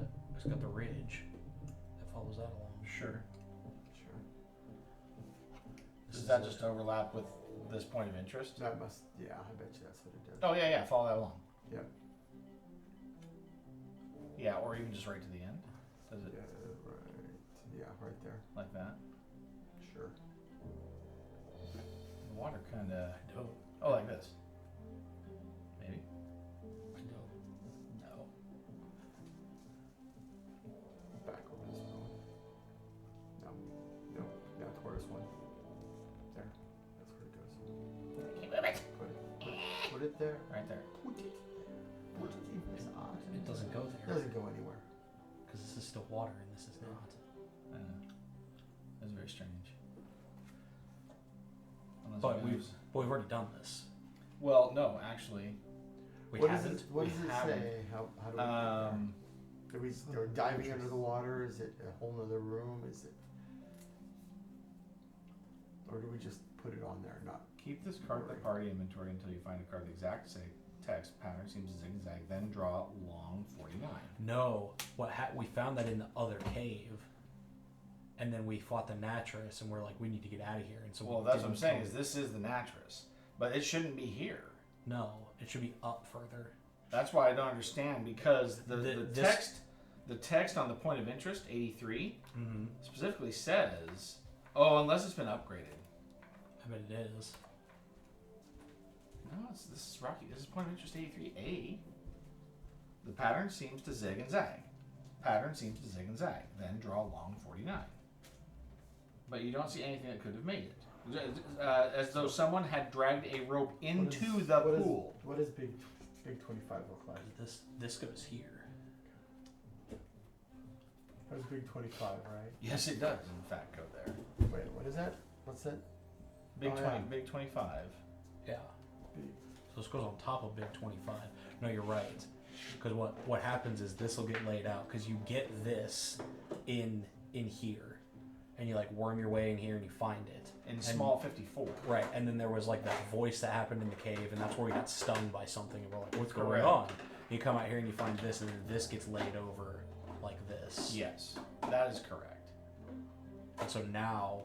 C: the ridge that follows that along.
A: sure.
E: Sure.
A: Does that just overlap with this point of interest?
E: That must. Yeah, I bet you that's what it does.
A: Oh, yeah, follow that along.
E: Yep.
A: Yeah, or even just right to the end. Does it
E: Yeah. Right. Yeah. Right there.
A: like that?
E: Sure.
A: The water kind of.
C: I don't.
A: Oh, like this. Maybe.
C: I don't.
A: No.
E: Back over this one. No. No. Now toward this one. There. That's where it goes.
F: Keep moving.
E: Put it there.
A: Right there.
E: Put it. Put it in his eye.
C: It doesn't go
E: It
C: there.
E: doesn't go anywhere.
C: Because this is still water and this is not.
A: That's very strange.
C: But we've already done this.
A: Well, no, actually.
C: We
E: What
C: haven't.
E: Does it, what
A: We
E: does it
A: haven't.
E: say? How do we get there? Are we diving under the water? Is it a whole nother room? Is it, or do we just put it on there? Not
A: Keep this card in the party inventory until you find a card the exact same text pattern seems to zigzag. Then draw long 49.
C: No. We found that in the other cave, and then we fought the Naturus, and we're like, we need to get out of here. And so
A: Well,
C: we
A: that's what I'm
C: didn't
A: saying.
C: go-
A: Is this is the Naturus, but it shouldn't be here.
C: No, it should be up further.
A: That's why I don't understand, because the
C: This-
A: text on the point of interest 83
C: Mm-hmm.
A: specifically says, oh, unless it's been upgraded.
C: I bet it is.
A: No, this is Rocky. This is point of interest 83A. The pattern seems to zig and zag. Pattern seems to zig and zag. Then draw long 49. But you don't see anything that could have made it. As though someone had dragged a rope into the pool.
E: What does big 25 look like?
C: This goes here.
E: That's big 25, right?
A: Yes, it does, in fact, go there.
E: Wait, what is that? What's that?
A: Big
E: Oh,
A: 20,
E: yeah.
A: big 25.
C: Yeah.
E: Big.
C: So this goes on top of big 25. No, you're right. Because what happens is this will get laid out because you get this in here, and you like worm your way in here and you find it
A: In small 54.
C: Right, and then there was like that voice that happened in the cave, and that's where we got stung by something, and we're like, what's going
A: Correct.
C: on? You come out here and you find this, and then this gets laid over like this.
A: Yes, that is correct.
C: And so now,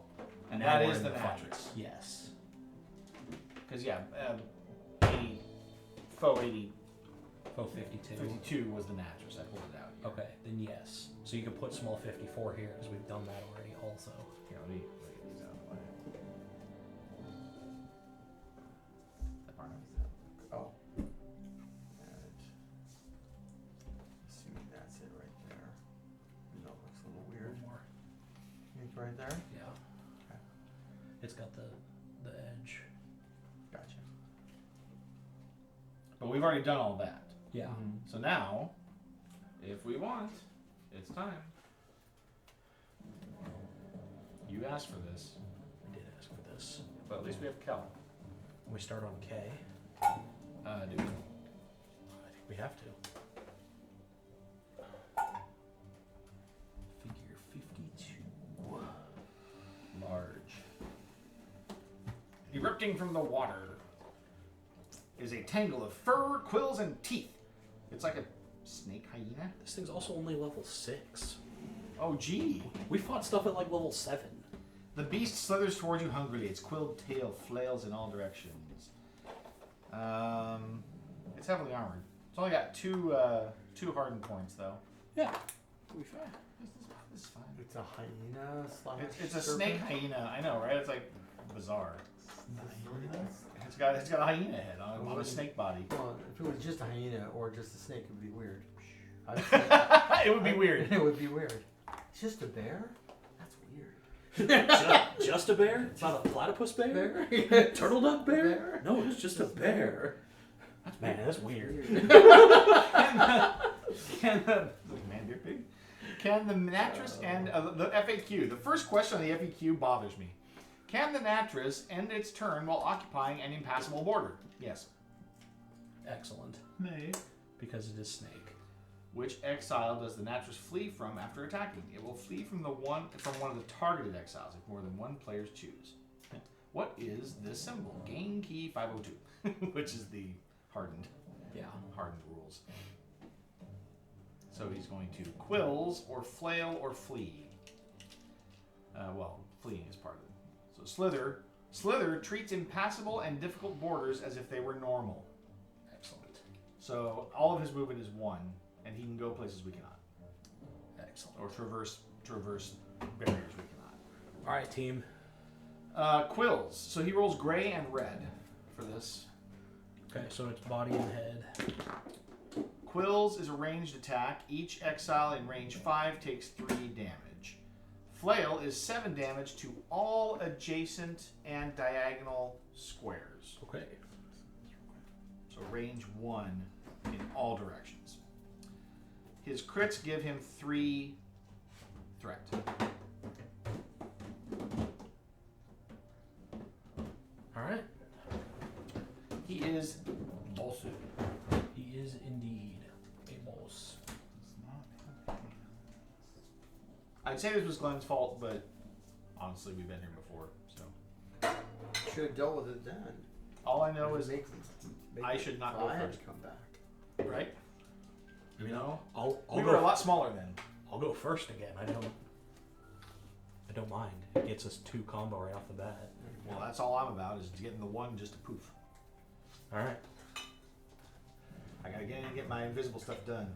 A: And
C: now
A: that
C: we're
A: is
C: in
A: the
C: fight.
A: Naturus.
C: Yes.
A: Because, 80, faux 80,
C: Oh, 52.
A: 52 was the Naturus. I pulled it out. Here.
C: Okay, then yes. So you can put small 54 here because we've done that already also.
A: Here, let me get these out of the way. That part of
E: Oh. And assuming that's it right there. No, it looks a little weird.
C: More.
E: Think right there?
C: Yeah.
E: Okay.
C: It's got the edge.
E: Gotcha.
A: But we've already done all that.
C: Yeah.
A: So now, if we want, it's time. You asked for this,
C: I did ask for this.
A: but at least we have Kel.
C: We start on K.
A: Dude.
C: I think we have to. Figure 52.
A: Large. Erupting from the water is a tangle of fur, quills, and teeth. It's like a snake hyena.
C: This thing's also only level 6.
A: Oh, gee.
C: We fought stuff at like level 7.
A: The beast slithers towards you hungrily. Its quilled tail flails in all directions. It's heavily armored. It's only got two hardened points, though.
C: Yeah. We fair.
A: This is fine.
E: It's a hyena slash
A: It's a
E: serpent?
A: snake hyena. I know, right? It's like bizarre.
E: Hyena?
A: It's got a hyena head on a snake body.
E: Well, if it was just a hyena or just a snake, it would be weird.
A: It would be weird.
E: It would be weird. It's just a bear? That's weird.
C: Just a bear? It's not a platypus bear?
E: Bear?
C: Turtle dove bear?
E: Bear?
C: No, it's just a bear. Man, that's weird.
A: Can the Naturus end the FAQ? The first question on the FAQ bothers me. Can the Naturus end its turn while occupying an impassable border? Yes.
C: Excellent.
B: Nay.
C: Because it is snake.
A: Which exile does the Naturus flee from after attacking? It will flee from one of the targeted exiles if more than one players choose. What is this symbol? Game key 502, which is the hardened rules. So he's going to quills or flail or flee. Fleeing is part of it. So slither treats impassable and difficult borders as if they were normal.
C: Excellent.
A: So all of his movement is 1, and he can go places we cannot,
C: Excellent.
A: or traverse barriers we cannot.
C: Alright, team.
A: Quills. So he rolls gray and red for this.
C: Okay, so it's body and head.
A: Quills is a ranged attack. Each exile in range 5 takes 3 damage. Flail is 7 damage to all adjacent and diagonal squares.
C: Okay.
A: So range 1 in all directions. His crits give him 3 threat.
C: Alright.
A: is Bolsu.
C: He is indeed a boss.
B: Does not have hands.
A: I'd say this was Glenn's fault, but honestly, we've been here before, so.
E: Should have dealt with it then.
A: All I know is,
E: make
A: I
E: it
A: should not
E: so
A: go
E: I had
A: first.
E: to come back.
A: right?
C: You
A: know,
C: I'll
A: we
C: go.
A: were a lot smaller then.
C: I'll go first again. I don't mind. It gets us 2 combo right off the bat.
A: Well, that's all I'm about, is getting the one just to poof.
C: All right.
A: I gotta get in and get my invisible stuff done.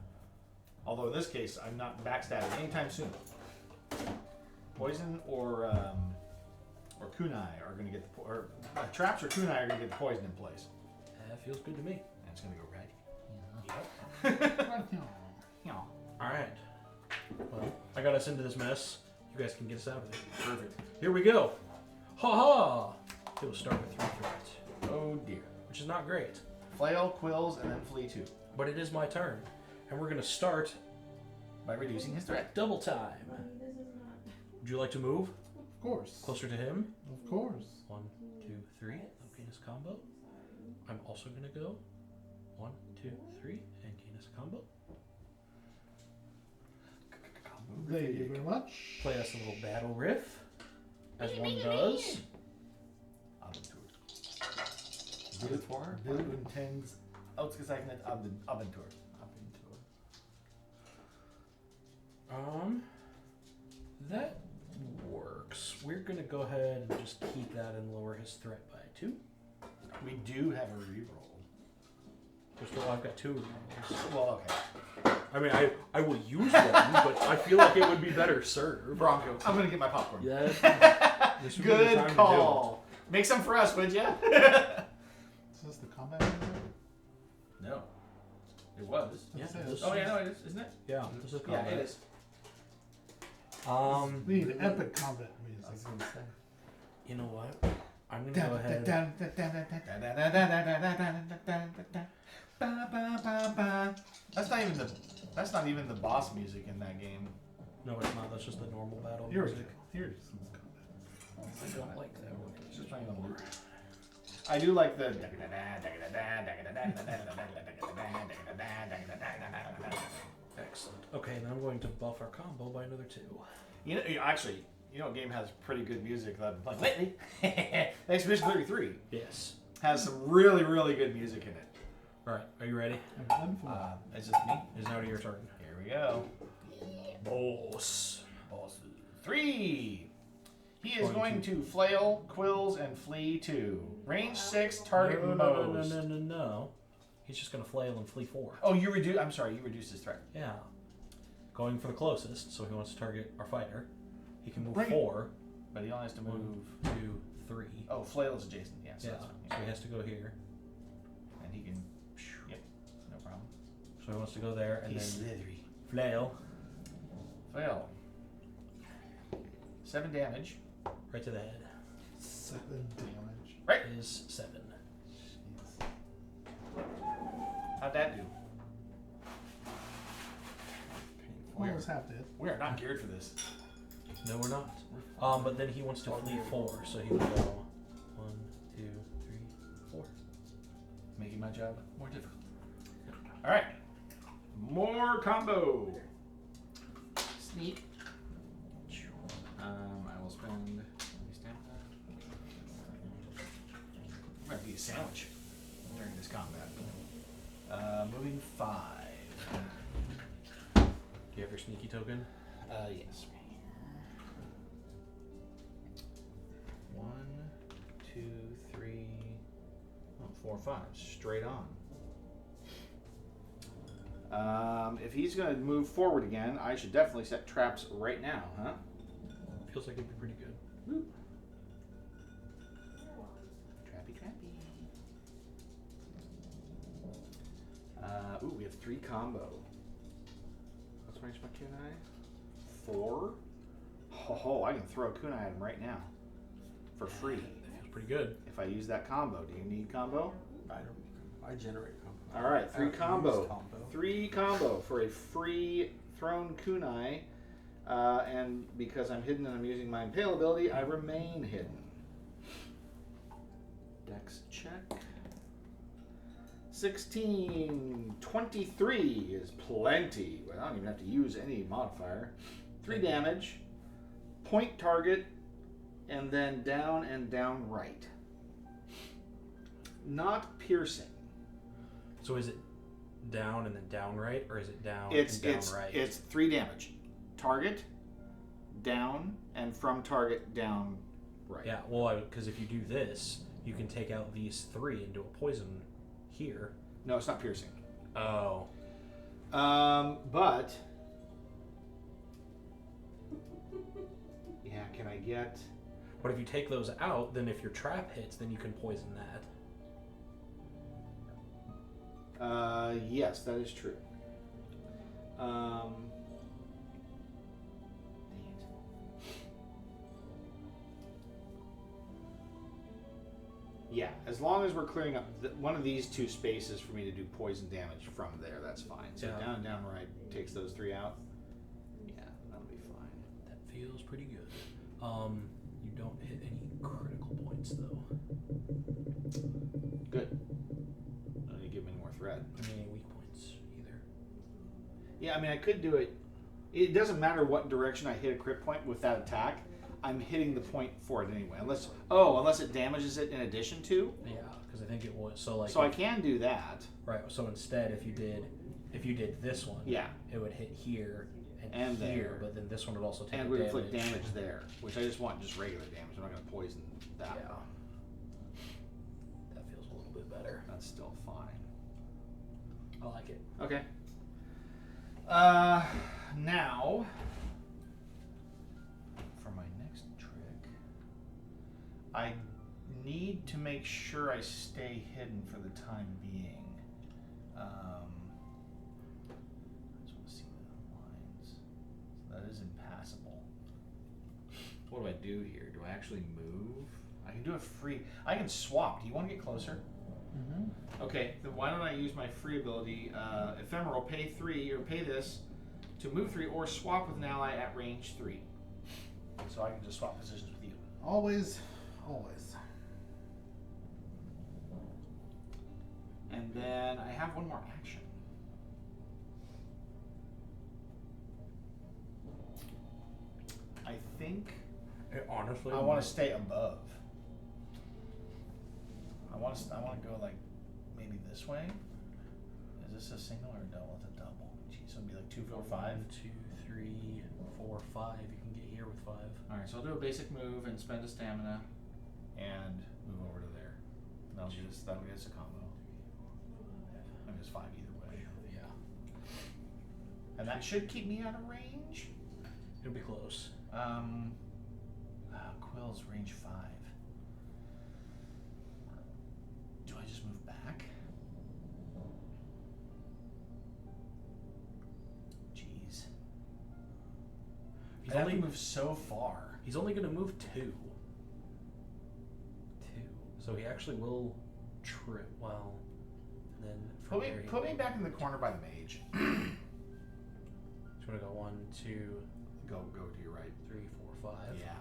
A: Although in this case, I'm not backstabbing anytime soon. Poison or kunai are gonna get the traps or kunai are gonna get the poison in place.
C: That feels good to me.
A: And it's gonna go right.
B: Yeah.
C: All right. Well, I got us into this mess. You guys can get us out of it.
A: Perfect.
C: Here we go. Ha ha! It will start with 3 threats,
A: Oh dear.
C: which is not great.
A: Flail, quills, and then flee 2.
C: But it is my turn, and we're gonna start
A: By reducing his threat.
C: double time.
D: This is not.
C: Would you like to move
B: Of course.
C: closer to him?
B: Of course.
C: 1, 2, 3. I'll gain his combo. I'm also gonna go 1, 2, 3, and gain his combo.
B: Thank you very much.
C: Play us a little battle riff, as one does.
A: Abenteuer. Du intends ausgezeichnet Abenteuer.
C: That works. We're gonna go ahead and just keep that and lower his threat by 2.
A: We do have a reroll.
C: I've got 2 rerolls.
A: Well, okay.
C: I mean, I will use one, but I feel like it would be better served.
A: Bronco. I'm gonna get my popcorn.
C: Yeah. This would be the
A: Good
C: time to do
A: call. Make some for us, would ya?
B: Is this the combat music?
A: No. It was.
C: Yeah,
B: That's it.
C: this-
A: Oh yeah, no, it is, isn't it?
C: it. Yeah, this is
A: Yeah,
C: combat.
A: it is.
B: We need epic combat music.
E: I was gonna say.
C: You know what? I'm gonna go ahead.
A: That's not even the boss music in that game.
C: No, it's not. That's just the normal battle
B: Here we go.
C: music.
B: Here's some combat.
C: I don't like that one.
A: It's just playing on loop. I do like the.
C: Excellent. Okay, then I'm going to buff our combo by another 2.
A: You know, actually, you know, a game has pretty good music that I've been playing lately. Expedition 33
C: Yes.
A: has some really, really good music in it.
C: All right. Are you ready?
A: Is this me?
C: It's now your turn.
A: Here we go.
C: Boss.
A: Boss 3. He is
C: Going
A: going
C: to-
A: to flail, quills, and flee 2. Range 6, target
C: no,
A: most.
C: No. He's just gonna flail and flee 4.
A: Oh, you reduce. I'm sorry, you reduced his threat.
C: Yeah. Going for the closest, so he wants to target our fighter. He can move
B: Bring it.
C: 4.
A: But he only has to move.
C: 1, 2, 3.
A: Oh, flail is adjacent. Yeah, so
C: Yeah.
A: that's
C: So
A: fine.
C: he has to go here.
A: And he can. Yep, no problem.
C: So he wants to go there and
A: He's
C: then
A: slithery.
C: flail
A: Flail. 7 damage.
C: right to the head.
B: 7 damage.
A: Right.
C: Is 7.
B: Jeez.
A: How'd that do?
B: Almost half dead.
A: We are not geared for this.
C: No, we're not. But then he wants to flee 4, so he will go 1, 2, 3, 4.
A: Making my job more difficult. All right. More combo. Sneak. I will spend. Let me stand that. I'm gonna be a sandwich during this combat. Moving 5.
C: Do you have your sneaky token?
A: Yes. 1, 2, 3, 4, 5. Straight on. If he's going to move forward again, I should definitely set traps right now, huh?
C: Feels like it'd be pretty good.
A: Woo. Trappy, trappy. Ooh, we have 3 combo. What's range my kunai? 4. Oh, I can throw a kunai at him right now. For free.
C: That feels pretty good.
A: If I use that combo. Do you need combo?
E: I generate combo.
A: Alright, 3
E: I don't use
A: combo.
E: combo.
A: 3 combo for a free thrown kunai. And because I'm hidden and I'm using my impale ability, I remain hidden. Dex check. 16, 23 is plenty. Well, I don't even have to use any modifier. 3 damage, point target, and then down and down right. Not piercing.
C: So is it down and then down right, or is it down
A: It's
C: and down
A: it's
C: right?
A: it's 3 damage. Target, down, and from target down right.
C: Yeah, well, because if you do this, you can take out these 3 and do a poison here.
A: No, it's not piercing.
C: Oh.
A: But yeah, can I get?
C: But if you take those out, then if your trap hits, then you can poison that.
A: Yes, that is true. Dang it. Yeah, as long as we're clearing up one of these 2 spaces for me to do poison damage from there, that's fine. So
C: Yeah.
A: down and down right takes those 3 out. Yeah, that'll be fine.
C: That feels pretty good. You don't hit any critical points though.
A: Good. Don't need to give me any more threat.
C: I mean, any weak points either.
A: Yeah, I mean, I could do it. It doesn't matter what direction I hit a crit point with that attack. I'm hitting the point for it anyway, unless it damages it in addition to.
C: Yeah, because I think it was so like.
A: So I can do that.
C: Right. So instead, if you did this one,
A: Yeah.
C: it would hit here
A: And
C: here,
A: there.
C: but then this one would also take
A: And
C: a
A: would
C: damage.
A: inflict damage there, which I just want just regular damage. I'm not going to poison that.
C: Yeah. That feels a little bit better.
A: That's still fine.
C: I like it.
A: Okay. Now, for my next trick, I need to make sure I stay hidden for the time being. I just want to see the lines. So that is impassable. What do I do here? Do I actually move? I can do it free. I can swap. Do you want to get closer?
B: Mm-hmm.
A: Okay, then why don't I use my free ability, Ephemeral, pay 3, or pay this to move 3, or swap with an ally at range 3. So I can just swap positions with you.
B: Always.
A: And then I have one more action. I think
C: Honestly,
A: I want to stay above. I want to go like maybe this way. Is this a single or a double? It's a double. Jeez, so it'd be like 2, 4, 5.
C: 1, 2, 3, 4, 5. You can get here with 5.
A: All right, so I'll do a basic move and spend a stamina, and move over to there. That'll get us a combo. I mean, it's 5 either way.
C: Yeah.
A: And that should keep me out of range.
C: It'll be close.
A: Quill's range 5. Do I just move back? Jeez.
C: He's
A: I have
C: only
A: to move so far.
C: He's only going to move 2. 2. So he actually will trip. Well, and then from there he-
A: Put me back in the corner by the mage.
C: He's going to go 1, 2,
A: Go to your right.
C: 3, 4, 5.
A: Yeah.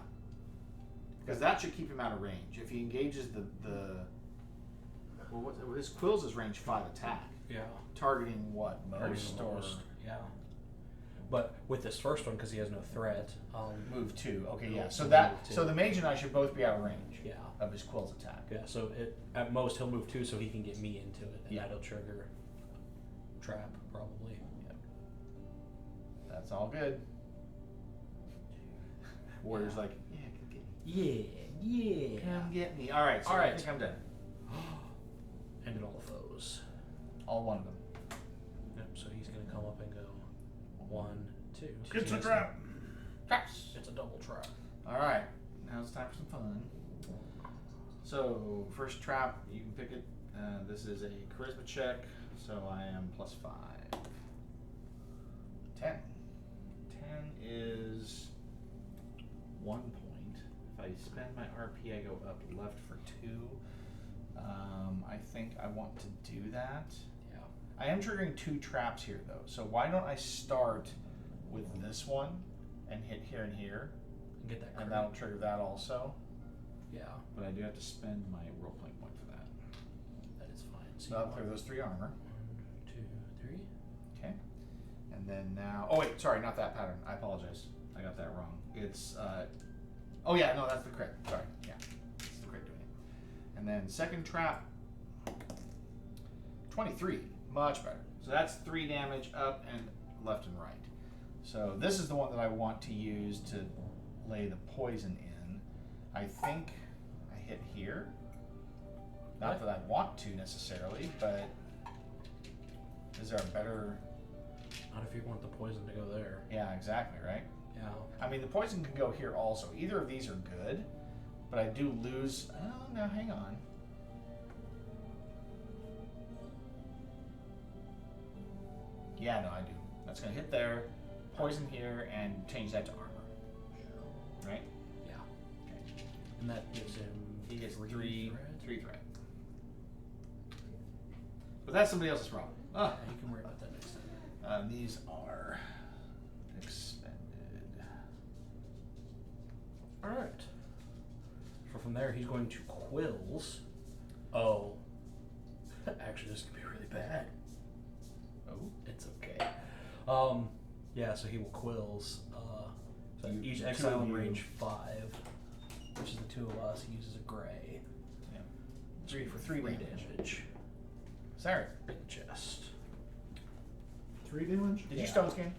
A: Because that should keep him out of range. If he engages well, his Quills is range 5 attack.
C: Yeah.
A: Targeting what?
C: Targeting
A: Most
C: the
A: or
C: most. Yeah. But with this first one, because he has no threat,
A: move 2. Okay, yeah. So
C: Move
A: that
C: 2.
A: so the mage and I should both be out of range.
C: Yeah.
A: Of his Quill's attack.
C: Yeah. So at most he'll move 2, so he can get me into it, and
A: Yeah.
C: that'll trigger trap probably.
A: Yep. That's all good. Warrior's like, yeah, come get me.
C: Yeah.
A: Come get me. All right. So
C: All right.
A: I think I'm done.
C: Ended all the foes.
A: All one of them.
C: Yep. So he's gonna come up and go 1, 2.
B: It's a trap.
A: Traps.
C: It's a double trap.
A: All right. Now it's time for some fun. So first trap, you can pick it. This is a charisma check, so I am +5. 10. 10 is 1 point. If I spend my RP, I go up left for 2. I think I want to do that.
C: Yeah.
A: I am triggering 2 traps here though, so why don't I start with this one and hit here and here,
C: Get that.
A: and
C: crit.
A: that'll trigger that also.
C: Yeah.
A: But I do have to spend my role playing point for that.
C: That is That's fine. So
A: So that'll clear those 3 armor.
C: 1, 2, 3.
A: Okay. And then now, oh wait, sorry, not that pattern. I apologize. I got that wrong. It's, oh yeah, no, that's the crit. Sorry, yeah. It's the crit doing it. And then second trap, 23. Much better. So that's 3 damage up and left and right. So this is the one that I want to use to lay the poison in. I think I hit here. Not that I want to necessarily, but is there a better...
C: Not if you want the poison to go there.
A: Yeah, exactly, right?
C: Yeah.
A: I mean, the poison can go here also. Either of these are good, but I do lose... Oh, no, hang on. Yeah, no, I do. That's going to hit there, poison here, and change that to armor. Right?
C: Yeah.
A: Okay.
C: And that gives him.
A: He gets 3
C: threat.
A: threat. But that's somebody else's problem.
C: Yeah, you can worry about that next time.
A: These are expended.
C: Alright. So from there, he's going to quills. Oh. Actually, this could be really bad.
A: Oh.
C: It's okay. Yeah, so he will quills. So
A: You-
C: each
A: the two
C: exile
A: of
C: in
A: you.
C: range 5, which is the 2 of us. He uses a gray.
A: Yeah. 3 for 3
C: 3
A: damage.
C: damage.
A: Sorry.
C: In the chest.
B: 3 damage?
A: Did
C: Yeah.
A: you stone skin?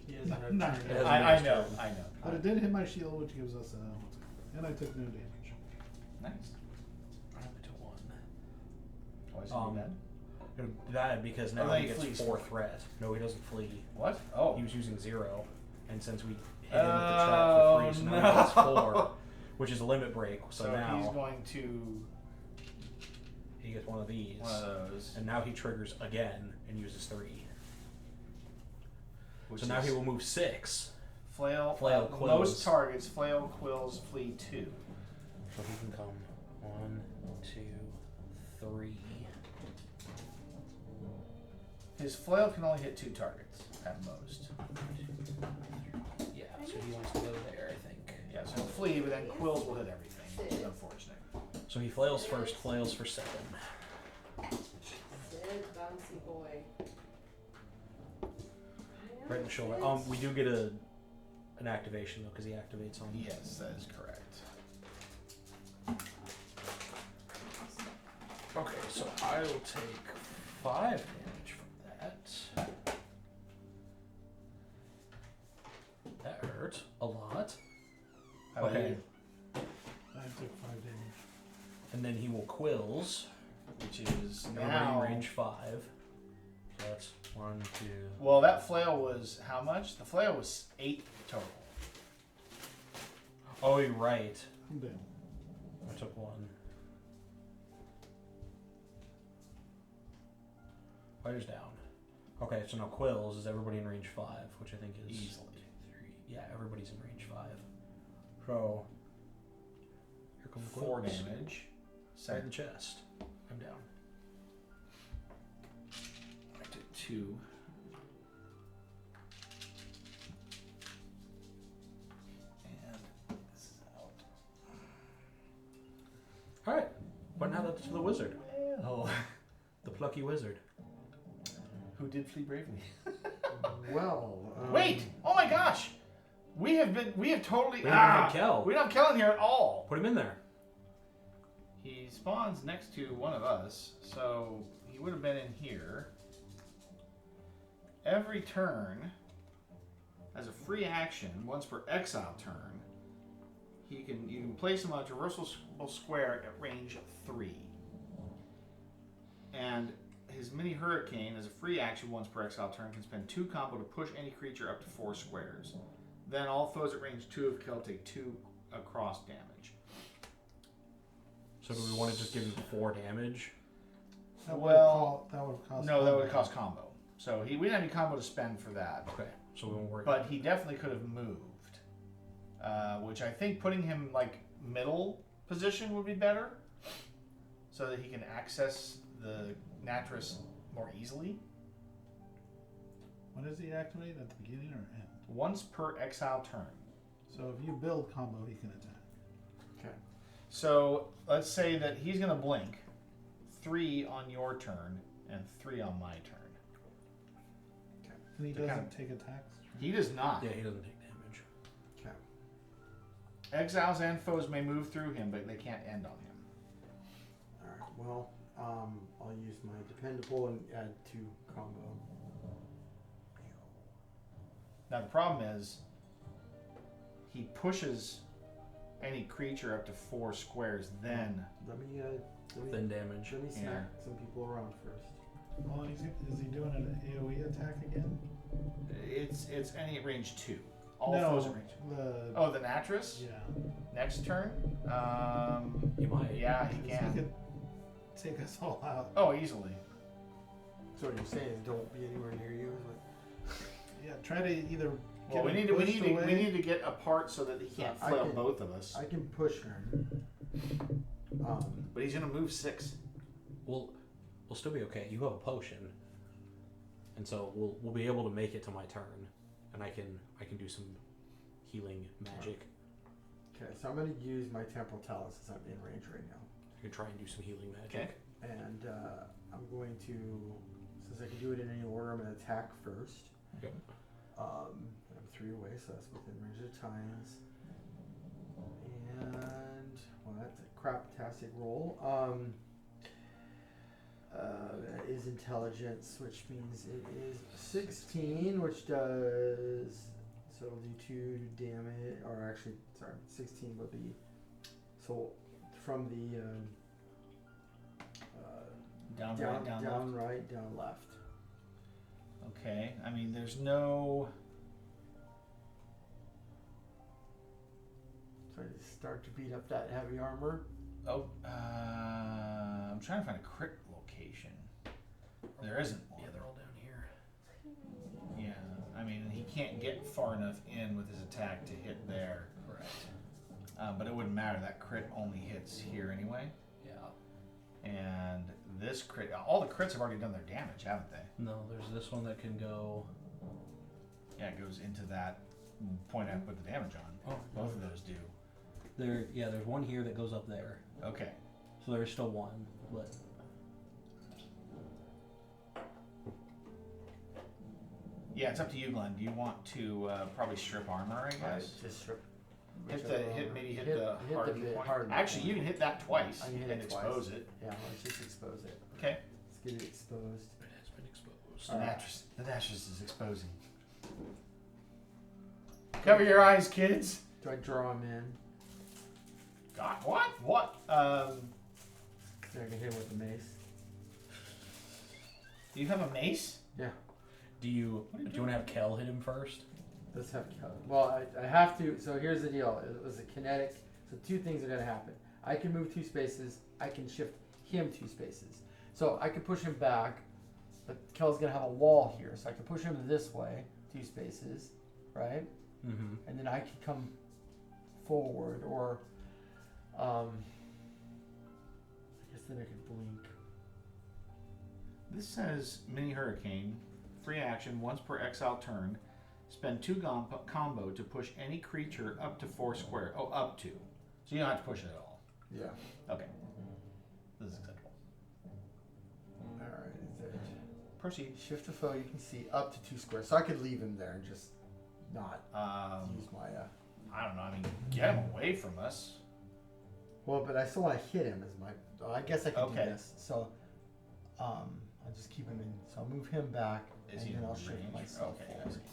E: He has an
B: No.
E: opportunity.
C: It has
A: I
C: a
A: know,
C: turn.
A: I know.
B: But it did hit my shield, which gives us a... And I took no damage.
A: Nice.
C: Only to 1.
A: Why is it bad?
C: That because now
A: Oh, then
C: he
A: he
C: gets
A: flees.
C: 4 threat. No, he doesn't flee.
A: What? Oh.
C: He was using 0, and since we hit him with the trap for 3, so now he gets 4, which is a limit break. So,
A: So
C: now
A: he's going to
C: he gets one of these,
A: one of those.
C: and now he triggers again and uses 3.
A: Which
C: So now
A: is
C: he will move 6.
A: flail.
C: Flail, quills.
A: Most targets flail, quills, flee 2.
C: So he can come 1, 2, 3.
A: His flail can only hit 2 targets at most.
C: Yeah, so he wants to go there, I think.
A: Yeah, so he'll flee, but then quills will hit everything. It's unfortunate.
C: So he flails first, flails for 7.
G: Sid, bouncy boy.
C: Right in the shoulder. We do get an activation though, because he activates on.
A: Yes, that is correct.
C: Okay, so I will take 5 damage from that. That hurt a lot.
A: How about
C: Okay.
A: you?
B: I took 5 damage.
C: And then he will quills.
A: Which is
C: Everybody
A: now.
C: in range 5. So that's 1, 2.
A: Well, that flail was how much? The flail was 8 total.
C: Oh, you're right.
B: I'm down.
C: I took 1. Fighter's down. Okay, so now quills is everybody in range 5, which I think is
A: Easily.
C: 3. Yeah, everybody's in range 5. So here come the
A: 4
C: quills.
A: damage.
C: Side of the chest. I'm down.
A: I did 2. And this is out.
C: Alright. But now that's the wizard.
A: Well,
C: The plucky wizard.
A: who did flee bravely?
E: Well,
A: Wait! Oh my gosh! We have totally.
C: We haven't had Kel.
A: We don't have Kel in here at all.
C: Put him in there.
A: He spawns next to one of us, so he would have been in here. Every turn, as a free action, once per exile turn, you can place him on a traversal square at range 3. And his mini hurricane, as a free action, once per exile turn, can spend 2 combo to push any creature up to 4 squares. Then all foes at range 2 of Kel take 2 across damage.
C: So do we want to just give him 4 damage?
B: That
A: Well,
B: would have cost.
A: No, that would cost combo. So we didn't have any combo to spend for that.
C: Okay, so we won't worry.
A: But he definitely could have moved, which I think putting him like middle position would be better, so that he can access the Natris more easily.
B: When does he activate? At the beginning or end?
A: Once per exile turn.
B: So if you build combo, he can attack.
E: Okay.
A: So let's say that he's going to blink 3 on your turn and 3 on my turn.
B: And he
A: They're
B: doesn't
A: kind
B: take attacks.
A: He does not.
C: Yeah, he doesn't take damage.
E: Okay.
A: Exiles and foes may move through him, but they can't end on him.
E: Alright, well, I'll use my dependable and add 2 combo.
A: Now the problem is, he pushes any creature up to 4 squares. Then
E: Let me
C: Then damage.
E: let me smack
A: Yeah.
E: some people around first.
B: Oh, and is he doing an AOE attack again?
A: it's any at range 2. All foes at range.
B: The
A: Oh, the Natris.
B: yeah.
A: Next turn.
C: He might.
A: Yeah, he
B: 'Cause
A: can.
B: He could take us all out.
A: Oh, easily.
E: So what you're saying is don't be anywhere near you. Is what?
B: Yeah, try to either.
A: Well,
B: get
A: we
B: him
A: need
B: pushed away.
A: to get apart so that he can't
E: I
A: flail
E: can-
A: both of us.
E: I can push him.
A: But he's gonna move 6.
C: We'll still be okay. You have a potion, and so we'll be able to make it to my turn, and I can do some healing magic.
E: Okay, so I'm going to use my temporal talents since I'm in range right now.
C: I can try and do some healing magic.
A: Okay.
E: And I'm going to, since I can do it in any order, I'm going to attack first.
C: Yep.
E: I'm 3 away, so that's within range of the tines. And, well, that's a crap-tastic roll. That is intelligence, which means it is 16, which does, so it'll do 2 damage, or actually, sorry, 16 would be, so from the
A: Down,
E: down,
A: right, down,
E: down
A: left.
E: right, down left.
A: Okay. I mean, there's no.
E: So I just start to beat up that heavy armor.
A: Oh, I'm trying to find a crit location. There isn't one.
C: Yeah, they're all down here.
A: Yeah, I mean, he can't get far enough in with his attack to hit there.
C: Correct.
A: But it wouldn't matter. That crit only hits here anyway.
C: Yeah.
A: And this crit, all the crits have already done their damage, haven't they?
C: No, there's this one that can go.
A: Yeah, it goes into that point I put the damage on.
C: Oh,
A: Both of those do.
C: There's one here that goes up there.
A: Okay.
C: So there's still one, but
A: Yeah, it's up to you, Glenn. Do you want to probably strip armor, I guess?
E: Just strip.
A: Hit
E: whichever
A: the
E: armor.
A: maybe hit the hardened
E: bit
A: point.
E: hardened
A: Actually, you
E: point.
A: can hit that twice
E: I can hit
A: and
E: it twice.
A: expose it.
E: Yeah, let's just expose it.
A: Okay.
E: Let's get it exposed.
C: it has been exposed.
A: The mattress is exposing. Cover your eyes, kids.
E: Do I draw him in?
A: God, what? What?
E: Then I can hit him with the mace.
A: Do you have a mace?
E: Yeah.
C: Do you want to have Kel hit him first?
E: Let's have well, I have to. So here's the deal. It was a kinetic. So 2 things are going to happen. I can move 2 spaces. I can shift him 2 spaces. So I can push him back, but Kel's going to have a wall here. So I can push him this way, 2 spaces, right?
C: Mm-hmm.
E: And then I can come forward, or I guess then I could blink.
A: This says mini hurricane, free action once per exile turn. Spend 2 combo to push any creature up to 4 square. Oh, up to. So you don't have to push it at all.
E: Yeah.
A: Okay. This is acceptable.
E: All right. Is it
A: Proceed.
E: shift to foe? You can see up to 2 squares. So I could leave him there and just not use my.
A: I don't know. I mean, get him away from us.
E: Well, but I still want to hit him as my. I guess I could
A: Okay.
E: do this. So, I'll just keep him in. So I'll move him back,
A: Is
E: and
A: he
E: then
A: in
E: I'll shift
A: range?
E: myself
A: Okay, I
E: forward
A: see.
E: too.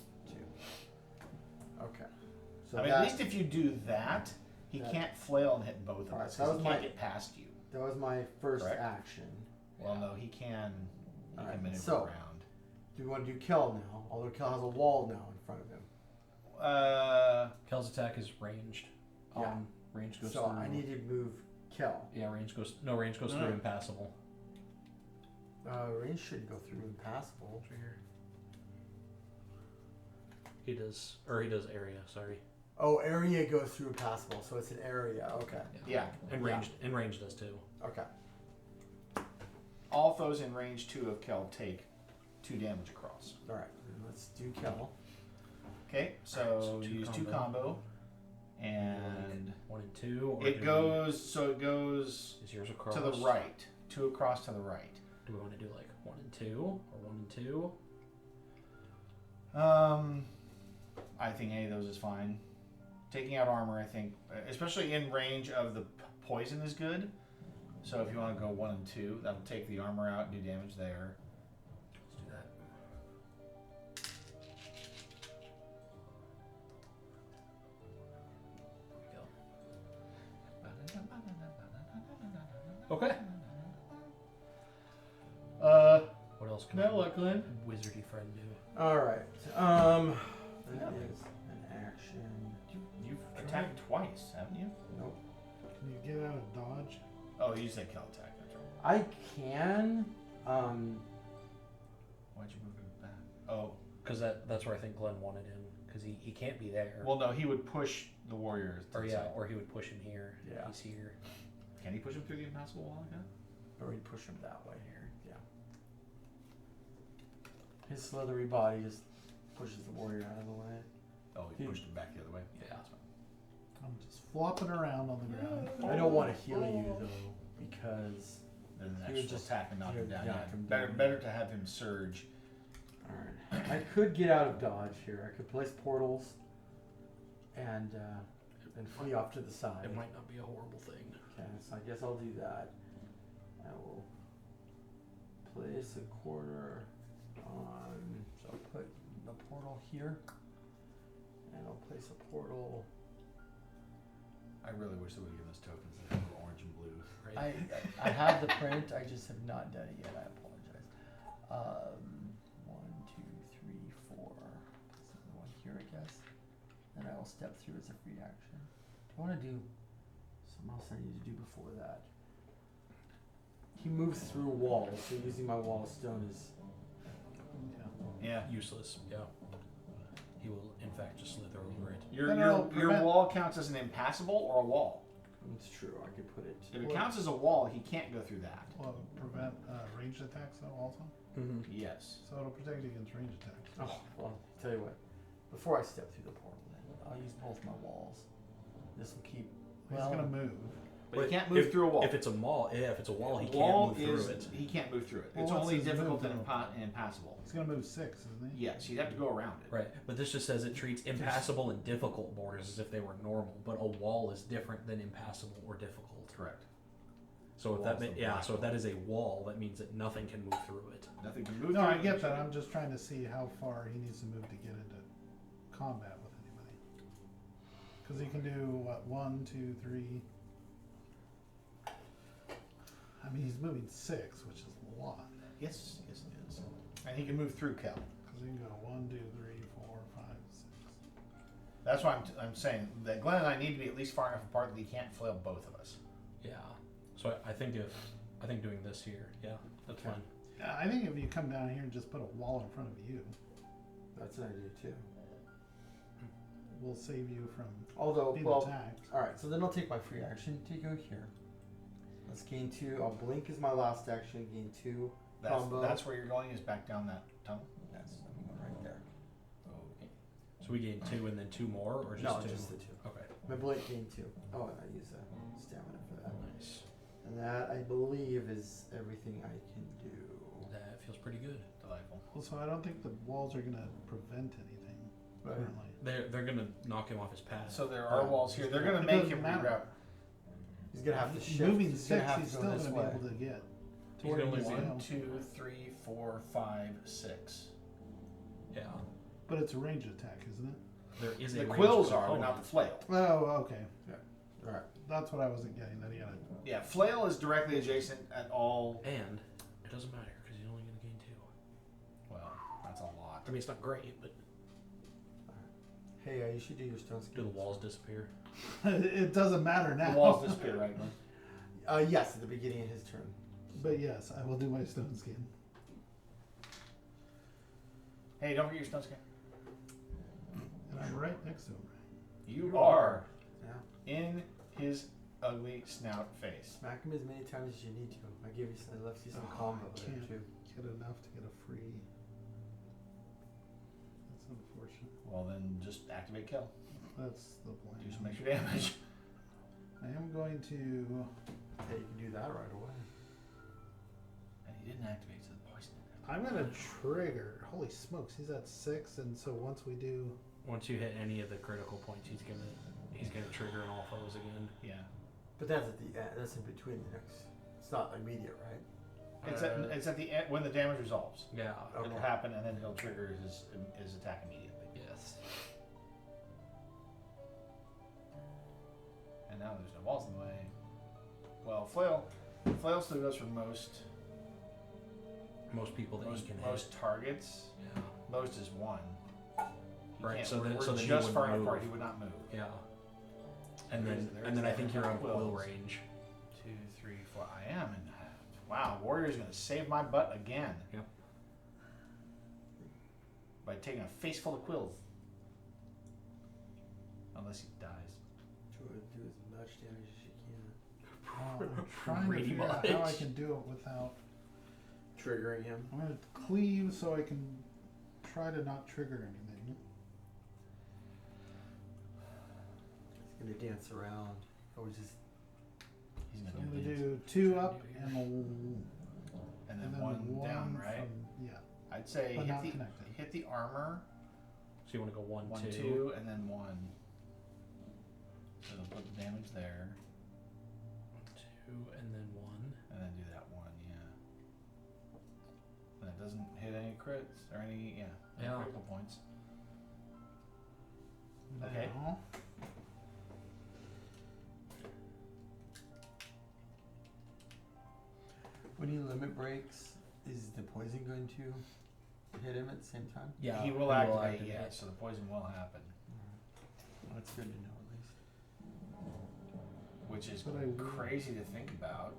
E: Okay. So
A: I mean,
E: that,
A: at least if you do that, he
E: that-
A: can't flail and hit both of
E: Alright,
A: us
E: so that
A: because he
E: was
A: can't
E: my-
A: get past you.
E: that was my first
A: Correct.
E: action.
A: Well, no, he can. He
E: Alright,
A: can maneuver
E: so-
A: around.
E: Do we want to do Kel now? Although Kel has a wall now in front of him.
C: Kel's attack is ranged.
E: Yeah.
C: Range goes
E: So
C: through.
E: I need to move Kel.
C: Yeah, range goes
A: No.
C: through impassable.
E: Range should go through impassable.
C: He does area. Sorry.
E: Oh, area goes through impassable, so it's an area. Okay.
A: Yeah.
C: And range does too.
E: Okay.
A: All foes in range 2 of Kel take 2 damage across.
E: All right. Let's do Kel.
A: Okay, so
C: Alright, so
A: you
C: 2
A: use 2 combo, and
C: 1 and 2. Or
A: it goes. So it goes
C: Is yours across?
A: to the right. 2 across to the right.
C: Do we want to do like 1 and 2 or 1 and 2?
A: I think any of those is fine. Taking out armor, I think, especially in range of the poison, is good. So if you want to go 1 and 2, that'll take the armor out and do damage there.
C: Let's do that. Okay. What else can
A: Glenn.
C: wizardy friend do?
E: Alright. That is an action.
A: You've attacked twice, haven't you?
E: Nope.
B: Can you get out of dodge?
A: Oh, you said kill attack. That's right.
E: I can.
A: Why'd you move it back? Oh,
C: Because that's where I think Glenn wanted him. Because he can't be there.
A: well, no, he would push the warriors. To
C: or
A: the
C: yeah,
A: side.
C: or he would push him here.
E: Yeah.
C: He's here.
A: Can he push him through the impassable wall again?
E: Or he'd push him that way here. Yeah. His slithery body just pushes the warrior out of the way.
A: Oh, he pushed him back the other way.
C: Yeah.
A: That's fine.
B: I'm just flopping around on the ground.
E: I don't want to heal you though, because
A: Then the
E: He
A: next
E: would just-
A: attack and knock
E: he
A: him
E: would
A: down.
E: knock
A: Yeah.
E: him
A: Better,
E: down.
A: better to have him surge.
E: alright. I could get out of dodge here. I could place portals and flee off to the side.
C: It might not be a horrible thing.
E: Okay, so I guess I'll do that. I will place a quarter on. So I'll put the portal here, and I'll place a portal.
A: I really wish they would have given us tokens that were orange and blue.
C: Right?
E: I have the print. I just have not done it yet. I apologize. 1, 2, 3, 4. Place another one here, I guess. Then I will step through as a free action. I want to do something else I need to do before that. He moves through walls, so using my wall of stone is.
A: Yeah.
C: Useless. Yeah. He will, in fact, just slither over it.
A: Your
B: Then
A: your,
B: it'll
A: your
B: prevent-
A: wall counts as an impassable or a wall.
E: It's true. I could put it.
A: If it counts as a wall, he can't go through that.
B: Well, prevent ranged attacks though also.
E: Mm-hmm.
A: Yes.
B: So it'll protect you against ranged attacks.
E: Oh well. Tell you what. Before I step through the portal, then I'll use both my walls. This will keep.
B: He's gonna move.
A: But he can't move through a wall.
C: If it's a wall, he can't
A: wall
C: move through
A: is,
C: it.
A: He can't move through it.
B: Well,
A: It's
B: what's
A: only
B: his
A: difficult
B: move,
A: and
B: though?
A: impassable.
B: He's gonna move 6, isn't he?
A: Yes, you'd have to go around it.
C: Right, but this just says it treats impassable and difficult borders as if they were normal, but a wall is different than impassable or difficult.
A: Correct.
C: So if
A: Wall's
C: that
A: the
C: yeah,
A: black
C: so if that is a wall, that means that nothing can move through it.
A: Nothing can move
B: No,
A: through
B: I
A: it.
B: get that. I'm just trying to see how far he needs to move to get into combat with anybody. Because he can do what 1, 2, 3. I mean, he's moving 6, which is a lot.
A: Yes, yes it is. And he can move through Kel.
B: Because he can go 1, 2, 3, 4, 5, 6.
A: That's why I'm saying that Glenn and I need to be at least far enough apart that he can't flail both of us.
C: Yeah. So I think doing this here, yeah, that's
E: Okay.
C: fine.
B: I think if you come down here and just put a wall in front of you,
E: That's an idea too.
B: will save you from
E: Although,
B: being
E: well,
B: attacked.
E: all right. So then I'll take my free action to go here. Let's gain 2. I'll blink as my last action. Gain 2. Combo.
A: That's where you're going, is back down that tunnel.
E: Yes, I'm going right there.
A: Okay.
C: So we gain 2 and then 2 more, or just
E: No,
C: 2?
E: just the 2.
C: Okay.
E: My blink gain 2. Oh, and I use a stamina for that.
C: Nice.
E: And that I believe is everything I can do.
C: That feels pretty good.
A: Delightful.
B: Also, I don't think the walls are going to prevent anything currently.
C: They're gonna knock him off his path.
A: So there are walls here. They're going to
B: It
A: make
B: doesn't
A: him
B: matter.
A: reroute.
E: He's gonna have to shift.
B: Moving
E: he's
B: 6,
E: gonna have
B: he's
E: to
B: still
E: go
B: going
E: this
B: to be
E: way.
B: able to get to
C: He's
B: where
C: gonna
B: he needs
C: lose
B: to
A: One,
B: go.
A: 2, 3, 4, 5, 6.
C: Yeah.
B: But it's a ranged attack, isn't it?
C: There is a
A: The
C: ranged
A: quills are, but
C: component.
A: not the flail.
B: Oh, okay.
E: All right.
B: That's what I wasn't getting. That he had a
A: Yeah, flail is directly adjacent at all.
C: And it doesn't matter because he's only gonna gain 2.
A: Well, that's a lot.
C: I mean, it's not great, but
E: Hey, you should do your stone
C: do the
E: skills.
C: walls disappear?
B: it doesn't matter now.
A: The walls disappear, right, Glenn?
E: Yes, at the beginning of his turn.
B: But yes, I will do my stone skin.
A: Hey, don't forget your stone skin.
B: And I'm right next to him.
A: You are
E: Yeah.
A: in his ugly snout face.
E: Smack him as many times as you need to. I gave you some, I left you some
B: Oh,
E: combo
B: I
E: there
B: can't.
E: too.
B: Get enough to get a free. That's unfortunate.
A: Well, then just activate kill.
B: That's the plan.
A: Do some extra damage.
B: I am going to.
E: Yeah, you can do that right away.
F: activates, so the poison.
B: I'm gonna trigger. Holy smokes, he's at 6, and so once we do,
C: Once you hit any of the critical points, he's gonna trigger an all foes again.
A: Yeah.
E: But that's at the end. That's in between the next. It's not immediate, right?
A: It's at the end when the damage resolves.
C: Yeah.
A: It'll happen, and then he'll trigger his attack immediately.
C: Yes.
A: And now there's no walls in the way. Well, flail still goes for most
C: Most people that you can
A: most targets.
C: hit.
A: Most is 1. He
C: Right,
A: can't-
C: so
A: we're
C: then- so then he
A: just
C: wouldn't
A: far enough
C: move.
A: apart. He would not move.
C: Yeah. And
A: There
C: then
A: is- there
C: and
A: is
C: then I
A: that
C: think you're on
A: quills.
C: quill range.
A: 2, 3, 4. I am in half. Wow, Warrior's gonna save my butt again.
C: Yep.
A: By taking a face full of quills. Unless he dies.
E: Do as much damage as you can.
B: I'm trying to
C: Pretty
B: figure out how I
C: much.
B: can do it without.
E: Triggering him.
B: I'm gonna cleave so I can try to not trigger anything.
E: He's gonna dance around. Or just.
A: He's
B: So
A: gonna
B: I'm
A: do
B: gonna
A: these.
B: do 2 up and
A: And then
B: then
A: 1 down, right?
B: From, yeah,
A: I'd say
B: but not connected.
A: hit the armor.
C: So you want to go 1,
A: 1,
C: 2.
A: 2, and then 1. So it'll put the damage there.
C: 2 and then 1.
A: And then do that 1, yeah. And it doesn't hit any crits or any
C: Yeah.
A: critical points. Okay.
B: Now,
E: When he limit breaks, is the poison going to hit him at the same time?
C: Yeah.
A: He will activate, yeah, so the poison will happen.
E: Well, that's good to know at least.
A: Which is
B: But I will-
A: crazy to think about.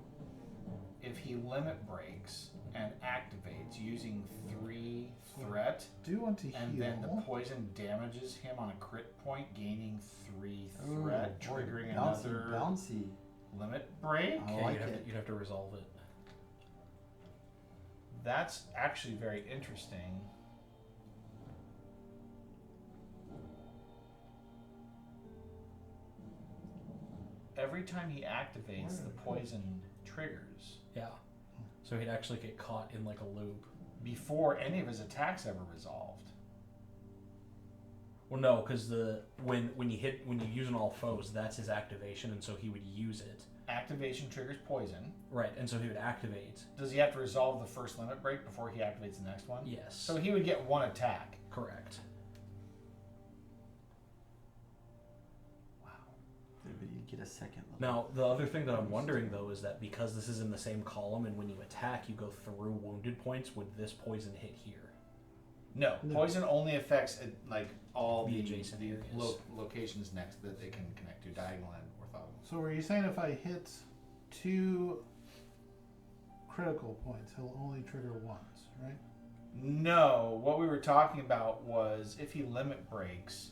A: If he limit breaks and activates using 3 threat,
B: do want to
A: and
B: heal.
A: then the poison damages him on a crit point, gaining 3
E: Ooh,
A: threat,
E: boy,
A: triggering
E: bouncy,
A: another
E: bouncy.
A: limit break.
E: I
C: Yeah,
E: like
C: you'd, have
E: it.
C: you'd have to resolve it.
A: That's actually very interesting. Every time he activates, the poison triggers
C: Yeah. So he'd actually get caught in like a loop.
A: before any of his attacks ever resolved.
C: Well, no, because when you use an all foes, that's his activation, and so he would use it.
A: Activation triggers poison.
C: Right, and so he would activate.
A: Does he have to resolve the first limit break before he activates the next one?
C: Yes.
A: So he would get 1 attack.
C: Correct.
A: Wow.
E: But you get a second level.
C: Now, the other thing that I'm wondering though is that because this is in the same column, and when you attack, you go through wounded points. Would this poison hit here?
A: No,
B: No.
A: poison only affects like all
C: The
A: the
C: adjacent areas.
A: locations next that they can connect to, diagonal and orthogonal.
B: So were you saying if I hit 2 critical points, he'll only trigger once, right?
A: No, what we were talking about was if he limit breaks,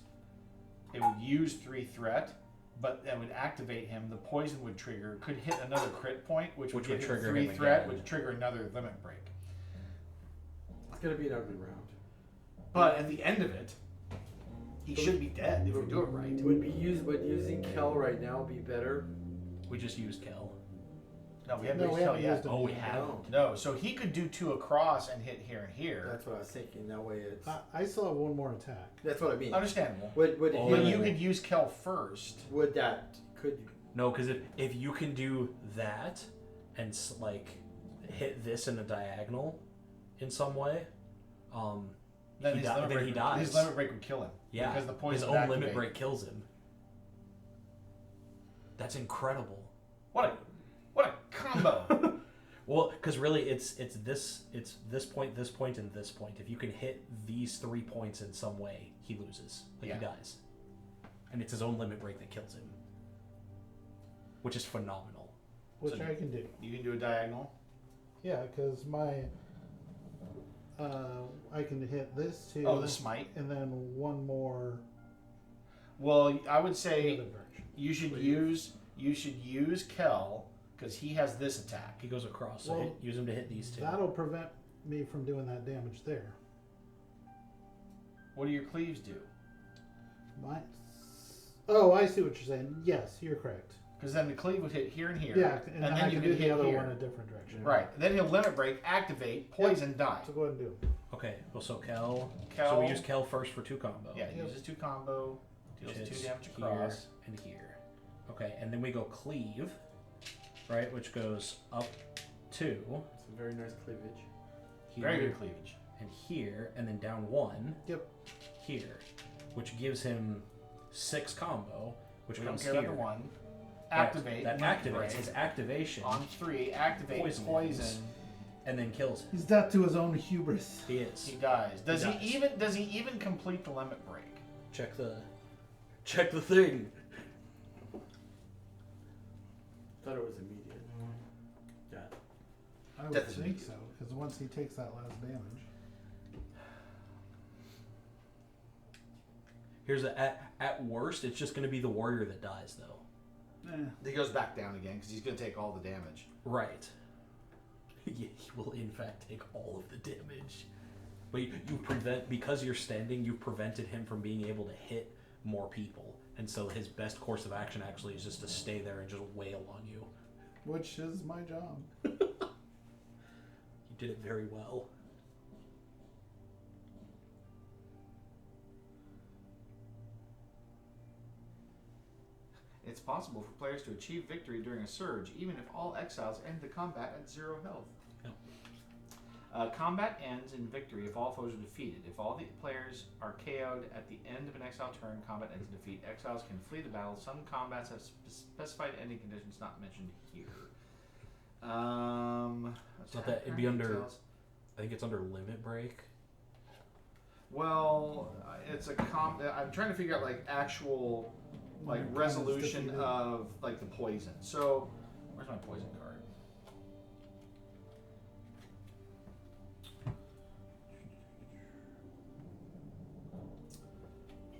A: it would use 3 threat, but that would activate him. The poison would trigger, could hit another crit point, which would give him
C: trigger
A: 3
C: him
A: threat,
C: again.
A: would trigger another limit break.
E: It's gonna be an ugly round.
A: But at the end of it, he should be dead if we do it right.
E: Would using Kel right now be better?
C: We just used Kel.
A: No, we haven't
B: No,
A: used
B: we
A: Kel
B: haven't
A: yet.
B: used him.
C: Oh, we
B: yet.
C: haven't.
A: No, so he could do 2 across and hit here and here.
E: That's what I was thinking. That way it's.
B: I still have 1 more attack.
E: That's what I mean.
A: Understandable.
E: Would
C: Oh,
A: But
E: him-
A: you could use Kel first.
E: would that could
C: No, because if you can do that and like hit this in a diagonal in some way,
A: Then
C: he
A: his,
C: di-
A: limit
C: then
A: break
C: he
A: would,
C: dies.
A: his limit break would kill him.
C: Yeah,
A: Because the
C: his
A: poison
C: own
A: would
C: limit
A: activate.
C: break kills him. That's incredible.
A: What a combo.
C: Well, because really, it's this point, and this point. If you can hit these 3 points in some way, he loses. Like
A: Yeah.
C: he dies, and it's his own limit break that kills him, which is phenomenal.
B: Which
A: So
B: I can do.
A: You can do a diagonal.
B: Yeah, because my. I can hit this too.
A: Oh, the smite.
B: And then 1 more.
A: Well, I would
B: The
A: say
B: other direction.
A: you should use Kel because he has this attack.
C: He goes across, so
B: Well,
C: use him to hit these 2.
B: That'll prevent me from doing that damage there.
A: What do your cleaves do?
B: My. Oh, I see what you're saying. Yes, you're correct.
A: Because then the cleave would hit here and here.
B: Yeah, and then I
A: you
B: can
A: could
B: do the
A: hit
B: other
A: here.
B: one in a different direction.
A: Right. Then he'll limit break, activate, poison, die.
B: So go ahead and do it.
C: Okay, well, so Kel.
A: Kel.
C: So we use Kel first for 2 combo.
A: Yeah, he uses 2 combo, deals
C: Which
A: 2
C: hits
A: damage
C: here
A: across.
C: and here. Okay, and then we go cleave, right, which goes up 2.
E: It's a very nice cleavage.
C: Here,
A: Very good cleavage.
C: and here, and then down 1.
B: Yep.
C: Here, which gives him 6 combo, which
A: We don't
C: comes
A: care
C: here.
A: about the 1.
C: Right,
A: Activate.
C: that
A: limit
C: activates
A: break.
C: his activation,
A: On 3, activate
C: Poison.
A: poison.
C: and then kills him.
B: He's dead to his own hubris.
C: He is.
A: He dies. Does
C: He
A: he
C: dies.
A: even complete the limit break?
C: Check the thing.
E: Thought it was immediate. Yeah.
B: I would
A: Death is
B: think
A: immediate.
B: so, because once he takes that last damage.
C: Here's at worst, it's just going to be the warrior that dies, though.
A: He goes back down again because he's going to take all the damage.
C: Right. He will in fact take all of the damage. But you prevent, because you're standing, you've prevented him from being able to hit more people. And so his best course of action actually is just to stay there and just wail on you.
B: Which is my job.
C: You did it very well.
A: It's possible for players to achieve victory during a surge, even if all exiles end the combat at 0 health.
C: Yep.
A: Combat ends in victory if all foes are defeated. If all the players are KO'd at the end of an exile turn, combat ends in defeat. Exiles can flee the battle. Some combats have specified ending conditions not mentioned here.
C: It's not that, it'd be under, I think it's under limit break.
A: Well, it's a I'm trying to figure out like actual like
B: When it
A: resolution
B: defeated.
A: of like the poison. So, where's my poison card?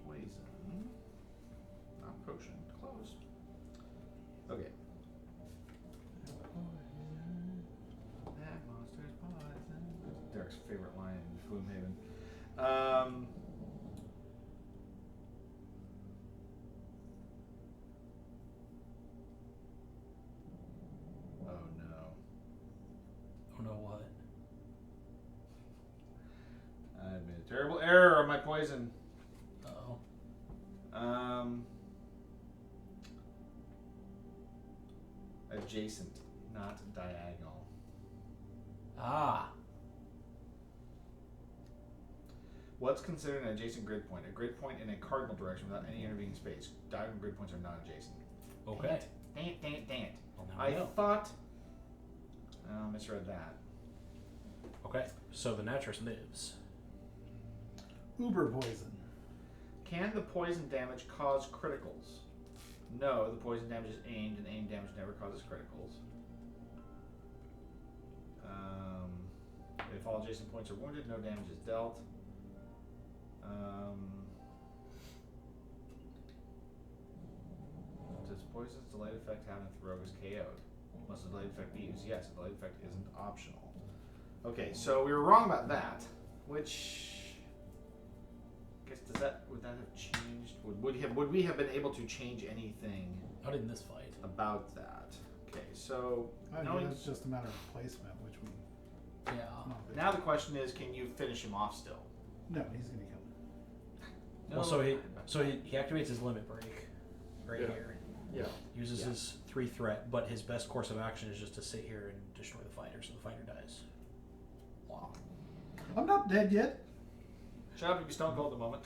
A: Poison, not potion. Close. Okay. That monster's poison. Derek's favorite line in Gloomhaven. Oh no.
C: Oh no, what?
A: I made a terrible error on my poison.
C: Uh-oh.
A: Adjacent, not diagonal.
C: Ah.
A: What's considered an adjacent grid point? A grid point in a cardinal direction without any intervening space. Diagonal grid points are not adjacent.
C: Okay.
A: Dang it, dang it, dang it.
C: Well, now
A: I
C: we know.
A: thought... I misread that.
C: Okay, so the Naturus lives.
B: Uber poison.
A: Can the poison damage cause criticals? No, the poison damage is aimed, and aimed damage never causes criticals. If all adjacent points are wounded, no damage is dealt. Does poison's delayed effect have if the rogue is KO'd? Must the delayed effect be used? Yes, the delayed effect isn't optional. Okay, so we were wrong about that, which... I guess would that have changed? Would we have been able to change anything
C: Not in this fight.
A: about that? Okay, so
B: I
A: knowing-
B: think it's just a matter of placement, which we.
C: Yeah.
B: Not big.
A: now the question is, can you finish him off still?
B: No, he's gonna kill him.
C: Well, so he activates his limit break right
E: Yeah.
C: here.
E: Yeah.
C: Uses
A: Yeah.
C: his 3 threat, but his best course of action is just to sit here and destroy the fighter, so the fighter dies. Wow.
B: I'm not dead yet.
A: Shut up, you stone cold a moment.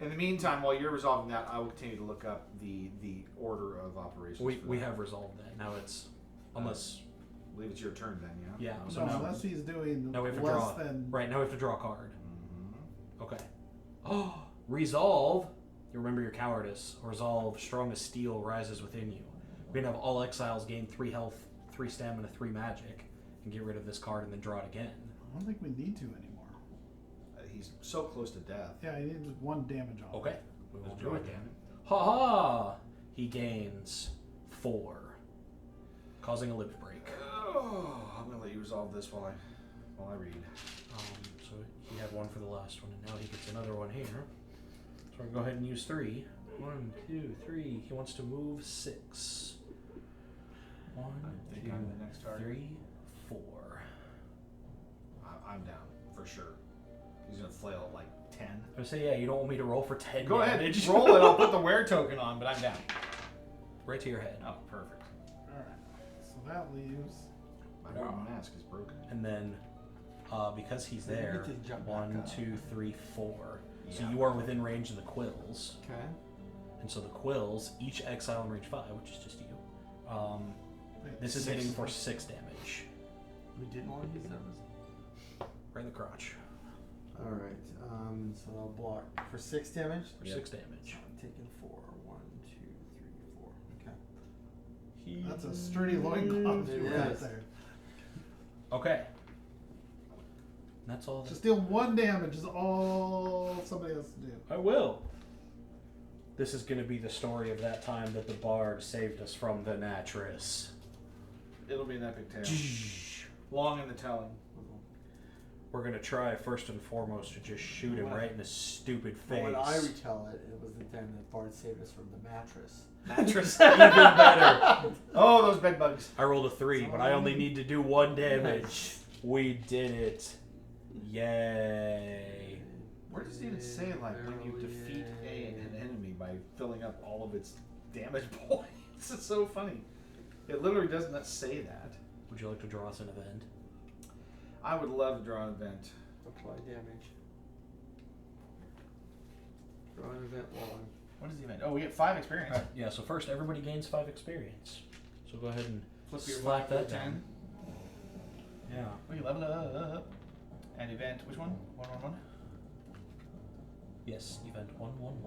A: In the meantime, while you're resolving that, I will continue to look up the order of operations.
C: We
A: for that.
C: have resolved that. Now it's unless
A: I believe it's your turn then, yeah?
C: Yeah, so
B: No,
C: now-
B: unless he's doing
C: now we have to
B: less
C: draw.
B: than.
C: Right, now we have to draw a card.
A: Mhm.
C: Okay. Oh, resolve. You remember your cowardice. Resolve. Strong as steel rises within you. We're gonna have all exiles gain 3 health, 3 stamina, 3 magic, and get rid of this card and then draw it again.
B: I don't think we need to anymore.
A: He's so close to death.
B: Yeah, he needs 1 damage off.
C: Okay, we will
A: Just
C: do
A: draw
C: it
A: again.
C: then. Ha ha! He gains 4, causing a limit break.
A: Oh, I'm gonna let you resolve this while I read.
C: So he had 1 for the last one, and now he gets another one here. So we're gonna go ahead and use 3. 1, 2, 3. He wants to move 6. 1,
A: I think
C: 2,
A: I'm the next target.
C: 3, 4.
A: I'm down for sure. He's gonna flail at like 10.
C: I would say, yeah, you don't want me to roll for 10
A: Go ahead,
C: damage.
A: roll it. I'll put the wear token on, but I'm down.
C: Right to your head.
A: Oh, perfect.
B: Alright. So that leaves.
A: My wooden mask is broken.
C: And then, because he's
E: Then you
C: there,
E: get to jump back
C: 1,
E: up.
C: 2, 3, 4. So
A: Yeah.
C: you are within range of the quills.
E: Okay.
C: And so the quills, each exile in range 5, which is just you.
B: Wait,
C: This is
B: 6.
C: hitting for 6 damage.
E: We didn't want to use those.
C: Right in the crotch.
E: All right. So I'll block for 6 damage.
C: For
A: Yep.
C: 6 damage.
E: I'm taking 4. 1, 2, 3, 4. Okay.
B: That's a sturdy loincloth
E: It
B: you got
E: is.
B: there.
C: Okay. That's all.
B: Just deal 1 damage is all somebody has to do.
C: I will. This is going to be the story of that time that the bard saved us from the Natris.
A: It'll be an epic tale. Long in the telling.
C: We're going to try first and foremost to just shoot him right in the stupid
E: But
C: face.
E: when I retell it, it was the time that Bard saved us from the mattress.
A: Mattress.
C: Even better.
A: Oh, those bed bugs.
C: I rolled a 3, but I only need to do 1 damage. We did it. Yay.
A: Where does it even say, like, when you defeat an enemy by filling up all of its damage points? It's so funny. It literally does not say that.
C: Would you like to draw us an event?
A: I would love to draw an event.
E: Apply damage. Draw an event log.
A: What is the event? Oh, we get 5 experience.
C: Yeah, so first everybody gains 5 experience. So go ahead and
A: Flip your
C: slap
A: 5 to
C: that
A: 10.
C: down. Yeah.
A: We level up. An event. Which one? 111?
C: Yes, event 111.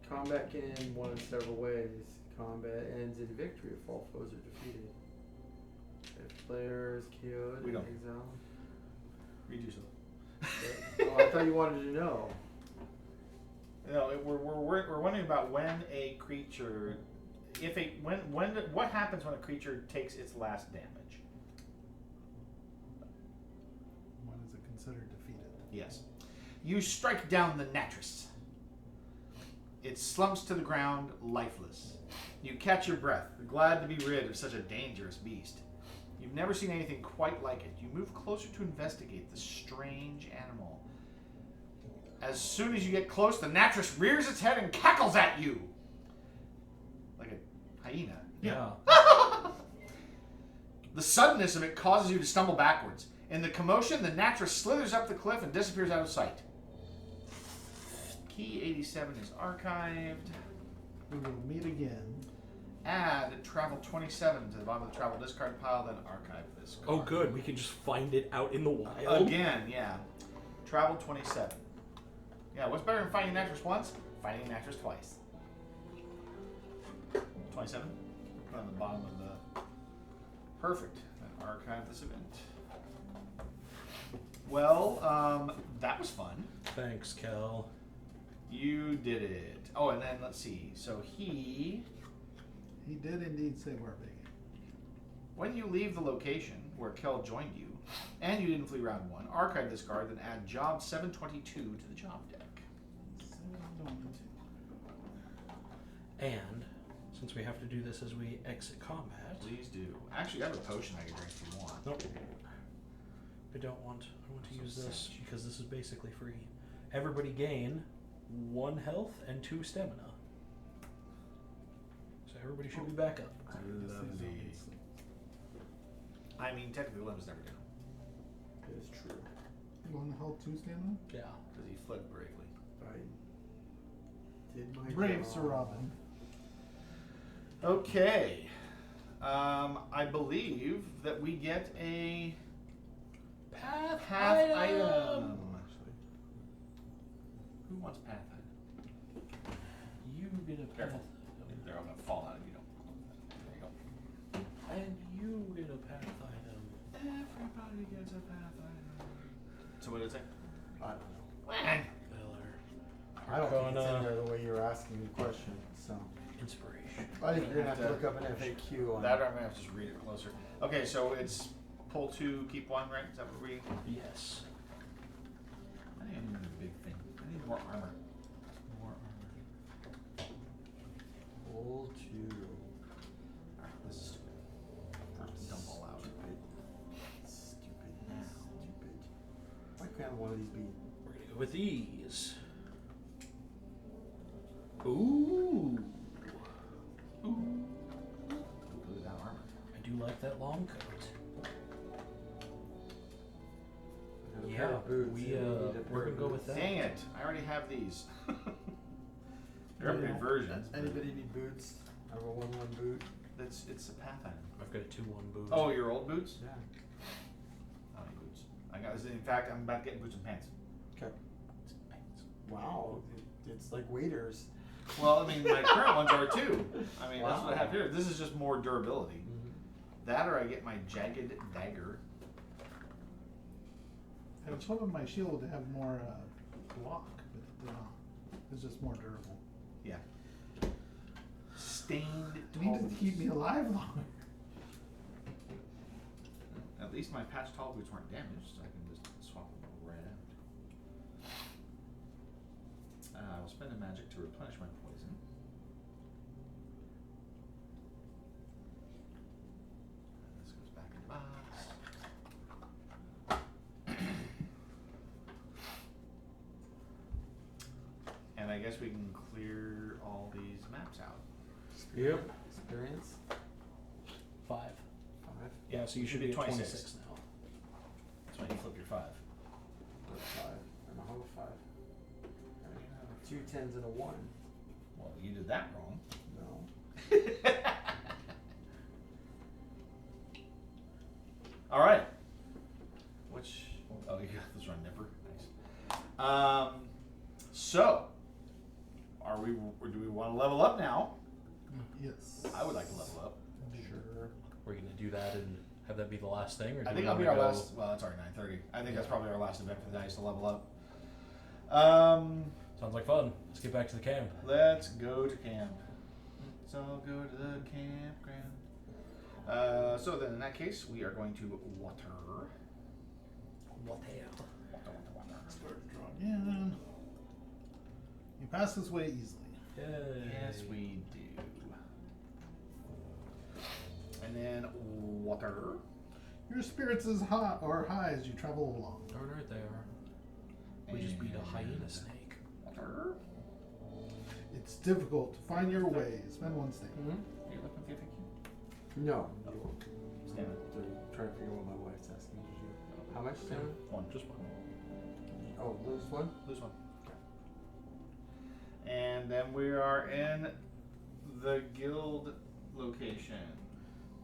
E: Combat can end one of several ways. Combat ends in victory if all foes are defeated. If players killed
A: We
E: and
A: don't.
E: exiled.
A: Read yourself.
E: Oh, I thought you wanted to know.
A: No, we're wondering about when a creature, what happens when a creature takes its last damage?
B: When is it considered defeated?
A: Yes. You strike down the Natris. It slumps to the ground, lifeless. You catch your breath, glad to be rid of such a dangerous beast. You've never seen anything quite like it. You move closer to investigate the strange animal. As soon as you get close, the Natris rears its head and cackles at you. Like a hyena.
C: Yeah.
A: The suddenness of it causes you to stumble backwards. In the commotion, the Natris slithers up the cliff and disappears out of sight. Key 87 is archived.
B: We will meet again.
A: Add travel 27 to the bottom of the travel discard pile, then archive this card.
C: Oh, good. We can just find it out in the wild.
A: Again, yeah. Travel 27. Yeah, what's better than finding an actress once? Finding an actress twice. 27. Put on the bottom of the... Perfect. Then archive this event. Well, that was fun.
C: Thanks, Kel.
A: You did it. Oh, and then let's see. So he...
B: He did indeed say we're big.
A: When you leave the location where Kel joined you, and you didn't flee round 1, archive this card, then add job 722 to the job deck.
C: And since we have to do this as we exit combat,
A: Please do. Actually, I have a potion I can drink if you want.
C: nope. I don't want. I want to use this because this is basically free. Everybody gain 1 health and 2 stamina. So everybody should be back up.
A: Lovely. I mean, technically, Lem's never down.
E: It is true.
B: One health, 2 stamina?
C: Yeah.
A: Because he fled bravely.
E: I did my
B: Brave
E: job.
B: Sir Robin.
A: Okay. I believe that we get a
C: Path
A: item. Who wants path item?
C: You get a path.
A: Careful. They're all going to fall out if you don't. There you go.
C: And you get a path item.
A: Everybody gets a path item. So what did it say?
E: I don't know.
C: Filler.
E: I don't think it's in
C: Arcana.
E: there the way you're asking the question. So
C: Inspiration.
E: I think you're gonna have to
A: Have
E: look up an FAQ on
A: That
E: it.
A: or I'm going to have to just read it closer. Okay, so it's pull 2, keep 1, right? Is that what we...
C: Yes.
A: I think I need a big thing. I need more armor.
E: More armor. Pull 2.
A: Alright, this is stupid. Dump all out.
E: Stupid. Why can't one of these be?
C: We're gonna go with these. Ooh.
A: Ooh, look at that armor.
C: I do like that long coat.
E: A
C: Yeah,
E: pair of boots.
C: we,
E: Yeah, need a pair
C: we're
E: of
C: gonna go
E: boots.
C: with that.
A: Dang it! I already have these. They're
E: Yeah.
A: upgrade versions. but
E: Anybody need boots? I have a 1/1 boot.
A: It's a path item.
C: I've got a 2-1 boot.
A: Oh, your old boots?
E: Yeah.
A: I don't need boots. I got. In fact, I'm about to get boots and pants.
E: Okay. Wow. It's like waiters.
A: Well, I mean, my current ones are too. I mean, that's what I
E: Wow.
A: have here. This is just more durability.
E: Mm-hmm.
A: That, or I get my jagged dagger.
B: I was hoping my shield would have more block, but it did not. It's just more durable.
A: Yeah. Stained.
B: It needed to keep me alive longer.
A: At least my patch tall boots weren't damaged, so I can just swap them right out. I will spend a magic to replenish my poison. This goes back in the box. And I guess we can clear all these maps out.
E: Yep. Experience.
C: 5.
E: 5.
C: Yeah, so you should
A: be
C: be at
A: 26.
C: 26 now.
A: That's when you flip your 5.
E: 5. And a whole 5. And you have 2 10s and a 1.
A: Well, you did that wrong.
E: No.
A: All right. Which? Oh, you got this on Nipper. Nice. So, are we? Or do we want to level up now?
B: Yes.
A: I would like to level up.
E: Sure.
C: We're gonna do that and have that be the last thing, or do
A: I
C: we
A: think that'll be
C: wanna
A: our
C: go-
A: last. Well, it's already 9:30. I think that's
C: Yeah.
A: probably our last event for the night is to level up.
C: Sounds like fun. Let's get back to the camp.
A: Let's go to camp. Let's all go to the campground. So then, in that case, we are going to water.
C: What the hell?
B: Start to draw again. You pass this way easily.
A: Yes, we do. And then water.
B: Your spirits is high or high as you travel along.
C: Darn right they are. We just beat a hyena snake.
A: Water.
B: It's difficult to find your way. Spend 1 stake.
E: Mm-hmm.
A: Are you looking for FAQ?
E: No.
A: Stand it.
E: Trying to figure out what my wife's asking me to do. How much, Sam?
A: One, just one.
E: Oh, lose 1?
A: Lose one. And then we are in the guild location.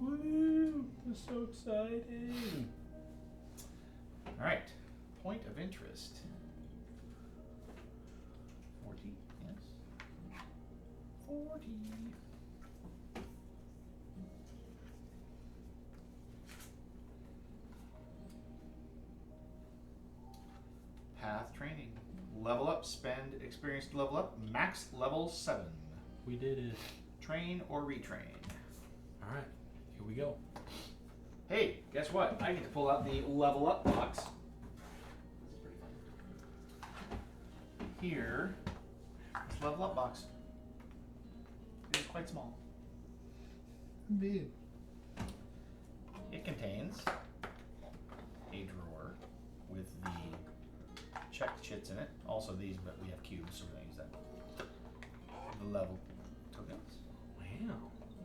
C: Woo! That's so exciting.
A: All right. Point of interest. 40. Yes. 40. Path training. Level up. Spend experience to level up. Max level 7.
C: We did it.
A: Train or retrain.
C: All right, here we go.
A: Hey, guess what? I get to pull out the level up box. This is pretty fun. Here, this level up box is quite small.
B: Indeed.
A: It contains a drawer with the checked chits in it. Also these, but we have cubes, so we're gonna use that. The level tokens
C: Wow.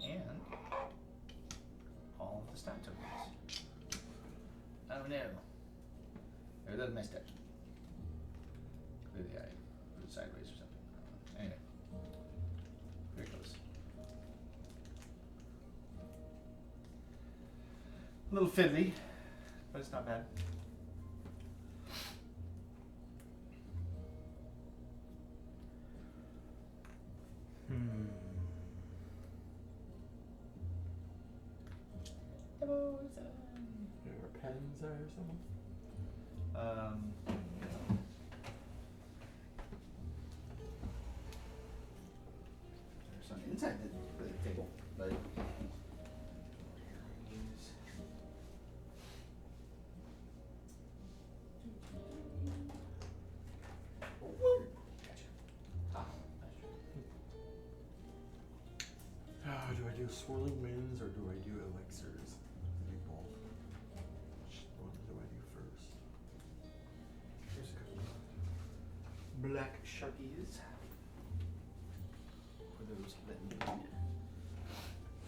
A: and all of the stat tokens. Oh no. There, that messed up. Clear the eye. Put it sideways or something. Anyway. Very close. A little fiddly, but it's not bad.
E: There are pens there or something?
A: There's some inside the table, but
E: do swirling winds or do I do elixirs? The big bowl. Which one do I do first?
A: Here's a couple of black sharkies for those that need.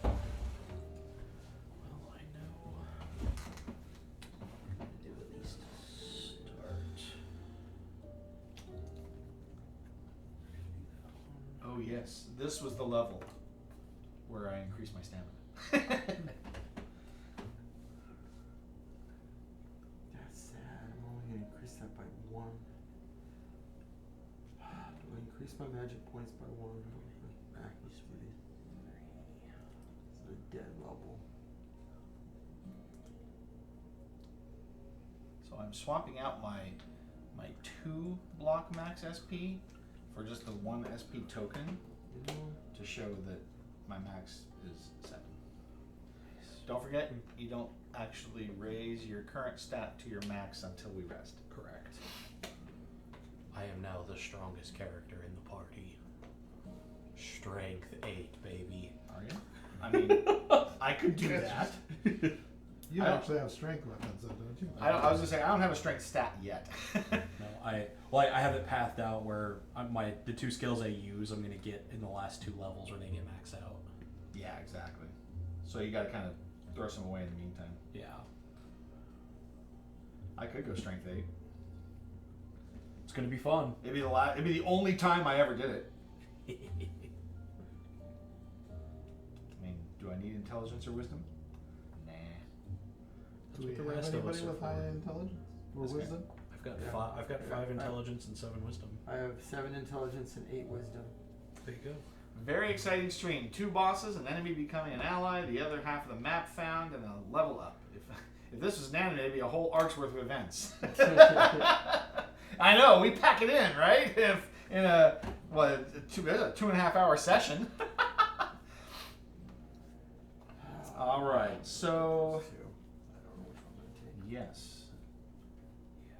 C: Well, I know. Do at least start.
A: Oh yes, this was the level where I increased my stamina.
E: That's sad. I'm only gonna increase that by 1. Do I increase my magic points by 1? Accuracy. It's a dead level.
A: So I'm swapping out my 2 block max SP for just the 1 SP token to show that my max is 7. Don't forget, you don't actually raise your current stat to your max until we rest.
C: Correct. I am now the strongest character in the party. Strength 8, baby.
A: Are you? I mean, I could do that.
B: You
A: I don't-
B: actually have strength weapons, though, don't you?
A: I was gonna say I don't have a strength stat yet.
C: No, I have it pathed out where the 2 skills I use I'm gonna get in the last 2 levels when they get maxed out.
A: Yeah, exactly. So you gotta kind of throw some away in the meantime.
C: Yeah.
A: I could go strength 8.
C: It's gonna be fun.
A: It'd be the only time I ever did it. I mean, do I need intelligence or wisdom? Nah.
B: Do we
C: what the
B: have
C: rest of
B: anybody
C: us are
B: with high
C: for.
B: intelligence or
A: That's great.
B: wisdom?
C: I've got
E: Yeah.
C: I've got 5 intelligence and 7 wisdom.
E: I have 7 intelligence and 8 wisdom.
C: There you go.
A: Very exciting stream. 2 bosses, an enemy becoming an ally, the other half of the map found, and a level up. If this was an anime, it'd be a whole arc's worth of events. I know, we pack it in, right? If in a 2.5 hour session. All right, so
E: 2. I don't know which one I'm gonna take.
A: yes,
C: Yeah,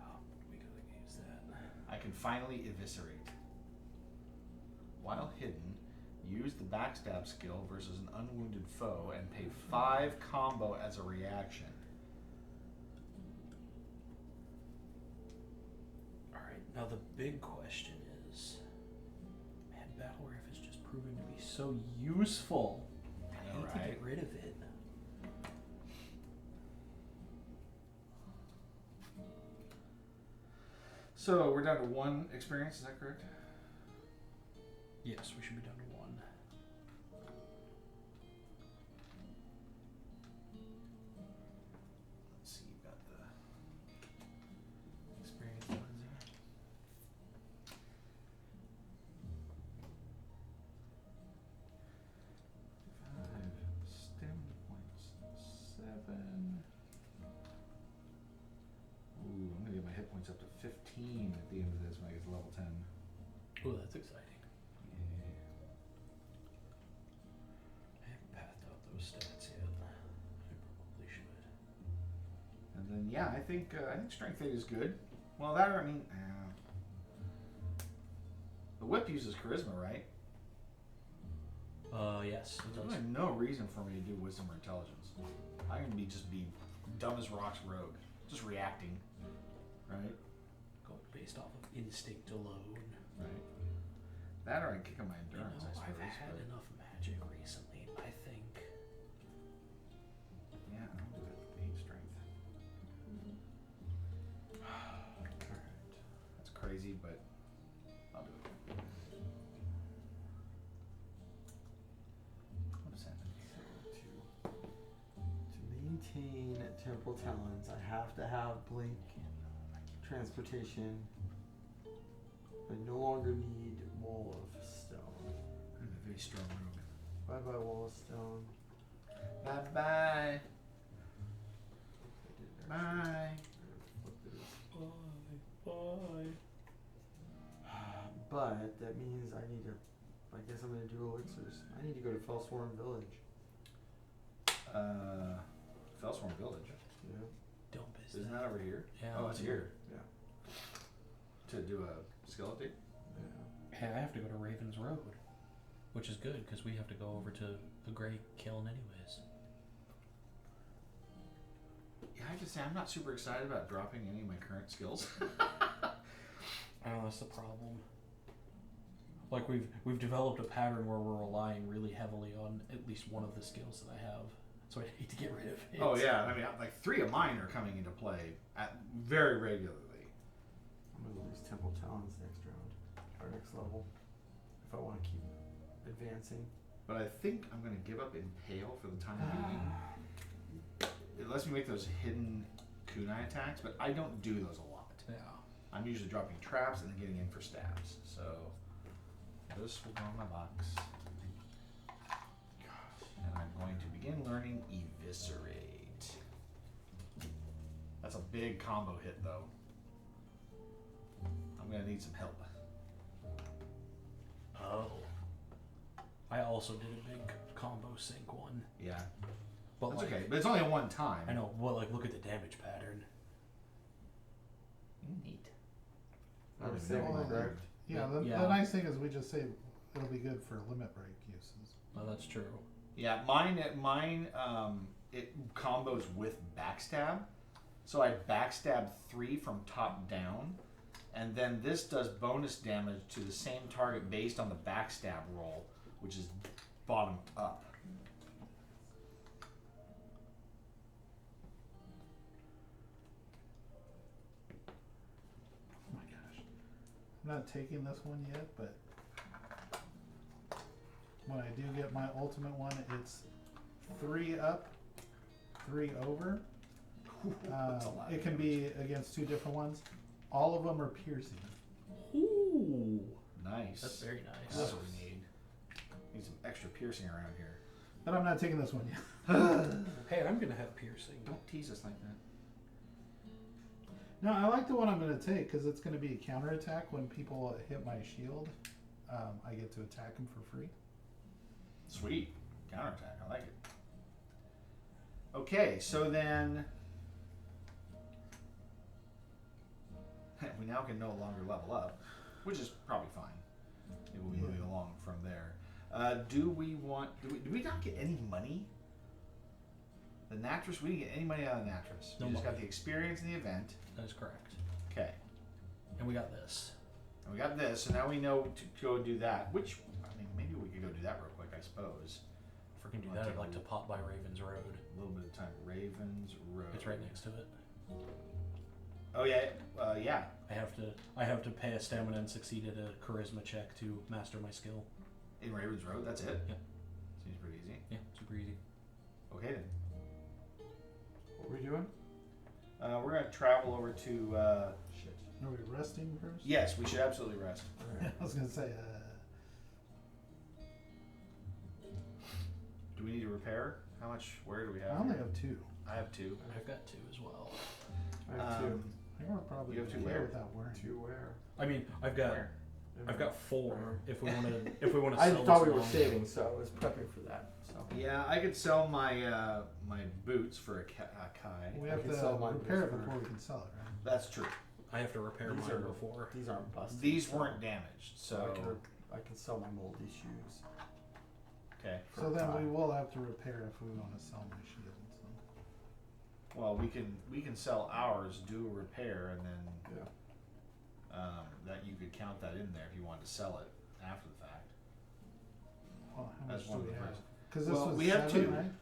C: we gotta use that.
A: I can finally eviscerate. While hidden, use the backstab skill versus an unwounded foe and pay 5 combo as a reaction.
C: Alright, now the big question is, man, Battle Riff is just proving to be so useful. I hate to
A: Right.
C: get rid of it.
A: So we're down to 1 experience, is that correct?
C: Yes, we should be down to 1.
A: Let's see, you've got the experience ones here. 5 stamina points. 7. Ooh, I'm gonna get my hit points up to 15 at the end of this when I get to level 10.
C: Oh, that's exciting.
A: Yeah.
C: I haven't pathed out those stats yet. I probably should.
A: And then yeah, I think strength 8 is good. Well, that or I mean, the whip uses charisma, right?
C: Yes, it does.
A: There's no reason for me to do wisdom or intelligence. I can just be dumb as rocks rogue, just reacting, right?
C: Go based off of instinct alone.
A: Right. That or I kick on my
C: You
A: endurance.
C: know,
A: I
C: I've
A: suppose.
C: had
A: but
C: enough magic recently, I think.
A: yeah, I'll do it. 8 strength. All right. That's crazy, but I'll do it. What is happening?
E: To maintain temporal talents, I have to have blink, transportation. I no longer need wall of stone.
A: I'm a very strong rogue.
E: Bye bye wall of stone.
A: Bye bye.
E: I did actually
A: Bye.
E: flip this.
C: Bye.
E: But that means I need to. I guess I'm gonna do elixirs. I need to go to Fellsworn Village.
A: Fellsworn Village.
E: Yeah.
C: Don't miss
A: Isn't that over here?
C: Yeah.
A: Oh, it's here.
E: Yeah.
A: To do a skill update?
E: Yeah.
C: Hey, I have to go to Raven's Road, Which is good, because we have to go over to the Grey Kiln anyways.
A: Yeah, I have to say, I'm not super excited about dropping any of my current skills.
C: I know that's the problem. Like we've developed a pattern where we're relying really heavily on at least one of the skills that I have. So I hate to get rid of it.
A: Oh yeah, I mean, like 3 of mine are coming into play very regularly.
E: I'm gonna lose Temple Talons next round, or next level, if I want to keep advancing.
A: But I think I'm going to give up Impale for the time being. It lets me make those hidden kunai attacks, but I don't do those a lot.
C: Yeah.
A: I'm usually dropping traps and then getting in for stabs. So this will go in my box. And I'm going to begin learning Eviscerate. That's a big combo hit though. I'm going to need some help.
C: Oh. I also did a big combo sync one.
A: Yeah.
C: But
A: That's
C: like,
A: okay, but it's only a one time.
C: I know, well, like, look at the damage pattern.
A: Neat. I
E: Or
A: don't even
E: save
A: know
E: my
A: what
E: correct.
B: Yeah,
C: Yeah.
B: the nice thing is we just say it'll be good for limit break uses.
C: Well, that's true.
A: Yeah, mine it combos with backstab. So I backstab 3 from top down, and then this does bonus damage to the same target based on the backstab roll, which is bottom up.
B: Oh my gosh. I'm not taking this one yet, but when I do get my ultimate one, it's 3 up, 3 over.
A: That's a lot.
B: It can be against 2 different ones. All of them are piercing.
C: Ooh.
A: Nice.
C: That's very nice.
A: That's what we need. Need some extra piercing around here.
B: But I'm not taking this one yet.
C: Hey, I'm gonna have piercing.
A: Don't tease us like that.
B: No, I like the one I'm going to take because it's going to be a counterattack when people hit my shield. I get to attack them for free.
A: Sweet. Counterattack. I like it. Okay, so then we now can no longer level up, which is probably fine. It will be moving along from there. Do we not get any money? The Natris, we didn't get any money out of the Natris.
C: No
A: We just got
C: money.
A: the experience in the event.
C: That is correct.
A: Okay.
C: And we got this.
A: And we got this, so now we know to go do that, which, I mean, maybe we could go do that real quick, I suppose.
C: If we're gonna do
A: I'll
C: that,
A: take
C: I'd
A: a
C: like to
A: look.
C: pop by Raven's Road.
A: A little bit of time. Ravens Road.
C: It's right next to it.
A: Oh, yeah. Yeah.
C: I have to pay a stamina and succeed at a charisma check to master my skill.
A: In Ravens Road, that's it?
C: Yeah.
A: Seems pretty easy.
C: Yeah, super easy.
A: Okay then.
E: What are we doing?
A: We're going to travel over to...
E: Shit.
B: Are we resting first?
A: Yes, we should absolutely rest.
E: Alright.
B: I was going to say,
A: Do we need to repair? How much? Where do we have?
B: I only
A: here?
B: have 2.
A: I have 2.
C: I've got 2 as well.
E: I have 2.
B: I think we're probably
A: You have 2
B: okay
A: where?
B: without worrying.
E: 2 where?
C: I mean, I've got
A: Where?
C: I've got 4 if we want to
E: I
C: sell
E: thought
C: this
E: we were
C: long.
E: saving, so I was prepping for that. So
A: Yeah, I could sell my my boots for a kai.
B: We
E: I
B: have
E: can
B: to
E: sell mine
B: repair it
E: before.
B: before we can sell it, right?
A: That's true.
C: I have to repair
E: These
C: mine
E: are-
C: before.
E: these aren't busted.
A: These
E: so
A: weren't damaged, so...
E: I can sell my moldy shoes.
A: Okay.
E: for
B: So
E: a
B: then
E: tie.
B: we will have to repair if we want to sell my shield. So.
A: Well, we can sell ours, do a repair, and then
E: Yeah.
A: that you could count that in there if you wanted to sell it after the fact.
B: Well, how
A: That's
B: much
A: one
B: do
A: of
B: we
A: the
B: have?
A: prices.
B: Because this
A: Well,
B: was
A: we have
B: 7,
A: 2.
B: right?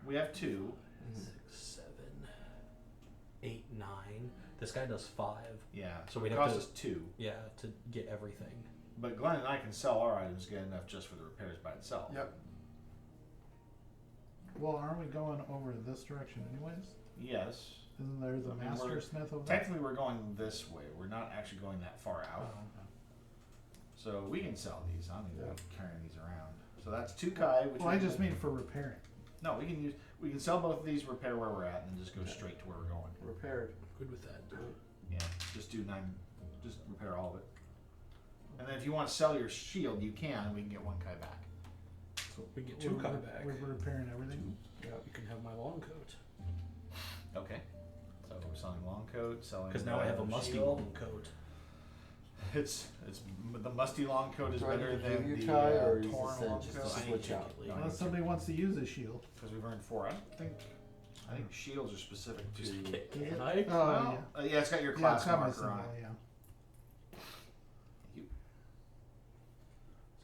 A: We have 2.
C: 6, 7, 8, 9. This guy does 5.
A: Yeah.
C: So we'd
A: it
C: have
A: costs
C: to-
A: us 2.
C: Yeah, to get everything.
A: But Glenn and I can sell our items good enough just for the repairs by itself.
E: Yep.
B: Well, aren't we going over this direction anyways?
A: Yes.
B: Isn't there the
A: I mean,
B: master
A: we're-
B: smith over there?
A: Technically, we're going this way. We're not actually going that far
B: Oh,
A: out.
B: okay.
A: So we can sell these. I don't need to
E: Yeah.
A: be carrying these around. So that's 2 kai. Which
B: Well, I
A: we
B: just
A: can-
B: mean for repairing.
A: No, we can sell both of these, repair where we're at, and then just go
E: Okay.
A: straight to where we're going.
E: Repaired.
C: Good with that.
A: Yeah, just do 9, just repair all of it. And then if you want to sell your shield, you can. We can get 1 kai back.
C: So we get 2 kai back.
B: We're repairing everything.
E: Yep.
C: You can have my long coat.
A: Okay. So we're selling long coat, selling.
C: Because now I have a musky
A: shield.
C: long coat.
A: It's the musty long coat is
E: Do I need
A: better
E: to
A: than
E: give you
A: the
E: Ty, or is
A: torn
E: this
A: long
E: just a
A: coat.
E: switch out?
B: Unless somebody wants to use a shield.
A: Because we've earned 4. I think shields are specific to.
C: Can I?
B: Oh,
A: Well, yeah, it's got your
B: yeah.
A: class
B: It's got my
A: marker
B: symbol,
A: on it.
B: yeah.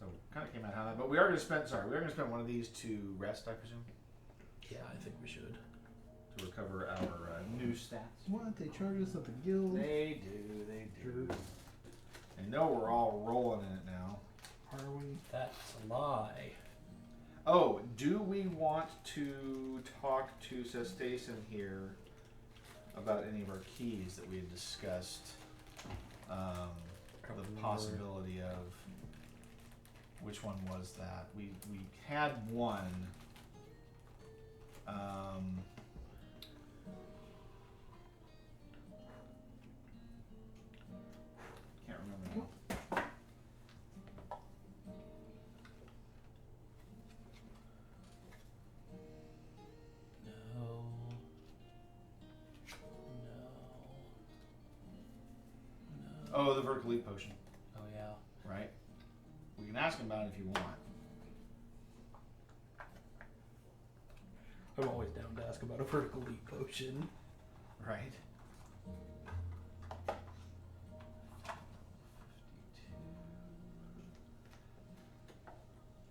A: So kind of came out how that, but we are going to spend. Sorry, we are going to spend one of these to rest, I presume,
C: Yeah, I think we should.
A: to recover our new stats.
B: What? They charge us at the guild?
A: They do. They do.
B: Jerks.
A: I know we're all rolling in it now.
B: Are we?
C: That's a lie.
A: Oh, do we want to talk to Cestason here about any of our keys that we had discussed? The possibility of which one was that? We had one. Can't remember now.
C: No. No.
A: Oh, the vertical leap potion,
C: Oh yeah.
A: right? We can ask him about it if you want.
C: I'm always down to ask about a vertical leap potion.
A: Right.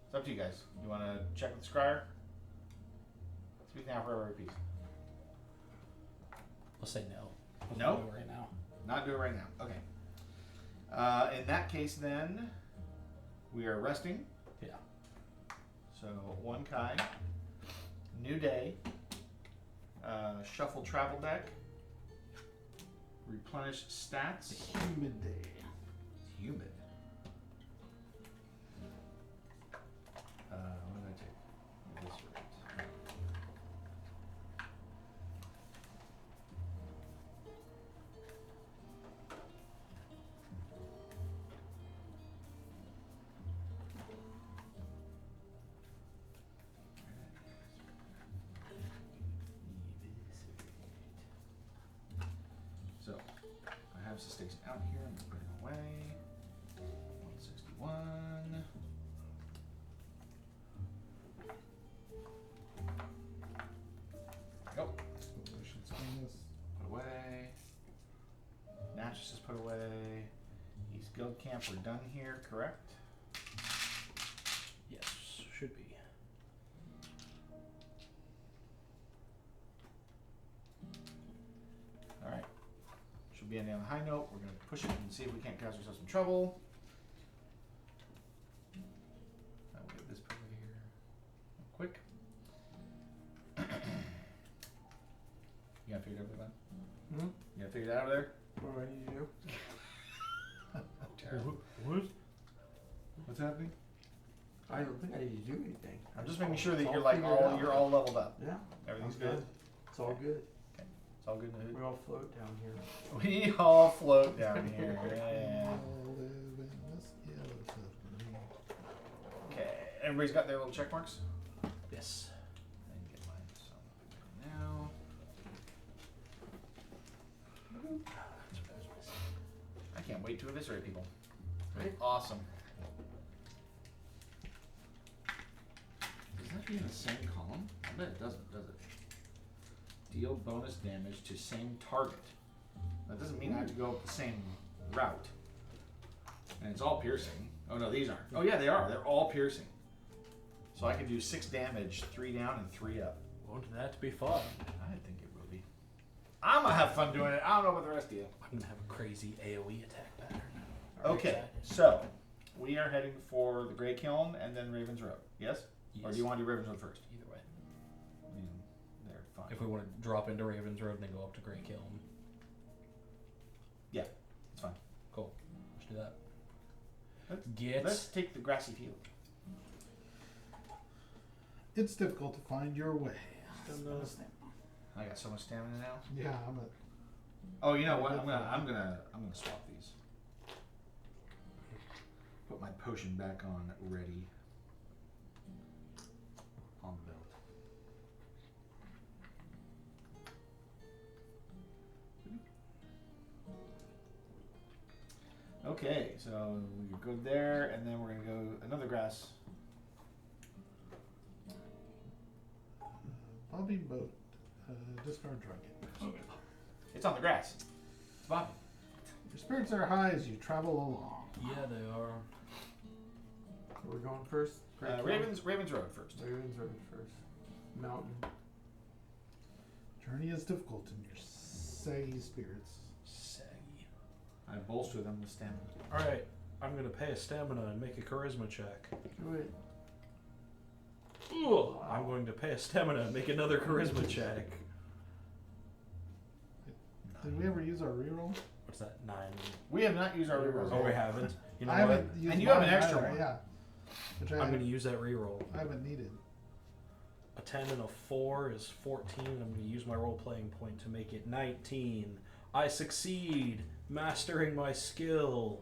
A: It's up to you guys. You want to check with the scryer? Speak now, forever repeat.
C: Let's say no. Let's
A: No?
C: do it right now.
A: Not do it right now. Okay. In that case, then we are resting.
C: Yeah.
A: So 1 Kai, new day, shuffle travel deck, replenish stats.
B: Humid day.
A: It's humid. What did I take? This rate. So, I have Cestason out here. I'm going to put him away. 161. Go.
B: We should spin this.
A: Put away. Natchez is put away. These guild camps are done here, correct?
C: Yes, should be.
A: Alright. Should be ending on a high note. We're going to push it and see if we can't cause ourselves some trouble. I'll get this put away here. Quick. You got figured out everything?
E: Hmm?
A: You got figured out over there?
E: What do I need to do?
A: Terrible.
C: What?
B: What's happening?
E: I don't think I need to do anything.
A: I'm just making sure that
E: It's
A: you're
E: all
A: like
E: figured out.
A: you're all leveled up.
E: Yeah.
A: Everything's
E: I'm
A: good.
E: It's all good.
A: It's all good in the hood.
E: We all float down here.
A: We all float down here. Yeah.
B: All live in this yellow submarine.
A: Okay. Everybody's got their little check marks?
C: Yes.
A: I can get mine, so I'm gonna now.
C: That's what I was missing.
A: I can't wait to eviscerate people.
E: Right?
A: Awesome. Does that be in the same column? I bet it doesn't, does it? Deal bonus damage to same target. That doesn't mean I have to go up the same route. And it's all piercing. Oh no, these aren't. Oh yeah, they are. They're all piercing. So I can do 6 damage, 3 down and 3 up.
C: Won't that be fun?
A: I think it will be. I'm gonna have fun doing it. I don't know about the rest of you.
C: I'm gonna have a crazy AoE attack pattern.
A: Okay,
C: Excited.
A: so we are heading for the Grey Kiln and then Raven's Road. Yes? Or do you want to do Raven's Road first?
C: Either way.
A: I mean, they're fine.
C: If we want to drop into Raven's Road and then go up to Grey Kiln.
A: Yeah, it's fine.
C: Cool. Let's do that.
A: Let's- Let's take the grassy field.
B: It's difficult to find your way.
A: I got so much stamina now.
B: Yeah, I'm a.
A: Oh, you know what? I'm gonna swap these. Put my potion back on ready. On the belt. Okay, so we go there, and then we're gonna go another grass.
B: Bobbing boat. Discard drug.
A: It's on the grass. It's bobbing.
B: Your spirits are high as you travel along.
C: Yeah, they are.
E: So we're going first. Great Kill.
A: Ravens Road first.
E: Ravens Road first. Mountain.
B: Journey is difficult in your saggy spirits.
C: Saggy.
A: I bolster them with stamina.
C: Alright, I'm gonna pay a stamina and make a charisma check.
E: Do it.
C: Ooh, I'm going to pay a stamina and make another charisma check.
B: Did we ever use our reroll?
C: What's that? 9.
A: We have not used our rerolls.
C: Oh, we haven't. You know
B: I
C: what?
B: haven't used
A: And you have an
B: mine
A: extra
B: either,
A: one.
B: Yeah. Which
C: I'm going to use that reroll.
B: I haven't needed.
C: A 10 and a 4 is 14. I'm going to use my role playing point to make it 19. I succeed, mastering my skill.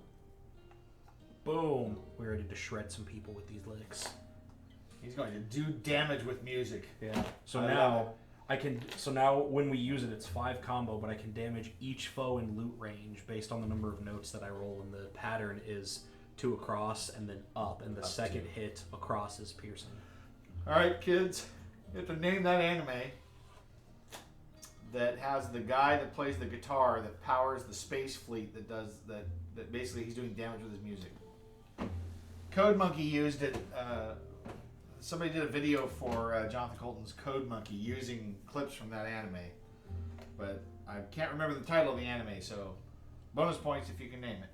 C: Boom. We're ready to shred some people with these licks.
A: He's going to do damage with music.
C: Yeah. So
A: I love
C: now I can. So now when we use it, it's 5 combo, but I can damage each foe in loot range based on the number of notes that I roll, and the pattern is 2 across and then up, and the
A: Up
C: second
A: 2.
C: hit across is piercing.
A: All right, kids, you have to name that anime that has the guy that plays the guitar that powers the space fleet that does that. That basically he's doing damage with his music. Code Monkey used it. Somebody did a video for Jonathan Colton's Code Monkey using clips from that anime, but I can't remember the title of the anime, so bonus points if you can name it.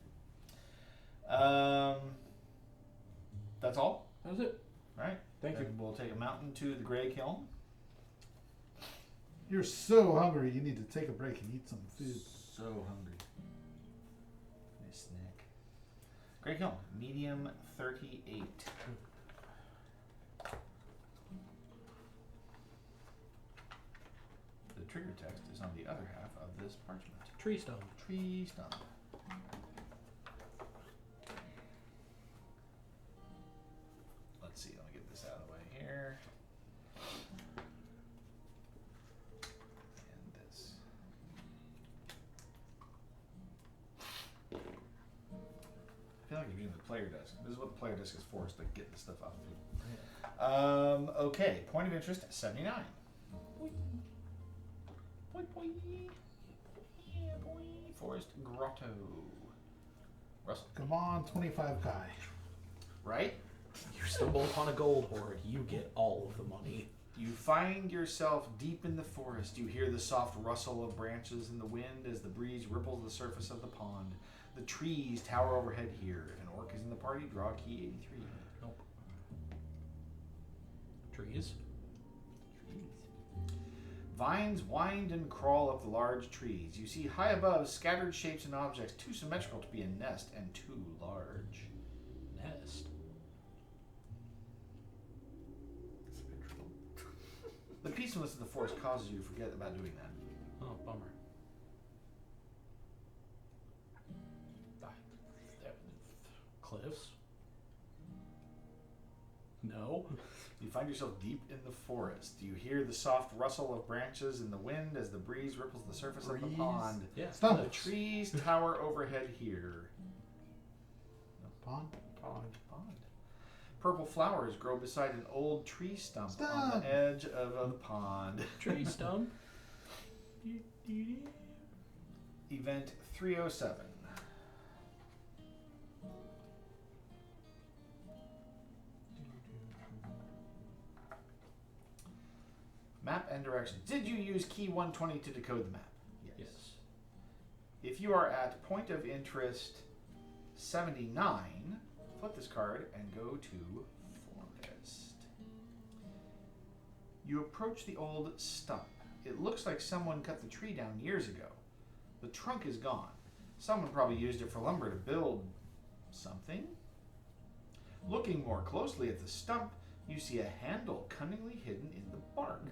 A: That's all?
C: That's it.
A: All right.
C: Thank you.
A: Then we'll take a mountain to the Grey Kiln.
B: You're so hungry, you need to take a break and eat some food.
A: So hungry. Nice snack. Grey Kiln, medium 38. The trigger text is on the other half of this parchment.
C: Tree stump.
A: Tree stump. Let's see, let me get this out of the way here. And this. I feel like I'm using the player disc. This is what the player disc is for, is to get the stuff out of it. Okay, point of interest 79. Boy, boy. Yeah, boy. Forest Grotto. Russell.
B: Come on, 25 Kai.
A: Right?
C: You stumble upon a gold hoard, you get all of the money.
A: You find yourself deep in the forest. You hear the soft rustle of branches in the wind as the breeze ripples the surface of the pond. The trees tower overhead here. If an orc is in the party, draw key 83.
C: Nope. Trees.
A: Vines wind and crawl up the large trees. You see high above scattered shapes and objects, too symmetrical to be a nest and too large.
C: Nest.
A: The peacefulness of the forest causes you to forget about doing that.
C: Oh, bummer. Cliffs? No.
A: You find yourself deep in the forest. You hear the soft rustle of branches in the wind as the breeze ripples the surface of the pond.
C: Yeah.
B: Stump.
A: The trees tower overhead here.
B: Pond.
E: Pond.
A: Pond. Purple flowers grow beside an old tree stump on
B: Stump.
A: the edge of a pond.
C: Tree stump.
A: Event 307. Map and directions. Did you use key 120 to decode the map?
C: Yes.
A: If you are at point of interest 79, flip this card and go to forest. You approach the old stump. It looks like someone cut the tree down years ago. The trunk is gone. Someone probably used it for lumber to build something. Looking more closely at the stump, you see a handle cunningly hidden in the bark.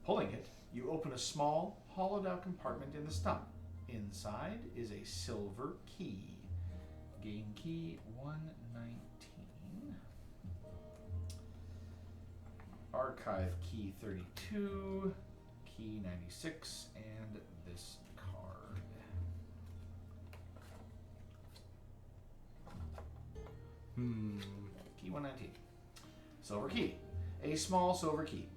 A: Pulling it, you open a small, hollowed-out compartment in the stump. Inside is a silver key. Game key 119. Archive key 32. Key 96. And this card. Key 119. Silver key. A small silver key.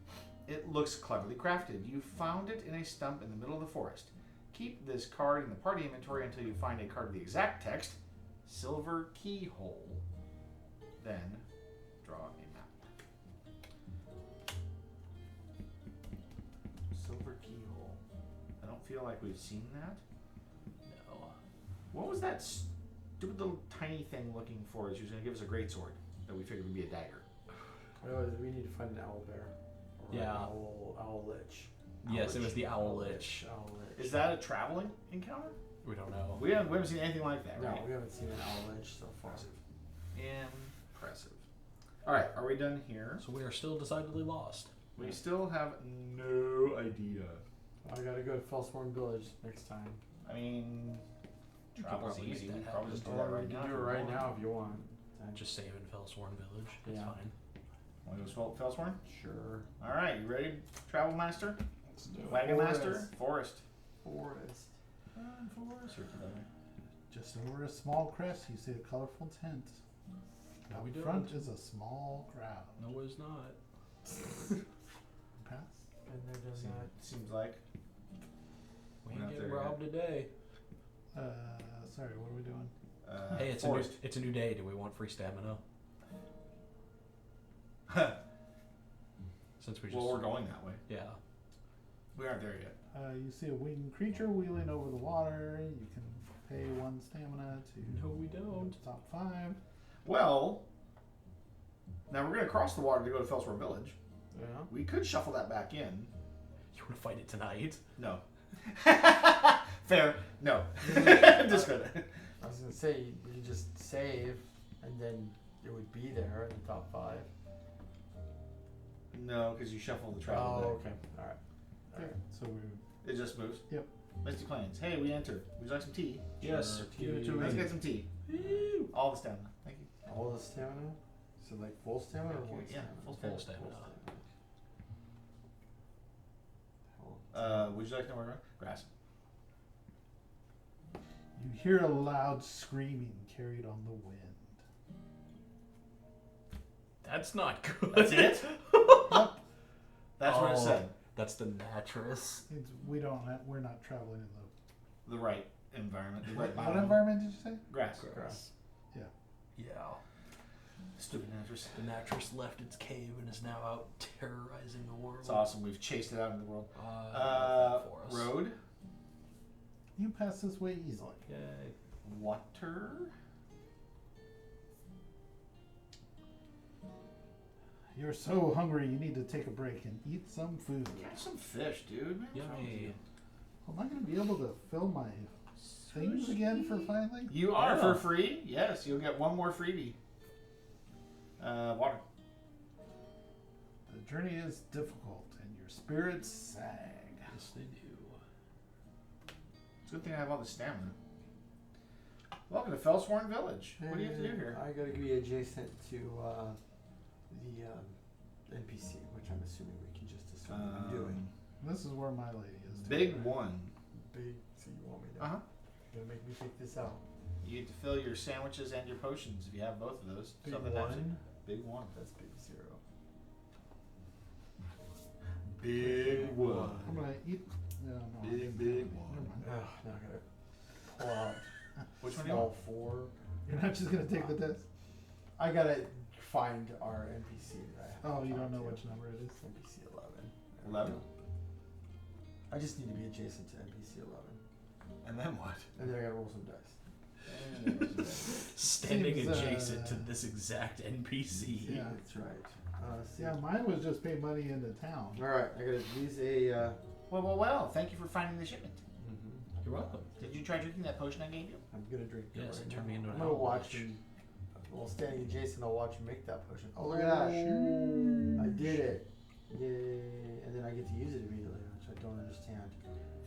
A: It looks cleverly crafted. You found it in a stump in the middle of the forest. Keep this card in the party inventory until you find a card with the exact text. Silver keyhole. Then draw a map. Silver keyhole. I don't feel like we've seen that.
C: No.
A: What was that stupid little tiny thing looking for? She was going to give us a greatsword that we figured would be a dagger.
E: Oh, we need to find an owl bear. Or
C: Yeah.
E: An owl lich.
C: Yes, it was the owl lich.
E: Owl lich.
A: Is that a traveling encounter?
C: We don't know.
A: We haven't seen anything like that,
E: No,
A: right?
E: we haven't seen an owl lich so far.
A: Impressive. All right, are we done here?
C: So we are still decidedly lost.
A: We still have no idea.
E: I gotta go to Fellsworn Village next time.
A: I mean,
C: You could
A: travel's
C: probably make
A: easy.
C: that
A: We could probably
C: happen.
A: just do that
E: Or we
A: right
E: can
A: now.
E: do it right now if you want.
C: Just save in Fellsworn Village. It's
E: Yeah.
C: fine.
A: Want to go Fellsworn?
E: Sure.
A: All right, you ready, Travel Master?
B: Let's do it.
A: Wagon
E: Forest.
A: Master? Forest.
E: Forest.
A: Forest or together.
B: Just over a small crest, you see a colorful tent.
C: No,
B: Out
C: we
B: front
C: don't.
B: is a small crowd.
C: No, it's not.
B: Pass.
E: And they're doing that.
A: Seems like.
C: We
A: We're not
C: ain't getting
A: there yet.
C: robbed today.
B: Sorry, what are we doing?
C: Hey, it's
A: Forest.
C: a new day. Do we want free stamina? Since we just
A: Well, we're going that way.
C: yeah.
A: We aren't there yet.
B: You see a winged creature wheeling over the water. You can pay 1 stamina to
C: No, we
B: go
C: don't.
B: to top 5.
A: Well, now we're going to cross the water to go to Fellsworn Village.
E: Yeah.
A: We could shuffle that back in.
C: You want to fight it tonight?
A: No. Fair. No. Just gonna.
E: I was gonna say you just save, and then it would be there in the top 5.
A: No, because you shuffle the travel
E: Oh,
A: deck.
E: okay. All right.
B: Okay, so we
A: It just moves.
B: Yep.
A: Misty Plains. Hey, we enter. Would you like some tea?
C: Yes.
E: Sure,
C: Give it to
E: tea.
A: Let's
C: me.
A: get some tea. Woo! All the stamina. Thank you.
E: All the stamina. So like full stamina or
A: Okay,
E: 1
A: yeah,
E: stamina?
A: full
C: stamina.
A: Would you like to know where we're going? Grass.
B: you hear a loud screaming carried on the wind.
C: That's not good.
A: That's it?
B: Yep.
A: That's what it
C: Oh.
A: said.
C: That's the mattress.
B: We're not traveling in
A: The right environment. The
B: the
A: right
B: what
A: biome.
B: environment did you say?
A: Grass.
E: Grass.
C: Yeah.
A: Stupid mattress.
C: The mattress left its cave and is now out terrorizing the world.
A: It's awesome. We've chased it out into the world.
C: For us.
A: Road.
B: You pass this way easily.
C: Yay.
A: Water.
B: You're so hungry you need to take a break and eat some food.
A: Catch some fish, dude. Man, what's wrong with
C: Yummy.
B: Am I going to be able to fill my things again for finally?
A: You are
C: Yeah.
A: for free. Yes, you'll get one more freebie. Water.
B: The journey is difficult and your spirits sag.
C: Yes, they do.
A: It's a good thing I have all the stamina. Welcome to Fellsworn Village. What do you have to do here?
E: I gotta be adjacent to the NPC, which I'm assuming we can just assume that I'm doing.
B: This is where my lady is. too,
A: Big
B: right?
A: one.
E: Big. So you want me to?
A: Uh huh.
E: You're gonna make me pick this out.
A: You get to fill your sandwiches and your potions if you have both of those.
E: Big
A: Something happens.
E: one.
A: Big one.
E: That's big 0.
A: Big one.
B: I'm going to eat. No, no.
A: Big
B: Never
A: one.
B: mind.
E: Ugh, now I gotta pull out
A: Which one do you want?
E: small 4.
B: You're not just going to take the test?
E: I gotta find our NPC that I have.
B: Oh, you don't know
E: to.
B: which number it is?
E: NPC 11.
A: 11?
E: I just need to be adjacent to NPC 11.
A: And then what?
E: And then I gotta roll some dice.
C: Standing
B: Seems,
C: adjacent to this exact NPC.
B: Yeah.
E: That's right.
B: Yeah, mine was just pay money into town.
E: Alright, I gotta use a.
A: Well. Thank you for finding the shipment.
C: You're welcome.
A: Did you try drinking that potion I gave you?
E: I'm gonna drink it
C: Yes,
E: right
C: it turned
E: now.
C: me into an
E: I'm gonna
C: owl
E: watch
C: lich.
E: him. While standing adjacent, I'll watch him make that potion. Oh, look at that. I did it. Yay. And then I get to use it immediately, which I don't understand.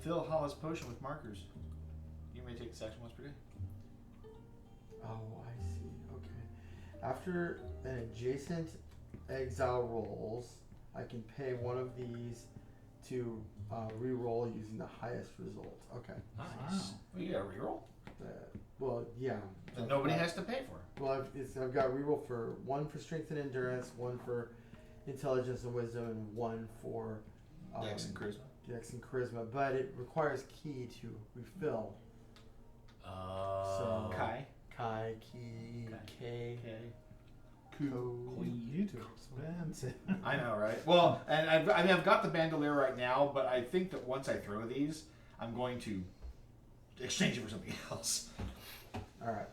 A: Fill Hollis potion with markers. You may take this action once per day.
E: Oh, I see. Okay. After an adjacent exile rolls, I can pay one of these to re-roll using the highest result. Okay.
C: Nice.
B: Wow.
A: Oh, you got a reroll?
E: Well, yeah.
A: that nobody has to pay for.
E: Well, I've got reroll for 1 for strength and endurance, 1 for intelligence and wisdom, and 1 for
A: Dex and charisma.
E: Dex and charisma. But it requires key to refill. So
A: Kai.
E: Key, K.
B: You too expensive.
A: I know, right? Well, and I've got the bandolier right now, but I think that once I throw these, I'm going to exchange it for something else.
E: All right.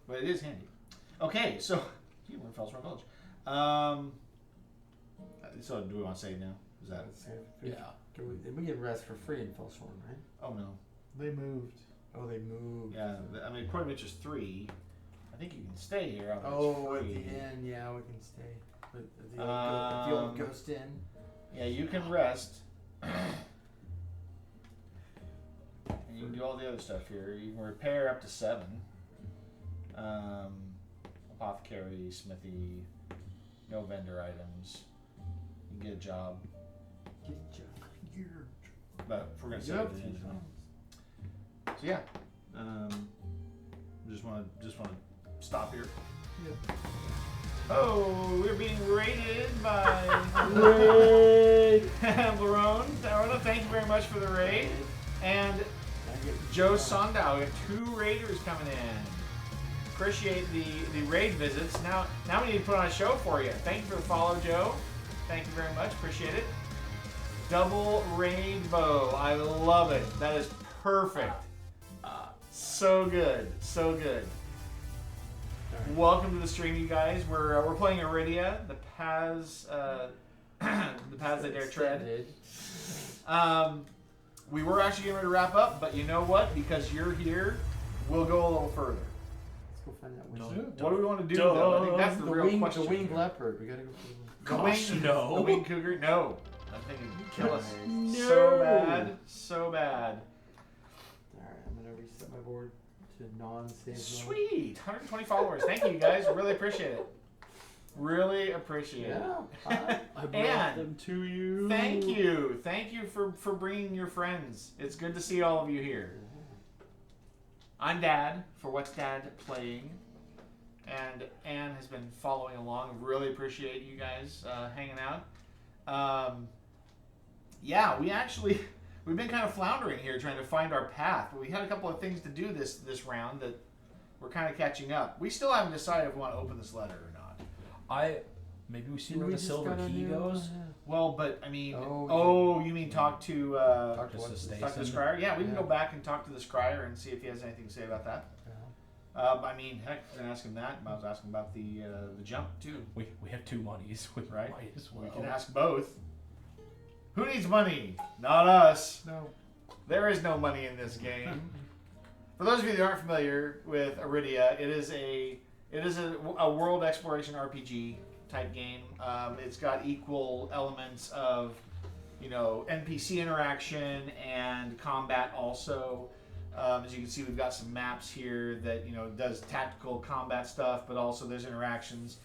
A: But it is handy. Okay, so we're in Fellsworth Village. So do we want to save now? Is that?
E: We get rest for free in Fellshorn, right?
A: Oh no.
B: They moved.
E: Oh, they moved.
A: Yeah, I mean, according to is 3. I think you can stay here.
E: At the inn, yeah, we can stay. At the old Ghost Inn.
A: Yeah, you can rest. And you can do all the other stuff here. You can repair up to 7. Apothecary, smithy, no vendor items. You can get a job.
E: Get a job.
A: But if we're gonna save it, so yeah, just want to stop here.
B: Yep.
A: Oh, we're being raided by Larone. Thank you very much for the raid. And Joe Sondow, we have 2 raiders coming in. Appreciate the raid visits. Now we need to put on a show for you. Thank you for the follow, Joe. Thank you very much. Appreciate it. Double rainbow. I love it. That is perfect. So good. So good. Welcome to the stream, you guys. We're playing Arydia, the paths that dare tread. We were actually getting ready to wrap up, but you know what? Because you're here, we'll go a little further.
E: Let's go find that wing.
A: What do we want to do, though? I think that's the real
E: wing,
A: question.
E: The winged leopard. We gotta go for
A: The winged cougar? No. That thing would kill us.
E: No.
A: So bad. So bad.
E: Alright, I'm gonna reset my board to non-save mode.
A: Sweet. 120 followers. Thank you, guys. Really appreciate it. Really appreciate it.
E: Hi.
C: I brought
A: And
C: them to you.
A: Thank you. Thank you for bringing your friends. It's good to see all of you here. I'm Dad for What's Dad Playing. And Anne has been following along. Really appreciate you guys hanging out. Yeah, we've been kind of floundering here trying to find our path. But we had a couple of things to do this round that we're kind of catching up. We still haven't decided if we want to open this letter or not.
C: Maybe we see where the silver key goes.
A: Well, but I mean, you mean talk to
E: Talk to
A: the
C: Stason.
A: scryer? Yeah, we can go back and talk to the scryer and see if he has anything to say about that. I mean, heck, we're gonna ask him that. I was asking about the jump too.
C: We have 2 monies. We
A: Right.
C: might as well.
A: We can ask both. Who needs money? Not us.
B: No.
A: There is no money in this game. For those of you that aren't familiar with Arydia, it is a world exploration RPG type game. It's got equal elements of, NPC interaction and combat also. As you can see, we've got some maps here that does tactical combat stuff, but also there's interactions.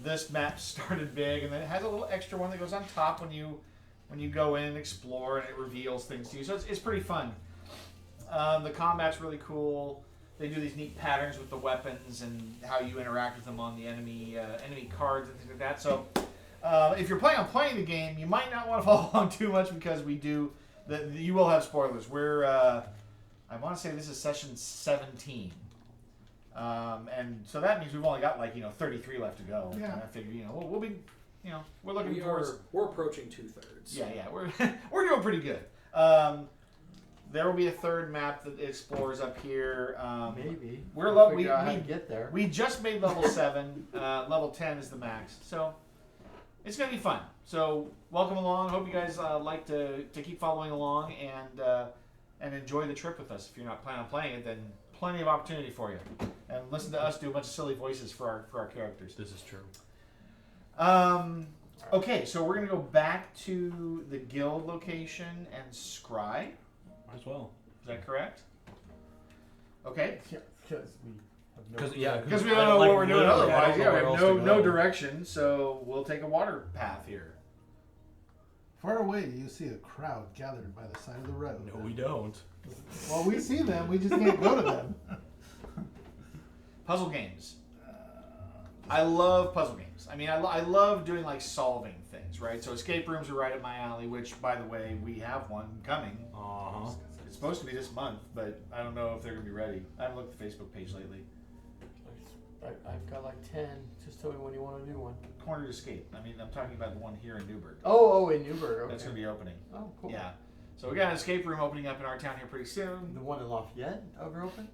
A: This map started big, and then it has a little extra one that goes on top when you go in and explore, and it reveals things to you. So it's pretty fun. The combat's really cool. They do these neat patterns with the weapons and how you interact with them on the enemy cards and things like that. So if you're planning on playing the game, you might not want to follow along too much because you will have spoilers. I want to say this is session 17. And so that means we've only got 33 left to go.
B: Yeah.
A: And I figure, we'll be, we're looking towards.
G: We're approaching 2/3.
A: Yeah, we're doing pretty good. There will be a third map that explores up here.
E: Maybe.
A: We'll
E: figure out how to get there.
A: We just made level 7. Level 10 is the max. So it's going to be fun. So welcome along. Hope you guys like to keep following along and enjoy the trip with us. If you're not planning on playing it, then plenty of opportunity for you. And listen to us do a bunch of silly voices for our characters.
C: This is true.
A: Okay, so we're going to go back to the guild location and scry.
C: Might as well.
A: Is that correct? Okay.
E: Because we have no.
A: Because we don't know what we're doing otherwise. Yeah, we have no direction, so we'll take a water path here.
B: Far away, you see a crowd gathered by the side of the road.
C: No, we don't.
B: Well, we see them. We just can't go to them.
A: Puzzle games. I love puzzle games. I mean, I love doing like solving things, right? So escape rooms are right up my alley. Which, by the way, we have one coming. It's supposed to be this month, but I don't know if they're gonna be ready. I haven't looked at the Facebook page lately.
E: I've got like 10. Just tell me when you want to do one.
A: Cornered Escape. I mean, I'm talking about the one here in Newburgh.
E: Oh, in Newburgh. Okay.
A: That's gonna be opening.
E: Oh, cool.
A: Yeah. So we got an escape room opening up in our town here pretty soon.
E: The one in Lafayette ever open?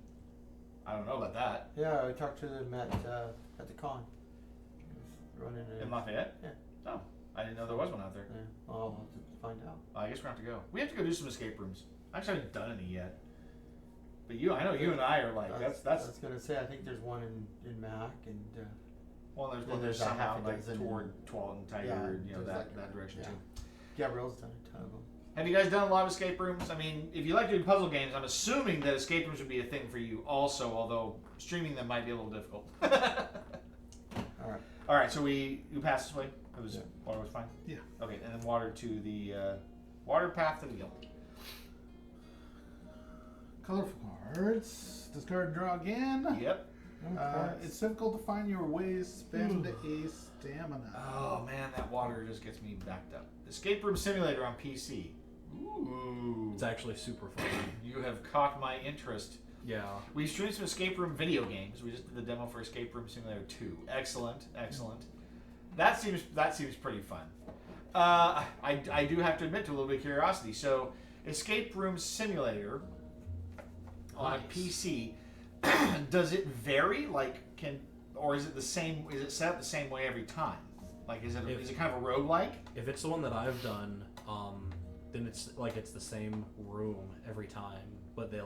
A: I don't know about that.
E: Yeah, I talked to them at the con. Running
A: In Lafayette?
E: Yeah.
A: Oh, I didn't know there was one out there.
E: Yeah. I'll have to find out.
A: I guess we have to go. We have to go do some escape rooms. I actually haven't done any yet. But I know you and I are like, that's.
E: I was gonna say, I think there's one in Mac and.
A: Well, there's
E: then
A: one
E: there's
A: there's
E: a
A: somehow
E: half a
A: like
E: dozen
A: toward Twalton, Tiger,
E: Yeah,
A: that,
E: there's
A: that direction
E: yeah.
A: too.
E: Gabrielle's done a ton of them.
A: Have you guys done a lot of escape rooms? I mean, if you like doing puzzle games, I'm assuming that escape rooms would be a thing for you also, although streaming them might be a little difficult.
E: Alright.
A: All right, so you passed this way? It was,
E: Yeah.
A: water was fine?
B: Yeah.
A: Okay, and then water to the, water path to the guild.
B: Colorful cards. Discard and draw again.
A: Yep.
B: It's difficult to find your ways. Spend a stamina.
A: Oh man, that water just gets me backed up. Escape Room Simulator on PC. Ooh.
C: It's actually super fun.
A: You have caught my interest.
C: Yeah.
A: We streamed some escape room video games. We just did the demo for Escape Room Simulator 2. Excellent, excellent. That seems pretty fun. I do have to admit to a little bit of curiosity. So, Escape Room Simulator on a PC, does it vary? Or is it the same? Is it set up the same way every time? Like, is it kind of a roguelike?
C: If it's the one that I've done, then it's the same room every time. But they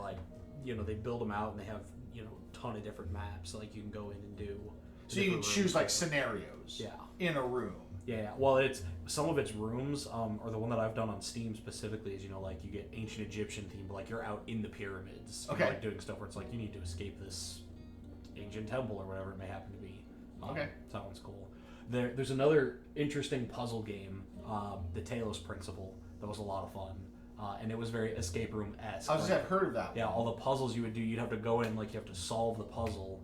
C: they build them out and they have a ton of different maps. Like you can go in and do.
A: So you can choose
C: rooms.
A: like scenarios.
C: Yeah.
A: In a room.
C: Yeah. Well, it's some of its rooms, or the one that I've done on Steam specifically is you get ancient Egyptian theme, but you're out in the pyramids.
A: Okay.
C: Doing stuff where it's you need to escape this ancient temple or whatever it may happen to be.
A: Okay.
C: So that one's cool. There's another interesting puzzle game, the Talos Principle, that was a lot of fun. And it was very escape room-esque.
A: I've heard of that.
C: Yeah, all the puzzles you would do, you'd have to go in, you have to solve the puzzle.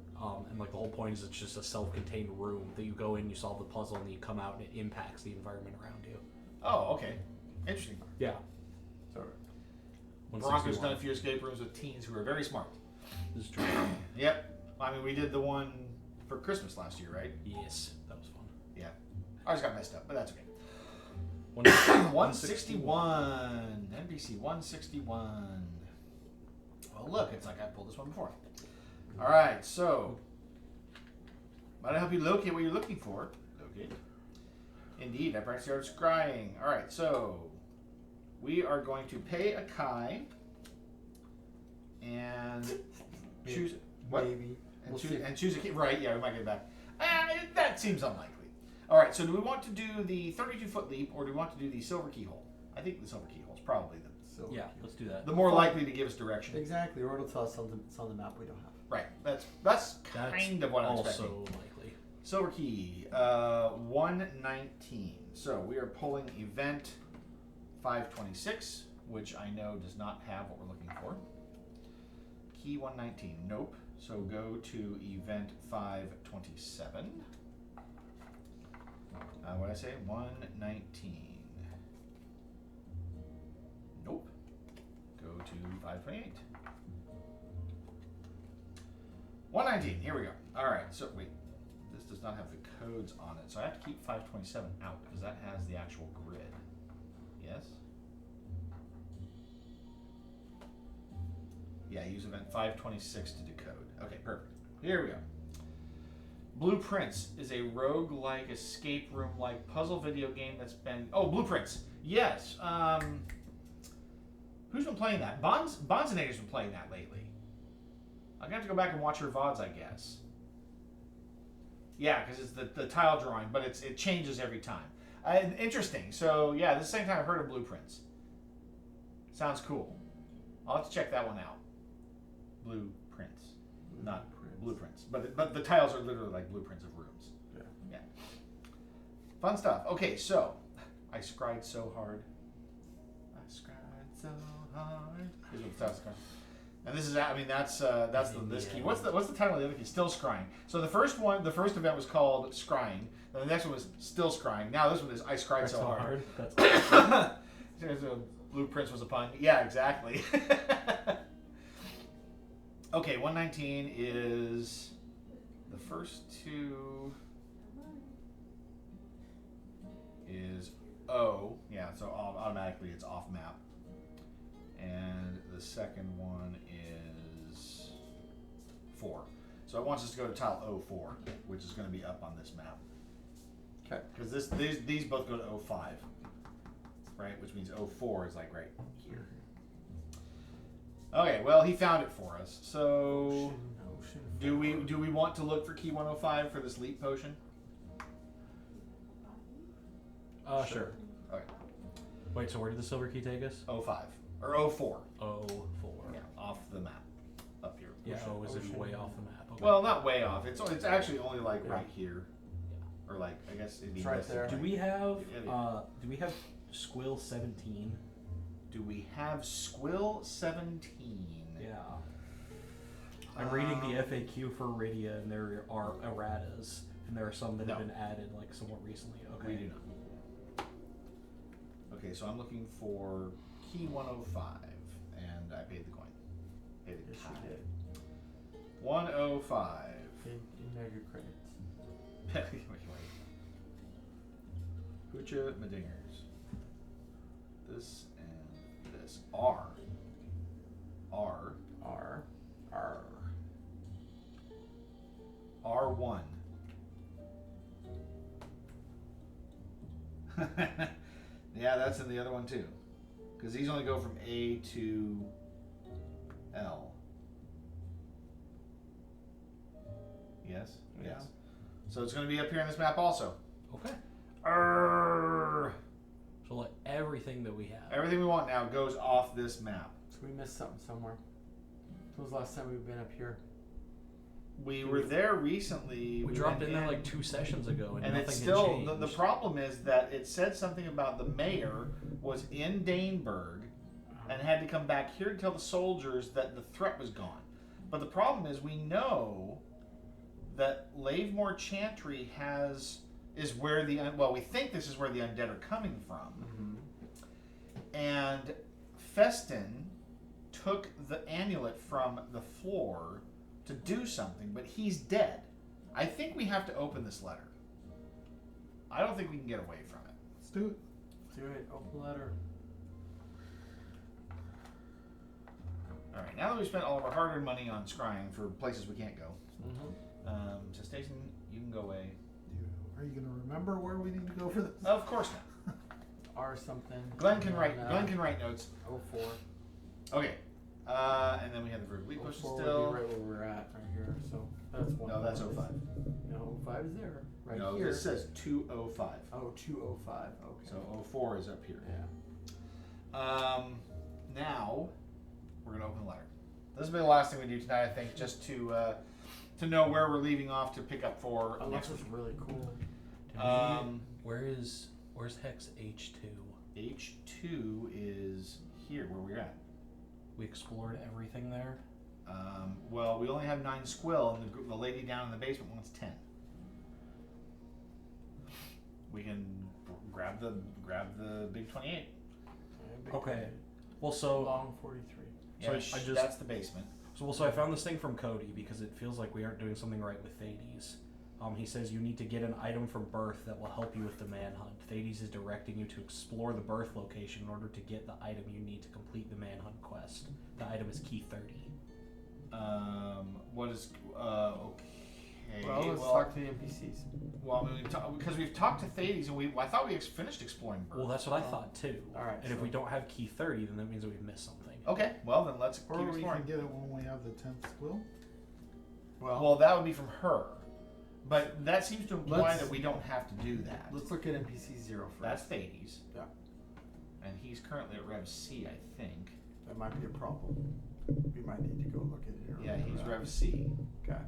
C: And the whole point is it's just a self-contained room that you go in, you solve the puzzle, and then you come out and it impacts the environment around you.
A: Oh, okay. Interesting.
C: Yeah.
E: Sorry.
A: Bronco's done a few escape rooms with teens who are very smart.
C: This is true.
A: Yep. I mean, we did the one for Christmas last year, right?
C: Yes, that was fun.
A: Yeah. I just got messed up, but that's okay.
C: 161.
A: 161. NPC 161. Well, look, it's like I pulled this one before. All right, so might I help you locate what you're looking for? Locate. Indeed, I practiced started scrying. All right, so we are going to pay a Kai and choose what?
E: Maybe.
A: And choose a key. Right? Yeah, we might get it back. That seems unlikely. All right, so do we want to do the 32-foot leap or do we want to do the silver keyhole? I think the silver keyhole is probably
C: Yeah, let's do that.
A: the more likely to give us direction.
E: Exactly, or it'll tell us something on the map we don't have.
A: Right. That's kind of what I'm expecting.
C: Also likely.
A: Silver key, 119. So we are pulling event 526, which I know does not have what we're looking for. Key 119. Nope. So go to event 527. What did I say? 119. Nope. Go to 528. 119. Here we go. All right. So wait, this does not have the codes on it, so I have to keep 527 out because that has the actual grid. Yes. Yeah. Use event 526 to decode. Okay. Perfect. Here we go. Blueprints is a rogue-like, escape room-like puzzle video game that's been... Oh, Blueprints. Yes. Who's been playing that? Bonzinator's been playing that lately. I'm going to have to go back and watch her VODs, I guess. Yeah, because it's the tile drawing, but it changes every time. Interesting. So, yeah, this is the same time I've heard of Blueprints. Sounds cool. I'll have to check that one out. Blueprints. Not blueprints. But the tiles are literally like blueprints of rooms. Yeah. Fun stuff. Okay, so I scried so hard. I scried so Here's what the title's called. And this is, I mean, that's this key. What's the title of the other key? Still Scrying. So the first event was called Scrying. Then the next one was Still Scrying. Now this one is I Scryed So Hard. There's a Blueprints was a pun. Yeah, exactly. Okay, 119 is the first two is O. Yeah, so automatically it's off map. And the second one is 4. So it wants us to go to tile 04, which is going to be up on this map.
E: Okay.
A: Because these both go to 05, right? Which means 04 is like right here. Okay, well he found it for us. So do we want to look for key 105 for this leap potion?
C: Sure.
A: Okay.
C: Wait, so where did the silver key take us?
A: 05 or 04.
C: 04.
A: Yeah, off the map, up here.
C: Yeah, is it way off the map? Okay.
A: Well, not way off. It's actually only like right here, or like I guess it'd be
E: It's right
A: less than
E: there.
C: do
A: right.
C: we have Squill 17?
A: Do we have Squill 17?
C: Yeah. I'm reading the FAQ for Arydia, and there are erratas, and there are some that have been added like somewhat recently. Okay.
A: We do not. Okay, so I'm looking for key 105, and I paid the coin. Paid the
E: Yes,
A: tithe.
E: you did.
A: 105.
E: You know your credits.
A: Wait. Hoocha Medingers. This and this. R. R1. Yeah, that's in the other one too. Because these only go from A to L. Yes?
E: Yeah.
A: Yes. So it's going to be up here on this map also.
C: Okay.
A: Arrgh.
C: So like everything that we have.
A: Everything we want now goes off this map.
E: So we missed something somewhere. When was the last time we've been up here?
A: We were there recently.
C: We dropped
A: went
C: in there like 2 sessions ago, and nothing
A: it's
C: had
A: still
C: changed.
A: the problem is that it said something about the mayor was in Daneburg and had to come back here to tell the soldiers that the threat was gone. But the problem is we know that Lavemore Chantry is where we think this is where the undead are coming from.
E: Mm-hmm.
A: And Festin took the amulet from the floor to do something, but he's dead. I think we have to open this letter. I don't think we can get away from it.
B: Let's do it.
E: Do it. Open letter.
A: All right, now that we've spent all of our hard-earned money on scrying for places we can't go, so Station, you can go away.
B: Are you going to remember where we need to go for this?
A: Of course not.
E: R something.
A: Glenn can write notes.
E: 04.
A: Okay, and then we have the verb leap potion
E: 04
A: still.
E: would be right where we're at, right here. So that's one.
A: No, that's 05.
E: No, 05 is there. Right
A: No,
E: here.
A: this says 205.
E: Oh, 205. Okay.
A: So 04 is up here.
E: Yeah.
A: Now we're gonna open the letter. This will be the last thing we do tonight, I think, just to know where we're leaving off to pick up for
E: Oh,
A: next
E: this
A: week.
E: is really cool.
C: Where's hex H2?
A: H2 is here, where we're at.
C: We explored everything there.
A: Well, we only have 9 squill, and the lady down in the basement wants 10. We can grab the big 28.
C: Okay. Well, so
E: Long 43.
A: Yeah,
C: I
A: that's the basement.
C: So I found this thing from Cody because it feels like we aren't doing something right with Thades. He says you need to get an item from Birth that will help you with the manhunt. Thades is directing you to explore the Birth location in order to get the item you need to complete the manhunt quest. The item is key 30.
A: What is okay?
E: Well, let's talk to the NPCs.
A: Well, I mean, because we've talked to Thades, and I thought we finished exploring Birth.
C: Well, that's what I thought too.
E: All right.
C: And if we don't have key 30, then that means that we've missed something.
A: Okay, well then let's
B: Or
A: keep
B: we
A: exploring.
B: can get it when we have the 10th squill.
A: Well, that would be from her, but that seems to imply
E: Let's-
A: that we don't have to do that.
E: Let's look at NPC 0 first.
A: That's Thades.
E: Yeah.
A: And he's currently at Rev C, I think.
E: That might be a problem. We might need to go look at it here.
A: Yeah, he's Rev C.
E: Okay.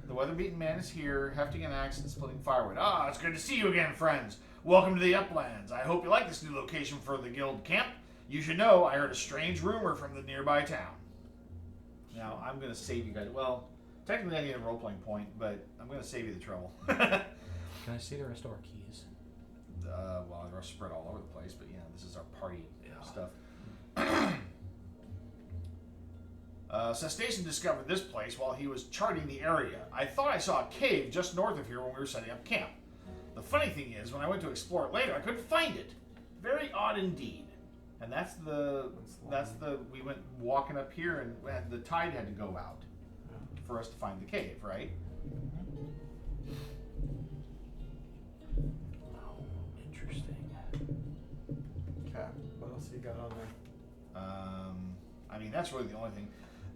A: The weather-beaten man is here, hefting an axe and splitting firewood. Ah, it's good to see you again, friends. Welcome to the Uplands. I hope you like this new location for the guild camp. You should know I heard a strange rumor from the nearby town. Now, I'm going to save you guys. Well, technically I need a role-playing point, but I'm going to save you the trouble.
C: Can I see the rest of our keys?
A: Well, they're spread all over the place, but yeah, this is our party stuff. Cetacean discovered this place while he was charting the area. I thought I saw a cave just north of here when we were setting up camp. The funny thing is, when I went to explore it later, I couldn't find it. Very odd indeed. And we went walking up here and the tide had to go out for us to find the cave, right?
C: Oh, interesting.
E: Okay. What else you got on there?
A: I mean, that's really the only thing.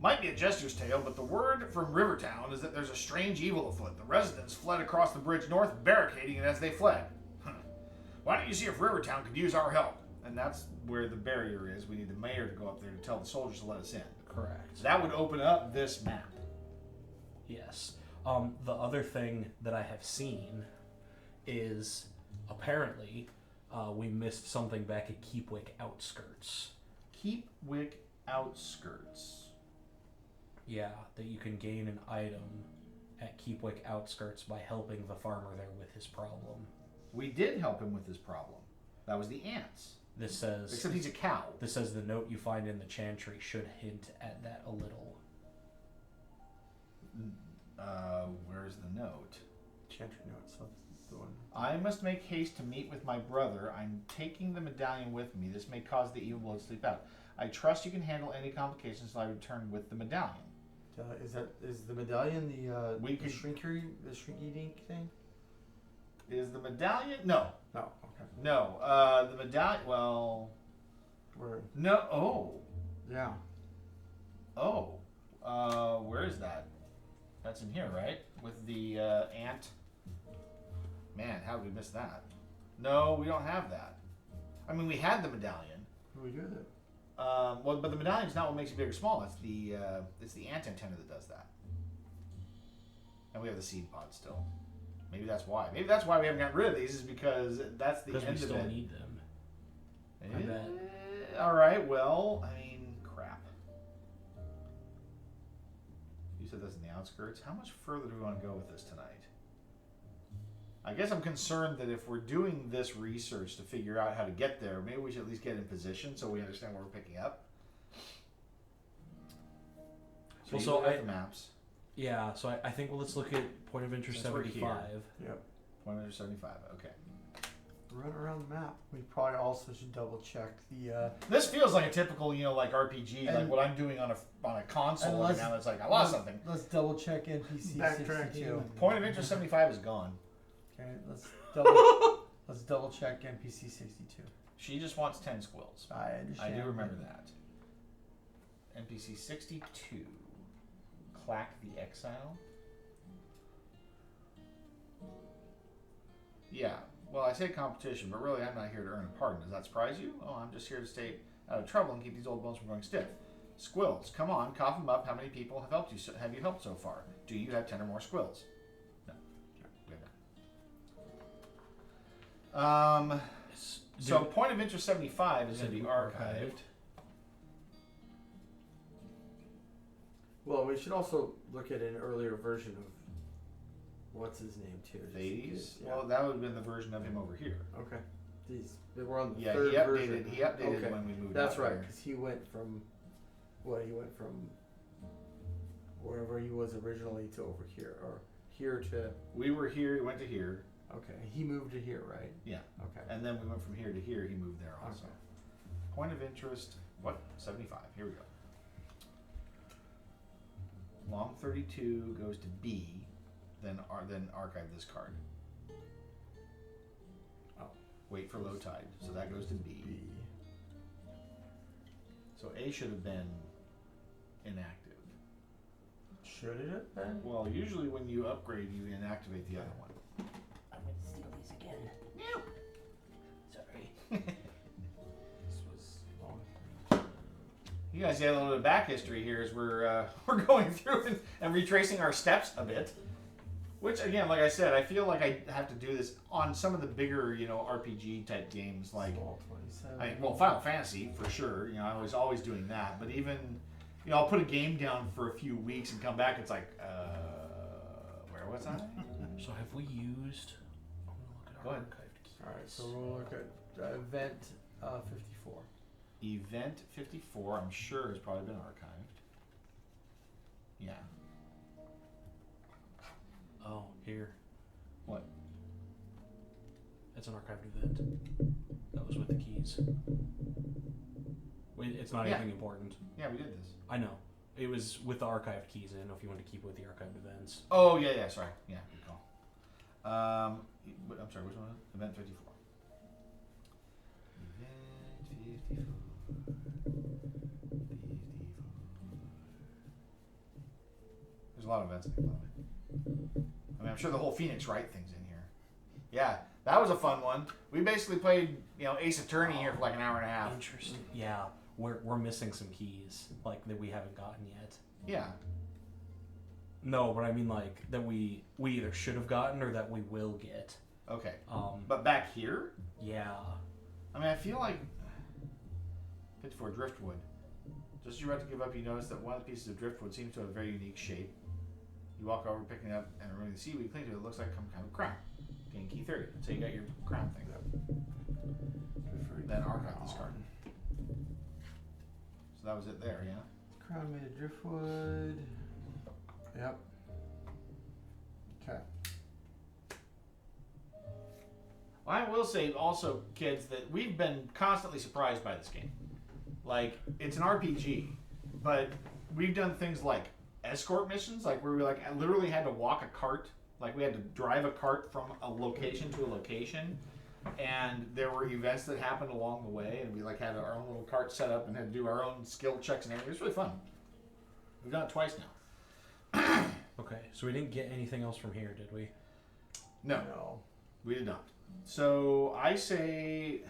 A: Might be a jester's tale, but the word from Rivertown is that there's a strange evil afoot. The residents fled across the bridge north, barricading it as they fled. Why don't you see if Rivertown could use our help? And that's where the barrier is. We need the mayor to go up there to tell the soldiers to let us in.
C: Correct.
A: So that would open up this map.
C: Yes. The other thing that I have seen is apparently we missed something back at Keepwick Outskirts.
A: Keepwick Outskirts.
C: Yeah, that you can gain an item at Keepwick Outskirts by helping the farmer there with his problem.
A: We did help him with his problem. That was the ants.
C: This says...
A: Except he's a cow.
C: This says the note you find in the chantry should hint at that a little.
A: Where's the note?
E: Chantry notes. So that's the one.
A: I must make haste to meet with my brother. I'm taking the medallion with me. This may cause the evil blood to sleep out. I trust you can handle any complications until I return with the medallion.
E: Is the medallion the
A: could-
E: the shrinky dink thing?
A: Is the medallion? No.
E: No. Okay.
A: No. The medallion. Well.
E: Where?
A: No. Oh.
E: Yeah.
A: Oh. Where is that? That's in here, right? With the ant. Man, how did we miss that? No, we don't have that. I mean, we had the medallion.
E: What do we do with it?
A: Well, but the medallion's not what makes it big or small. It's the ant antenna that does that. And we have the seed pod still. Maybe that's why. Maybe that's why we haven't gotten rid of these, is because that's the end
C: Because we
A: of
C: still
A: it.
C: need them. I bet.
A: All right. Well, I mean, crap. You said that's in the outskirts. How much further do we want to go with this tonight? I guess I'm concerned that if we're doing this research to figure out how to get there, maybe we should at least get in position so we understand what we're picking up.
C: Well,
A: you
C: so
A: look at the maps.
C: Yeah, so I think let's look at point of interest
A: Since we're
C: 75.
E: Yep.
A: Point under 75. Okay.
E: Run around the map. We probably also should double check the.
A: This feels like a typical, like RPG, like
E: And-
A: what I'm doing on a console.
E: and
A: And
E: let's-
A: now it's like I lost something.
E: Let's double check NPC
B: Backtrack
E: 62.
A: Point of interest 75 is gone.
E: Okay, let's double check NPC 62.
A: She just wants 10 squills.
E: I understand.
A: I do remember that. NPC 62. Clack the Exile. Yeah. Well, I say competition, but really I'm not here to earn a pardon. Does that surprise you? Oh, I'm just here to stay out of trouble and keep these old bones from going stiff. Squills, come on, cough them up. How many people have helped you? Have you helped so far? Do you have 10 or more squills? No. We have not. So point of interest 75 is going to be archived.
E: Well, we should also look at an earlier version of what's his name too. just in
A: These?
E: case. Yeah.
A: Well, that would have been the version of him over here.
E: Okay. These. They were on the
A: Yeah,
E: third
A: he updated.
E: version.
A: He updated
E: Okay.
A: when we moved.
E: That's
A: out
E: right,
A: here.
E: because he went from wherever he was originally to over here, or here to.
A: We were here. He went to here.
E: Okay, he moved to here, right?
A: Yeah.
E: Okay.
A: And then we went from here to here. He moved there also.
E: Okay.
A: Point of interest. What? 75. Here we go. Long 32 goes to B. Then archive this card.
E: Oh.
A: Wait for low tide. So that goes to B.
E: B.
A: So A should have been inactive.
E: Should it have been?
A: Well, usually when you upgrade, you inactivate the other one.
C: I'm going to steal these again.
A: No.
C: Sorry.
E: This was long.
A: You guys get a little bit of back history here as we're going through and retracing our steps a bit. Which again, like I said, I feel like I have to do this on some of the bigger, RPG type games, like
E: All 27.
A: Final Fantasy for sure. I was always doing that, but even I'll put a game down for a few weeks and come back. It's like, where was I?
C: So have we used? I'm gonna look at
A: Go
C: our
A: ahead.
C: archived keys.
E: All right, so we'll look at event 54.
A: Event 54, I'm sure has probably been archived. Yeah.
C: Oh, here.
A: What?
C: It's an archived event. That was with the keys. Wait, it's not
A: Yeah.
C: anything important.
A: Yeah, we did this.
C: I know. It was with the archived keys. I didn't know if you wanted to keep it with the archived events.
A: Oh, yeah, sorry. Yeah, good call. I'm sorry, which one was it? Event 54. Event 54. There's a lot of events in here, I mean, I'm sure the whole Phoenix Wright thing's in here. Yeah, that was a fun one. We basically played, Ace Attorney here for like an hour and a half.
C: Interesting. Yeah, we're missing some keys like that we haven't gotten yet.
A: Yeah.
C: No, but I mean like that we either should have gotten or that we will get.
A: Okay. But back here,
C: Yeah.
A: I mean, I feel like 54 driftwood. Just as you're about to give up, you notice that one of the pieces of driftwood seems to have a very unique shape. You walk over, picking it up, and removing the seaweed, cling to it. It looks like some kind of crown. Gain key 30. So you got your crown thing. Then archive this card. So that was it there, yeah?
E: Crown made of driftwood. Yep. Okay.
A: Well, I will say also, kids, that we've been constantly surprised by this game. Like, it's an RPG, but we've done things like escort missions, like where we literally had to walk a cart, like we had to drive a cart from a location to a location, and there were events that happened along the way, and we had our own little cart set up and had to do our own skill checks and everything. It was really fun. We've done it twice now.
C: Okay, so we didn't get anything else from here, did we?
A: No, we did not. So I say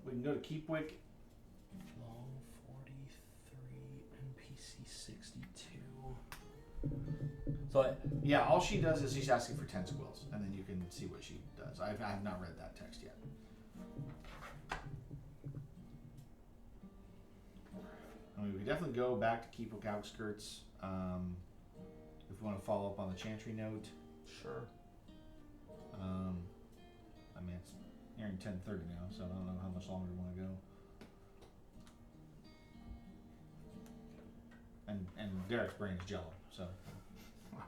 A: we can go to Keepwick.
C: Long 43, NPC 62. So
A: Yeah, all she does is she's asking for 10 squills, and then you can see what she does. I have not read that text yet. I mean, we could definitely go back to Keepwick outskirts if we want to follow up on the Chantry note.
E: Sure.
A: I mean, it's nearing 10:30 now, so I don't know how much longer we want to go. And Derek's brain is jello, so.
B: I'm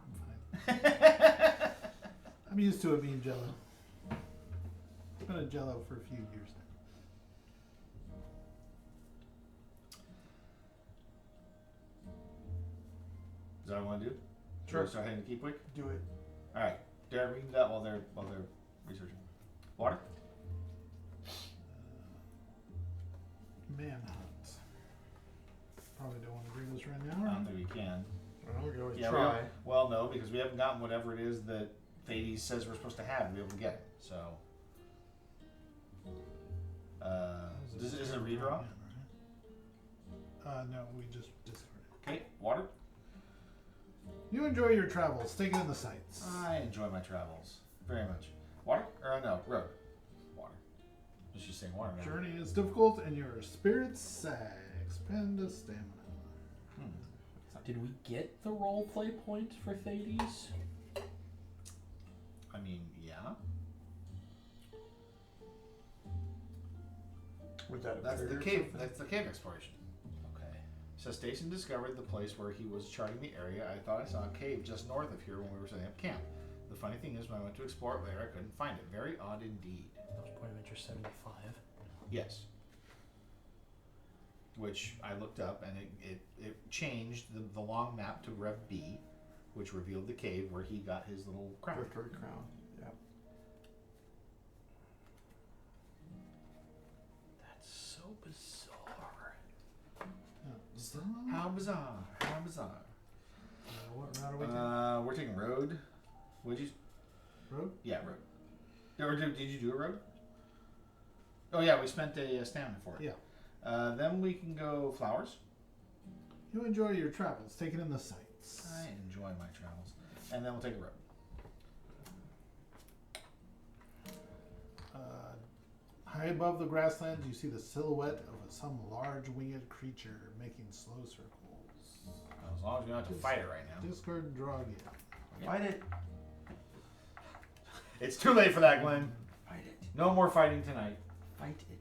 B: fine. I'm used to it being Jello. It's been a Jello for a few years now.
A: Is that what I want to do?
E: Sure.
A: Start heading to Keepwick?
B: Do it.
A: All right, Derek, we can do that while they're researching. Water?
B: Manhunt. Probably don't want to do this right now.
A: I
B: Right?
A: don't think we can.
E: Well, we can always
A: Yeah,
E: try.
A: well, no, because we haven't gotten whatever it is that Thades says we're supposed to have to be able to get it. So, is it a redraw?
B: No, we just discarded.
A: Okay, water.
B: You enjoy your travels. Take it in the sights.
A: I enjoy my travels very much. Water? Or no, road. Water. Just saying water now.
B: Journey is difficult and your spirits sag. Spend a stamina.
C: did we get the roleplay point for Thades?
A: I mean, yeah.
E: With that
A: That's the
E: trigger or
A: cave.
E: something?
A: That's the cave exploration. Okay. So Station discovered the place where he was charting the area. I thought I saw a cave just north of here when we were setting up camp. The funny thing is, when I went to explore it later, I couldn't find it. Very odd indeed.
C: That was point of interest 75.
A: Yes. Which I looked up, and it changed the long map to Rev B, which revealed the cave where he got his little crown.
E: Driftwood crown. Yep.
C: That's so bizarre.
A: How bizarre! How bizarre!
B: What route are we taking?
A: We're taking road. Would you?
B: Road?
A: Yeah, road. Or did you do a road? Oh yeah, we spent a stamina for it.
B: Yeah.
A: Then we can go flowers.
B: You enjoy your travels, taking in the sights.
A: I enjoy my travels. And then we'll take a road.
B: High above the grasslands, you see the silhouette of some large winged creature making slow circles.
A: As long as we don't have to fight it right now.
B: Discard, draw again.
E: Fight it.
A: It's too late for that, Glenn.
E: Fight it.
A: No more fighting tonight.
E: Fight it.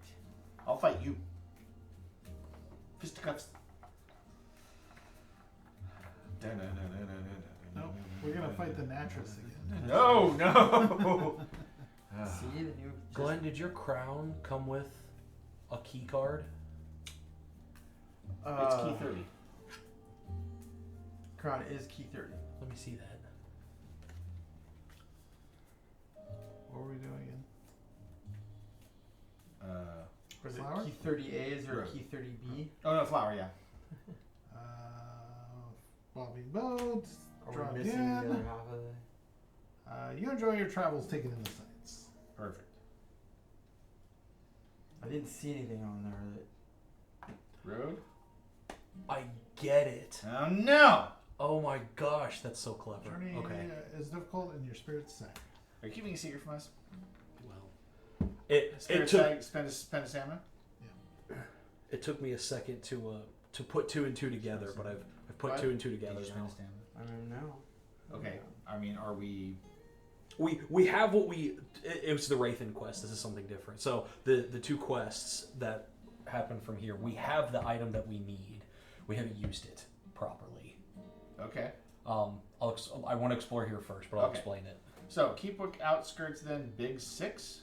A: I'll fight you. Fisticuffs.
B: No, we're gonna fight the Natris again.
A: No, no.
E: See the new.
C: Glenn, did your crown come with a key card?
A: It's key 30.
E: Crown is key 30.
C: Let me see that.
B: What were we doing again?
E: Or is
B: Flower?
E: it key 30As or
A: Right.
E: key 30B?
A: Oh no, flower, yeah.
B: Bobbing boat.
E: Are
B: Draw
E: we missing the other
B: again.
E: half of it?
B: You enjoy your travels, taking in the sights.
A: Perfect.
E: I didn't see anything on there that.
A: Road?
C: I get it.
A: Oh no!
C: Oh my gosh, that's so clever.
B: Journey
C: Okay.
B: is difficult, and your spirit's sad.
A: Are you keeping a secret from us?
C: Well, it
A: Spirit
C: took
A: sag, spend a stamina?
C: it took me a second to put two and two together, but I've put
E: What?
C: two and two together
A: Did you spend
C: now.
A: a stamina?
E: I don't know.
A: Okay. I mean, are we?
C: We have what we. It was the Wraithen quest. This is something different. So the two quests that happen from here, we have the item that we need. We haven't used it properly.
A: Okay.
C: I want to explore here first, but I'll
A: Okay.
C: explain it.
A: So Keepwood outskirts, then Big 6.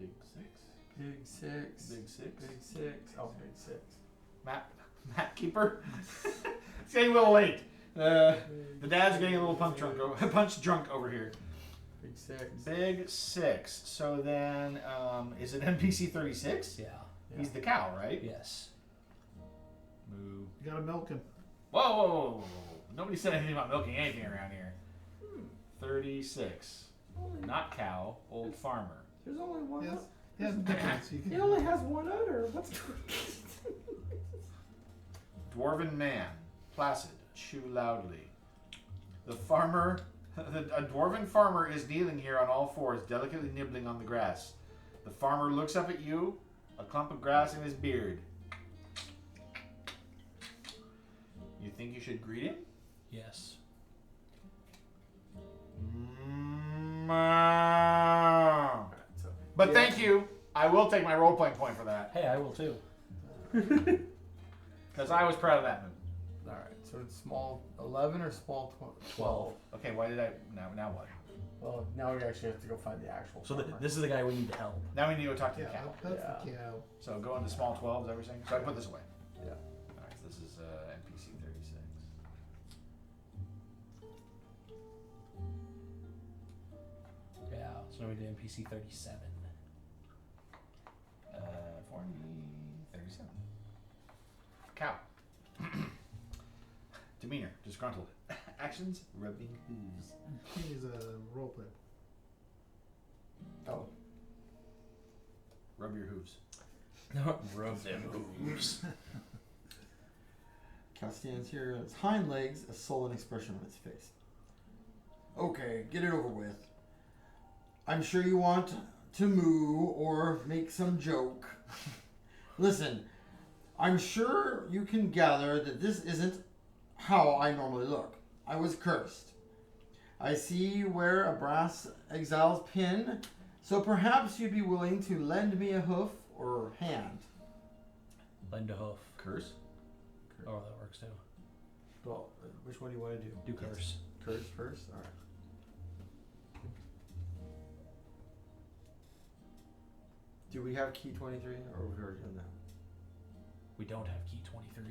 A: Big 6.
E: Big 6.
A: Big 6.
E: Big 6. Oh, big 6.
A: Map keeper. It's getting a little late. The dad's getting a little punch drunk over here.
E: Big 6.
A: Big 6. So then, is it NPC 36?
C: Yeah.
A: He's the cow, right?
C: Yes.
A: Moo.
B: You gotta milk him.
A: Whoa, whoa, whoa, whoa, whoa. Nobody said anything about milking anything around here. 36. Not cow, old farmer.
E: There's only one.
B: Yes. He has difference. You
E: He
B: can.
E: only has one udder. What's
A: Dwarven man, placid, chew loudly. The farmer, a dwarven farmer is kneeling here on all fours, delicately nibbling on the grass. The farmer looks up at you, a clump of grass in his beard. You think you should greet him?
C: Yes.
A: But thank you. I will take my role-playing point for that,
C: Hey, I will too.
A: because I was proud of that move.
E: Alright, so it's small 11 or small 12?
A: Okay, why did I... Now what?
E: Well, now we actually have to go find the actual
C: So
E: farmer.
C: this is the guy we need to help.
A: Now we need to go talk to
B: Yeah,
A: the cow.
B: that's the cow.
A: So go into small 12, is that what you're saying? So I put this away.
E: Yeah.
A: Alright, so this is NPC 36.
C: Yeah. So now we do NPC 37.
A: 40, 37. Cow. Demeanor, disgruntled. Actions, rubbing hooves.
B: He's a role player.
E: Oh.
A: Rub your hooves.
C: Rub them hooves.
E: Cow stands here, its hind legs, a sullen expression on its face. Okay, get it over with. I'm sure you want to moo or make some joke. Listen, I'm sure you can gather that this isn't how I normally look. I was cursed. I see you wear a brass exile's pin, so perhaps you'd be willing to lend me a hoof or hand.
C: Lend a hoof.
A: Curse?
C: Oh, that works too.
E: Well, which one do you want to do?
C: Do curse.
E: Curse first? Alright. Do we have key 23 or we've already done that?
C: We don't have key 23.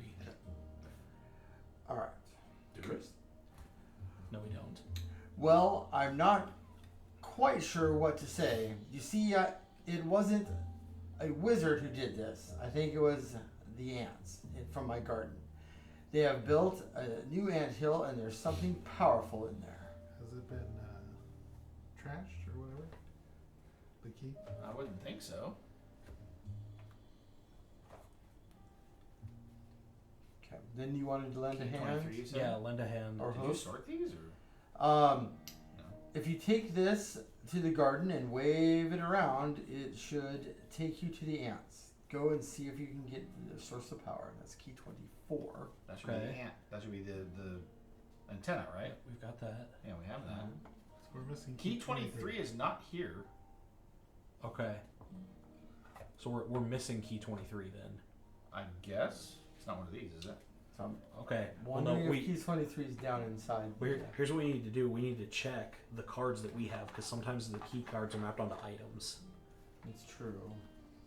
E: Alright.
A: Curse?
C: No, we don't.
E: Well, I'm not quite sure what to say. You see, it wasn't a wizard who did this. I think it was the ants from my garden. They have built a new anthill and there's something powerful in there.
B: Has it been trashed or whatever? The key?
A: I wouldn't think so.
E: Okay. Then you wanted to lend a hand.
A: 23, you said?
C: Yeah, lend a hand.
E: Or
A: Did you
E: host.
A: sort these or?
E: If you take this to the garden and wave it around, it should take you to the ants. Go and see if you can get the source of power. That's key 24.
A: That should be the ant. That should be the antenna, right?
C: Yep, we've got that.
A: Yeah, we have that.
B: So we're missing
A: Key 23 is not here.
C: Okay. So we're missing key 23 then.
A: I guess it's not one of these, is it?
E: So I'm
C: Okay. Well,
E: wondering
C: no,
E: if key 23 is down inside.
C: here's what we need to do. We need to check the cards that we have because sometimes the key cards are mapped onto items.
E: It's true.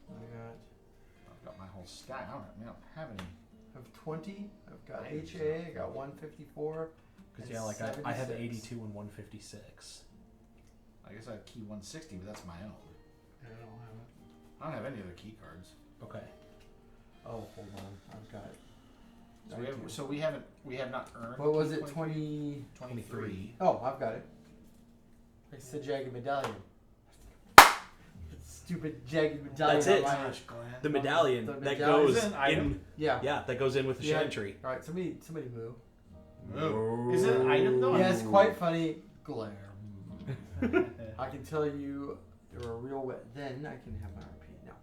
A: I've got my whole stack. I don't have any.
E: I have 20. I've got
A: I
E: HA. I got 154.
C: Because
E: and
C: yeah, like I have
E: 76.
C: 82 and 156.
A: I guess I have key 160, but that's my own.
B: Yeah, I don't have it.
A: I don't have any other key cards.
C: Okay.
E: Oh, hold on. I've got it.
A: So we have not earned.
E: What was
A: key
E: it? 20.
A: 23.
E: Oh, I've got it. It's the jagged medallion. Stupid jagged medallion.
C: That's it.
E: on my-
A: Gosh, Glenn.
C: The medallion
E: The
C: that
E: medallion.
C: goes
A: Is it an item?
C: in.
E: Yeah.
C: Yeah, that goes in with the
E: Yeah.
C: chantry.
E: All right. Somebody move.
A: Move. Is it an item though?
E: Yeah, it's quite funny. Glare. I can tell you you're a real wet. Then I can have my repeat now.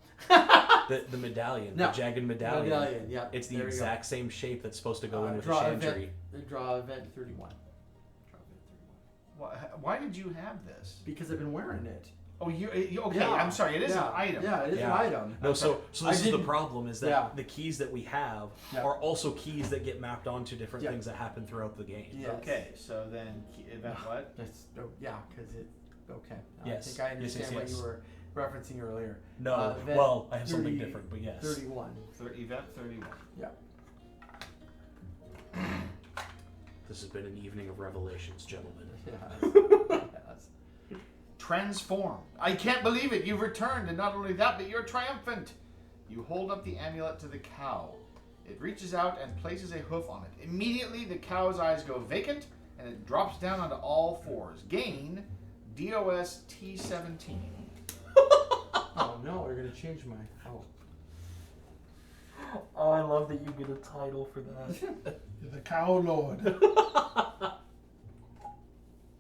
C: The medallion,
E: No.
C: the jagged medallion.
E: Medallion. Yeah.
C: It's the
E: there we go.
C: exact same shape that's supposed to go in with the
E: draw
C: chantry.
E: Draw event 31.
A: Why did you have this?
E: Because I've been wearing it.
A: Oh, you okay?
E: Yeah.
A: I'm sorry. It is
E: Yeah.
A: an item.
E: Yeah, it is
C: Yeah.
E: an item.
C: No, so
E: I
C: this is the
E: didn't-
C: problem is that
E: Yeah.
C: the keys that we have
E: Yeah.
C: are also keys that get mapped onto different
E: Yeah.
C: things that happen throughout the game.
E: Yes.
A: Okay, so then event what?
E: That's, yeah, because it. Okay.
C: Yes.
E: I think I understand
C: Yes,
E: what
C: yes.
E: you were referencing earlier.
C: No,
E: event
C: well, I have something
E: 30
C: different, but yes.
E: 31.
A: Event 31.
E: Yeah.
C: This has been an evening of revelations, gentlemen.
E: Yeah. Yes.
A: Transform. I can't believe it. You've returned, and not only that, but you're triumphant. You hold up the amulet to the cow. It reaches out and places a hoof on it. Immediately, the cow's eyes go vacant, and it drops down onto all fours. Gain DOS T17.
E: Oh no, we're gonna change my. Oh.
C: Oh, I love that you get a title for that.
B: You're the cow lord.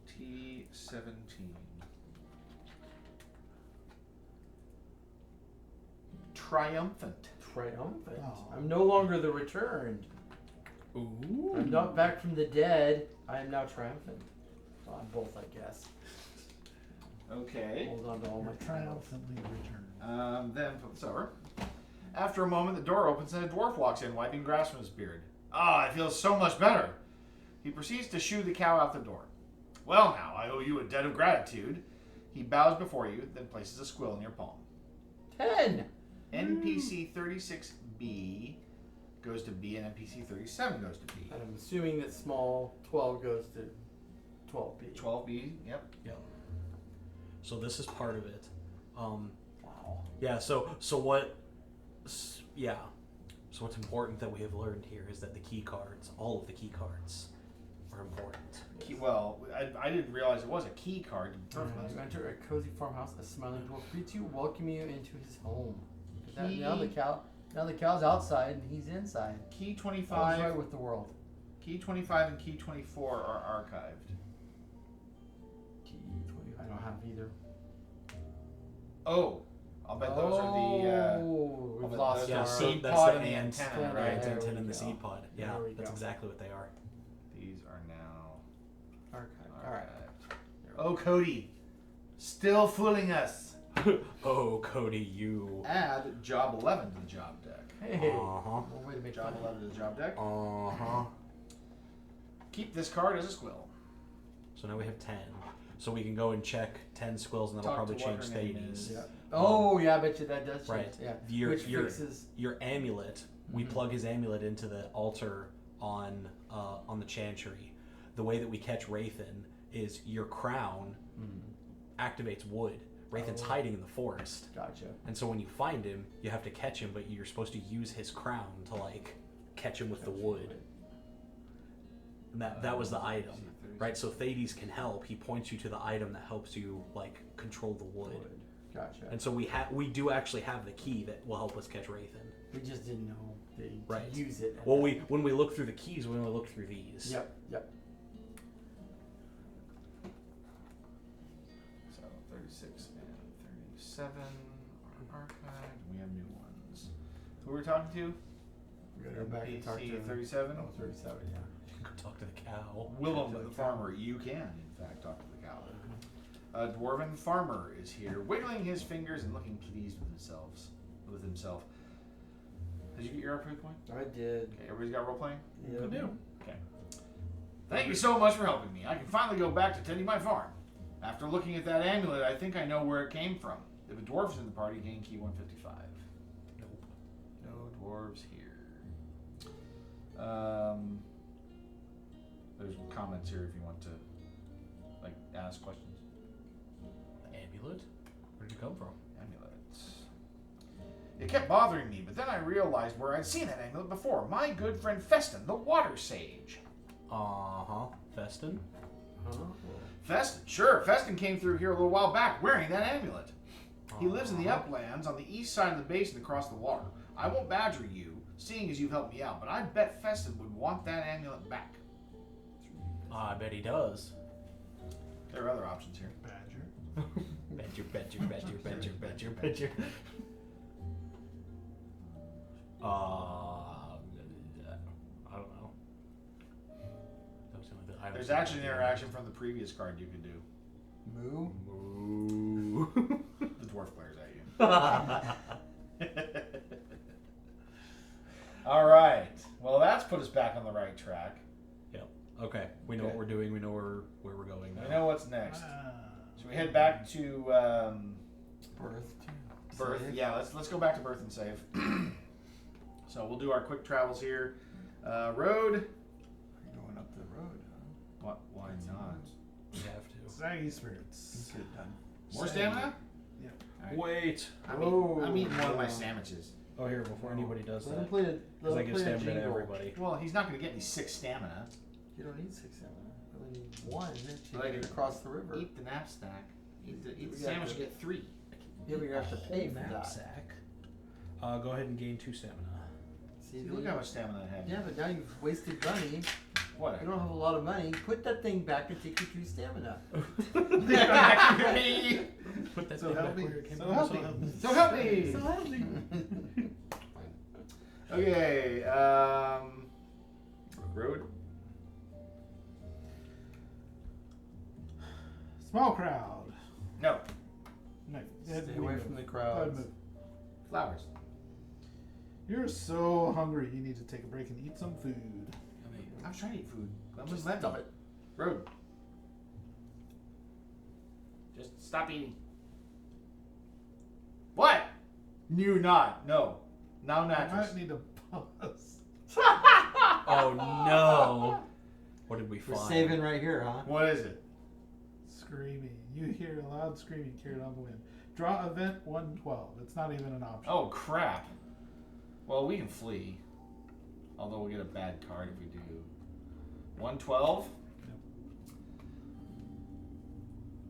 A: T17. Triumphant.
E: Triumphant.
B: Oh.
E: I'm no longer the returned.
C: Ooh.
E: I'm not back from the dead. I am now triumphant. Well, I'm both, I guess.
A: Okay.
E: Hold on to all my triumphs.
B: Triumphantly returned.
A: Then flip this over. After a moment, the door opens and a dwarf walks in, wiping grass from his beard. Ah, it feels so much better. He proceeds to shoo the cow out the door. Well, now, I owe you a debt of gratitude. He bows before you, then places a squill in your palm.
E: 10!
A: NPC 36B goes to B, and NPC 37 goes to B.
E: And I'm assuming that small 12 goes to 12B.
A: 12B, yep.
C: Yep. So this is part of it.
E: Wow.
C: Yeah. So what? Yeah. So what's important that we have learned here is that the key cards, all of the key cards, are important.
A: Well, I didn't realize it was a key card.
E: You enter a cozy farmhouse. A smiling dwarf greets you, welcoming you into his home.
A: Key-
E: Now the cow's outside and he's inside.
A: Key
E: All's
A: 25.
E: right with the world.
A: Key 25 and Key 24 are archived.
E: Key 20. I don't have either.
A: Oh, I'll bet those are the.
E: Oh,
A: I'll
E: we've
A: bet
E: lost
A: those
C: Yeah,
E: our.
A: are
C: so
A: seed
C: that's
A: pod
C: the
A: and the
C: ant,
A: antenna,
E: right?
C: right?
E: There
C: Antenna
E: we
C: and the
E: go.
C: seed pod. Yeah,
E: There we
C: that's
E: go.
C: exactly what they are.
A: These are now
E: Archive. All right.
A: archived. Oh, Cody, still fooling us.
C: Oh, Cody, you.
A: Add job 11 to the job deck.
E: Hey.
C: Uh-huh.
E: One way to make
A: Job
E: fun.
A: 11 to the job deck.
C: Uh-huh.
A: Keep this card as a squill.
C: So now we have 10. So we can go and check 10 squills, and that'll
A: Talk
C: probably
A: to what
C: change
A: her name
C: Thades.
A: is.
E: Yeah. Oh, yeah, I bet you that does change.
C: Right.
E: Yeah.
C: Your-
E: Which
C: your-
E: fixes.
C: Your amulet, we
E: Mhm.
C: plug his amulet into the altar on the chantry. The way that we catch Wraithen is your crown activates wood. Wraithen's
E: Oh.
C: hiding in the forest.
E: Gotcha.
C: And so when you find him, you have to catch him, but you're supposed to use his crown to like catch him with the wood. And that was the item, right? So Thades can help. He points you to the item that helps you like control the wood.
E: Gotcha.
C: And so we do actually have the key that will help us catch Wraithen.
E: We just didn't know to
C: Right.
E: use it.
C: Well, when we look through the keys, we only look through these.
E: Yep.
A: So 36 and 37 are archived. We have new ones. Who are we talking to?
E: We're gonna go back and talk to
A: NPC 37?
E: Oh, 37, yeah.
C: Go talk to the cow.
A: Willem, the farmer. You can, in fact, talk to the cow. A dwarven farmer is here, wiggling his fingers and looking pleased with himself. Did you get your RP point?
E: I did.
A: Okay, everybody's got role playing?
E: Yeah.
C: Good deal.
A: Okay. Thank you so much for helping me. I can finally go back to tending my farm. After looking at that amulet, I think I know where it came from. If a dwarf's in the party, gain key 155.
C: Nope.
A: No dwarves here. There's comments here if you want to, like, ask questions.
C: Amulet? Where did you come from?
A: Amulets. It kept bothering me, but then I realized where I'd seen that amulet before. My good friend Festin, the water sage.
C: Festin?
E: Huh?
A: Festin, sure. Festin came through here a little while back wearing that amulet. He lives in the uplands on the east side of the basin across the water. I won't badger you, seeing as you've helped me out, but I bet Festin would want that amulet back.
C: I bet he does.
A: There are other options here.
B: Badger.
C: Badger. I don't know. That was the only thing I was
A: There's actually an interaction from the previous card you could do.
E: Moo?
C: Moo.
A: The dwarf glares at you. All right. Well, that's put us back on the right track.
C: Yep. Okay. We know
A: Okay.
C: what we're doing. We know where we're going now.
A: We know what's next.
B: Ah.
A: So we head back to
E: Birth.
A: birth.
E: Save.
A: Yeah, let's go back to birth and save. So we'll do our quick travels here. Road.
E: We're going up the road, huh?
A: What? Why not?
C: We have to.
B: Saggy spirits.
E: Get it done.
A: More stamina?
B: Yep.
C: Wait.
A: I'm eating one of my sandwiches.
C: Oh, here before anybody does
E: Let him
C: that.
E: play it.
C: Because
E: Let
C: I
E: him
C: give
E: play a
C: stamina to
E: jingle.
C: everybody.
A: Well, he's not going to get me 6 stamina.
E: You don't need 6 stamina. You only need 1 to
A: Like
E: get
A: it-
E: across the river.
A: Eat the knapsack. Eat the
E: We got
A: sandwich.
E: the-
A: Get 3.
E: Yeah, but you have to pay for that.
C: knapsack. Go ahead and gain 2 stamina.
E: See,
A: See,
E: then
A: look
E: you-
A: how much stamina I have.
E: Yeah, but now you've wasted money.
A: What?
E: You don't have a lot of money. Put that thing back and take your 2 stamina.
C: Put that
B: So
C: thing
B: help
C: back
B: me.
C: where it came
B: So
C: from.
B: help me.
A: So help me.
B: So help me.
A: Okay. Road.
B: Small crowd.
A: No.
B: No.
E: Stay away from the
B: Go ahead,
E: crowds.
B: move.
A: Flowers.
B: You're so hungry. You need to take a break and eat some food.
A: I was trying to eat food. I'm
E: Just
A: just letting
E: stop
A: me.
E: it.
A: Road. Just stop eating. What? You not. No. Now
B: I
A: naturals.
B: might need to pause.
C: Oh no! What did we
E: We're
C: find?
E: saving right here, huh?
A: What is it?
B: Screaming. You hear a loud screaming carried on the wind. Draw event 112. It's not even an option.
A: Oh crap. Well, we can flee. Although we'll get a bad card if we do. 112?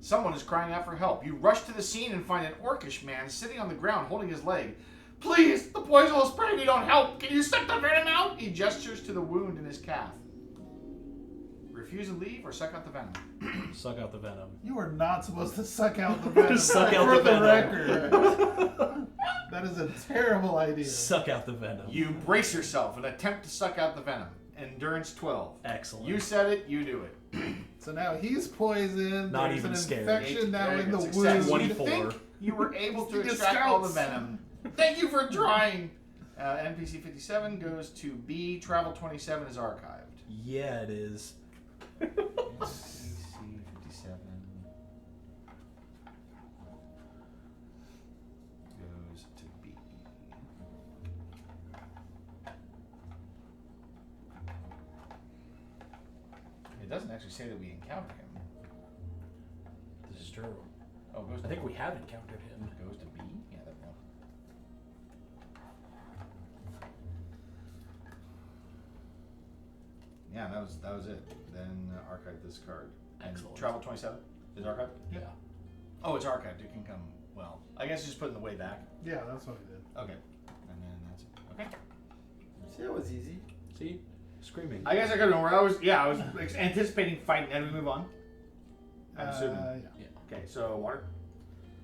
A: Someone is crying out for help. You rush to the scene and find an orcish man sitting on the ground holding his leg. Please, the poison will spray me, don't help. Can you suck the venom out? He gestures to the wound in his calf. Refuse to leave or suck out the venom.
C: Suck out the venom.
B: You are not supposed to suck out the venom.
C: Suck out
B: for
C: the venom.
B: record. That is a terrible idea.
C: Suck out the venom.
A: You brace yourself and attempt to suck out the venom. Endurance 12.
C: Excellent.
A: You said it, you do it.
B: So now he's poisoned.
C: Not
B: There's
C: even
B: an
C: scared.
B: infection now
A: Very
B: in the
A: good
B: wound.
A: success.
C: 24.
A: You think you were able to
B: The
A: extract all the
B: scouts.
A: venom. Thank you for trying. NPC 57 goes to B. Travel 27 is archived.
C: Yeah, it is.
A: NPC 57 goes to B. It doesn't actually say that we encountered him.
C: This is true.
A: Oh, it goes to
C: I think we have encountered him.
A: goes to B? Yeah, that one. Yeah, that was it. Then archive this card. And
C: Excellent.
A: Travel 27 is archived?
C: Yeah.
A: Oh, it's archived. It can come, well, I guess just put it in the way back.
B: Yeah, that's what he did.
A: Okay. And then that's it. Okay.
E: See, that was easy.
C: See? Screaming.
A: I guess I could know where I was. Yeah, I was anticipating fighting. And we move on. I'm assuming.
B: Yeah.
A: Okay, so water.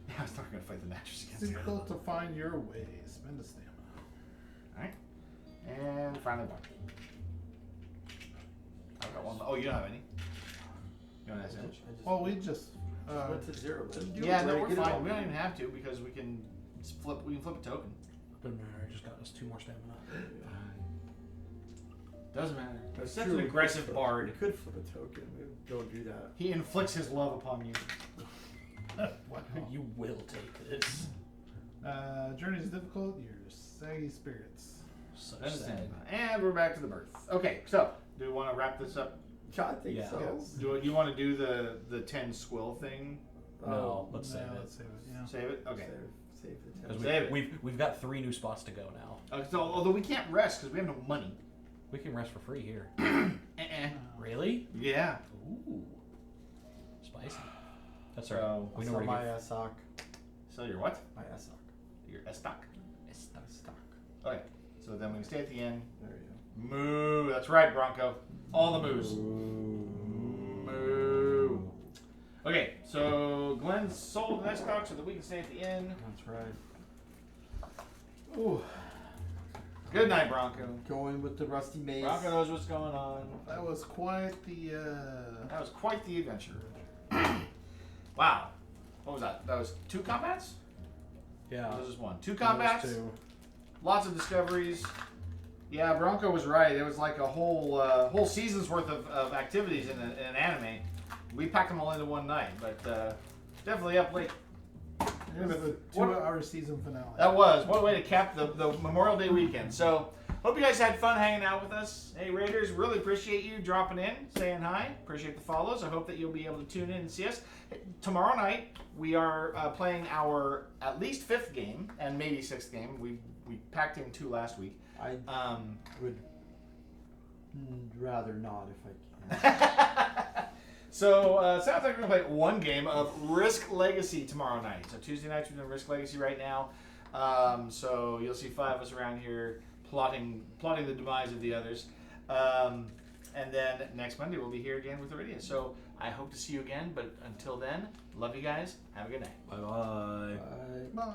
A: Yeah, I was not going to fight the mattress
B: It's
A: against it.
B: difficult to find your way. Spend a stamina.
A: Alright. And finally water. I've got one. Oh, you don't have any? You want to
E: I
A: have
E: just
B: Well, we just.
E: went to 0.
A: Yeah, no, we're fine. We don't even have to because we can flip. We can flip a token.
C: Doesn't matter. I just got us 2 more stamina.
A: Doesn't matter. He's such
E: True,
A: an
E: we could
A: aggressive
E: flip-
A: bard.
E: We could flip a token. We don't do that.
A: He inflicts his love upon you.
B: Wow.
C: You will take this.
B: Journey's difficult. Your saggy spirits.
C: Such
A: Understand.
C: sad.
A: And we're back to the birth. Okay, so do we want to wrap this up?
E: I think
C: Yeah.
E: so.
B: Yes.
A: Do you want to do the 10 squill thing?
C: No, let's save
B: No,
C: it.
B: let's save it. Yeah.
A: Save it. Okay.
E: Save the
C: Because
E: 10.
A: Save it.
C: we've got 3 new spots to go now.
A: So, although we can't rest because we have no money.
C: We can rest for free here.
A: Really?
C: Really?
A: Yeah.
C: Ooh. Spicy. That's
A: So,
C: right. We know
E: So
C: where to
E: my
C: get.
E: sock.
A: So your what?
E: My sock.
A: Your stock.
E: Stock.
A: Okay. So then we can stay at the end.
E: There you
A: Moo. That's right, Bronco. All the moves.
E: go.
A: Moo. Okay. So Glenn sold the stock so that we can stay at the end.
E: That's right. Ooh.
A: Good night, Bronco.
E: Going with the rusty mace.
A: Bronco knows what's going on.
B: That was quite the.
A: That was quite the adventure. Wow. What was that? That was 2 combats?
C: Yeah.
A: Or was this just 1? 2
C: Those
A: combats.
C: 2.
A: Lots of discoveries. Yeah, Bronco was right. It was like a whole season's worth of activities in an anime. We packed them all into one night, but definitely up late.
B: It was the
A: What-
B: 2-hour season finale.
A: That was. What a way to cap the Memorial Day weekend. So, hope you guys had fun hanging out with us. Hey, Raiders, really appreciate you dropping in, saying hi. Appreciate the follows. I hope that you'll be able to tune in and see us. Tomorrow night, we are playing our at least 5th game, and maybe 6th game. We packed in 2 last week.
E: I
A: Um,
E: would rather not if I can.
A: So, sounds like we're going to play 1 game of Risk Legacy tomorrow night. So, Tuesday nights we're doing Risk Legacy right now. So, you'll see 5 of us around here plotting the demise of the others. And then next Monday we'll be here again with Arydia. So, I hope to see you again. But until then, love you guys. Have a good night.
C: Bye-bye.
E: Bye.
B: Bye.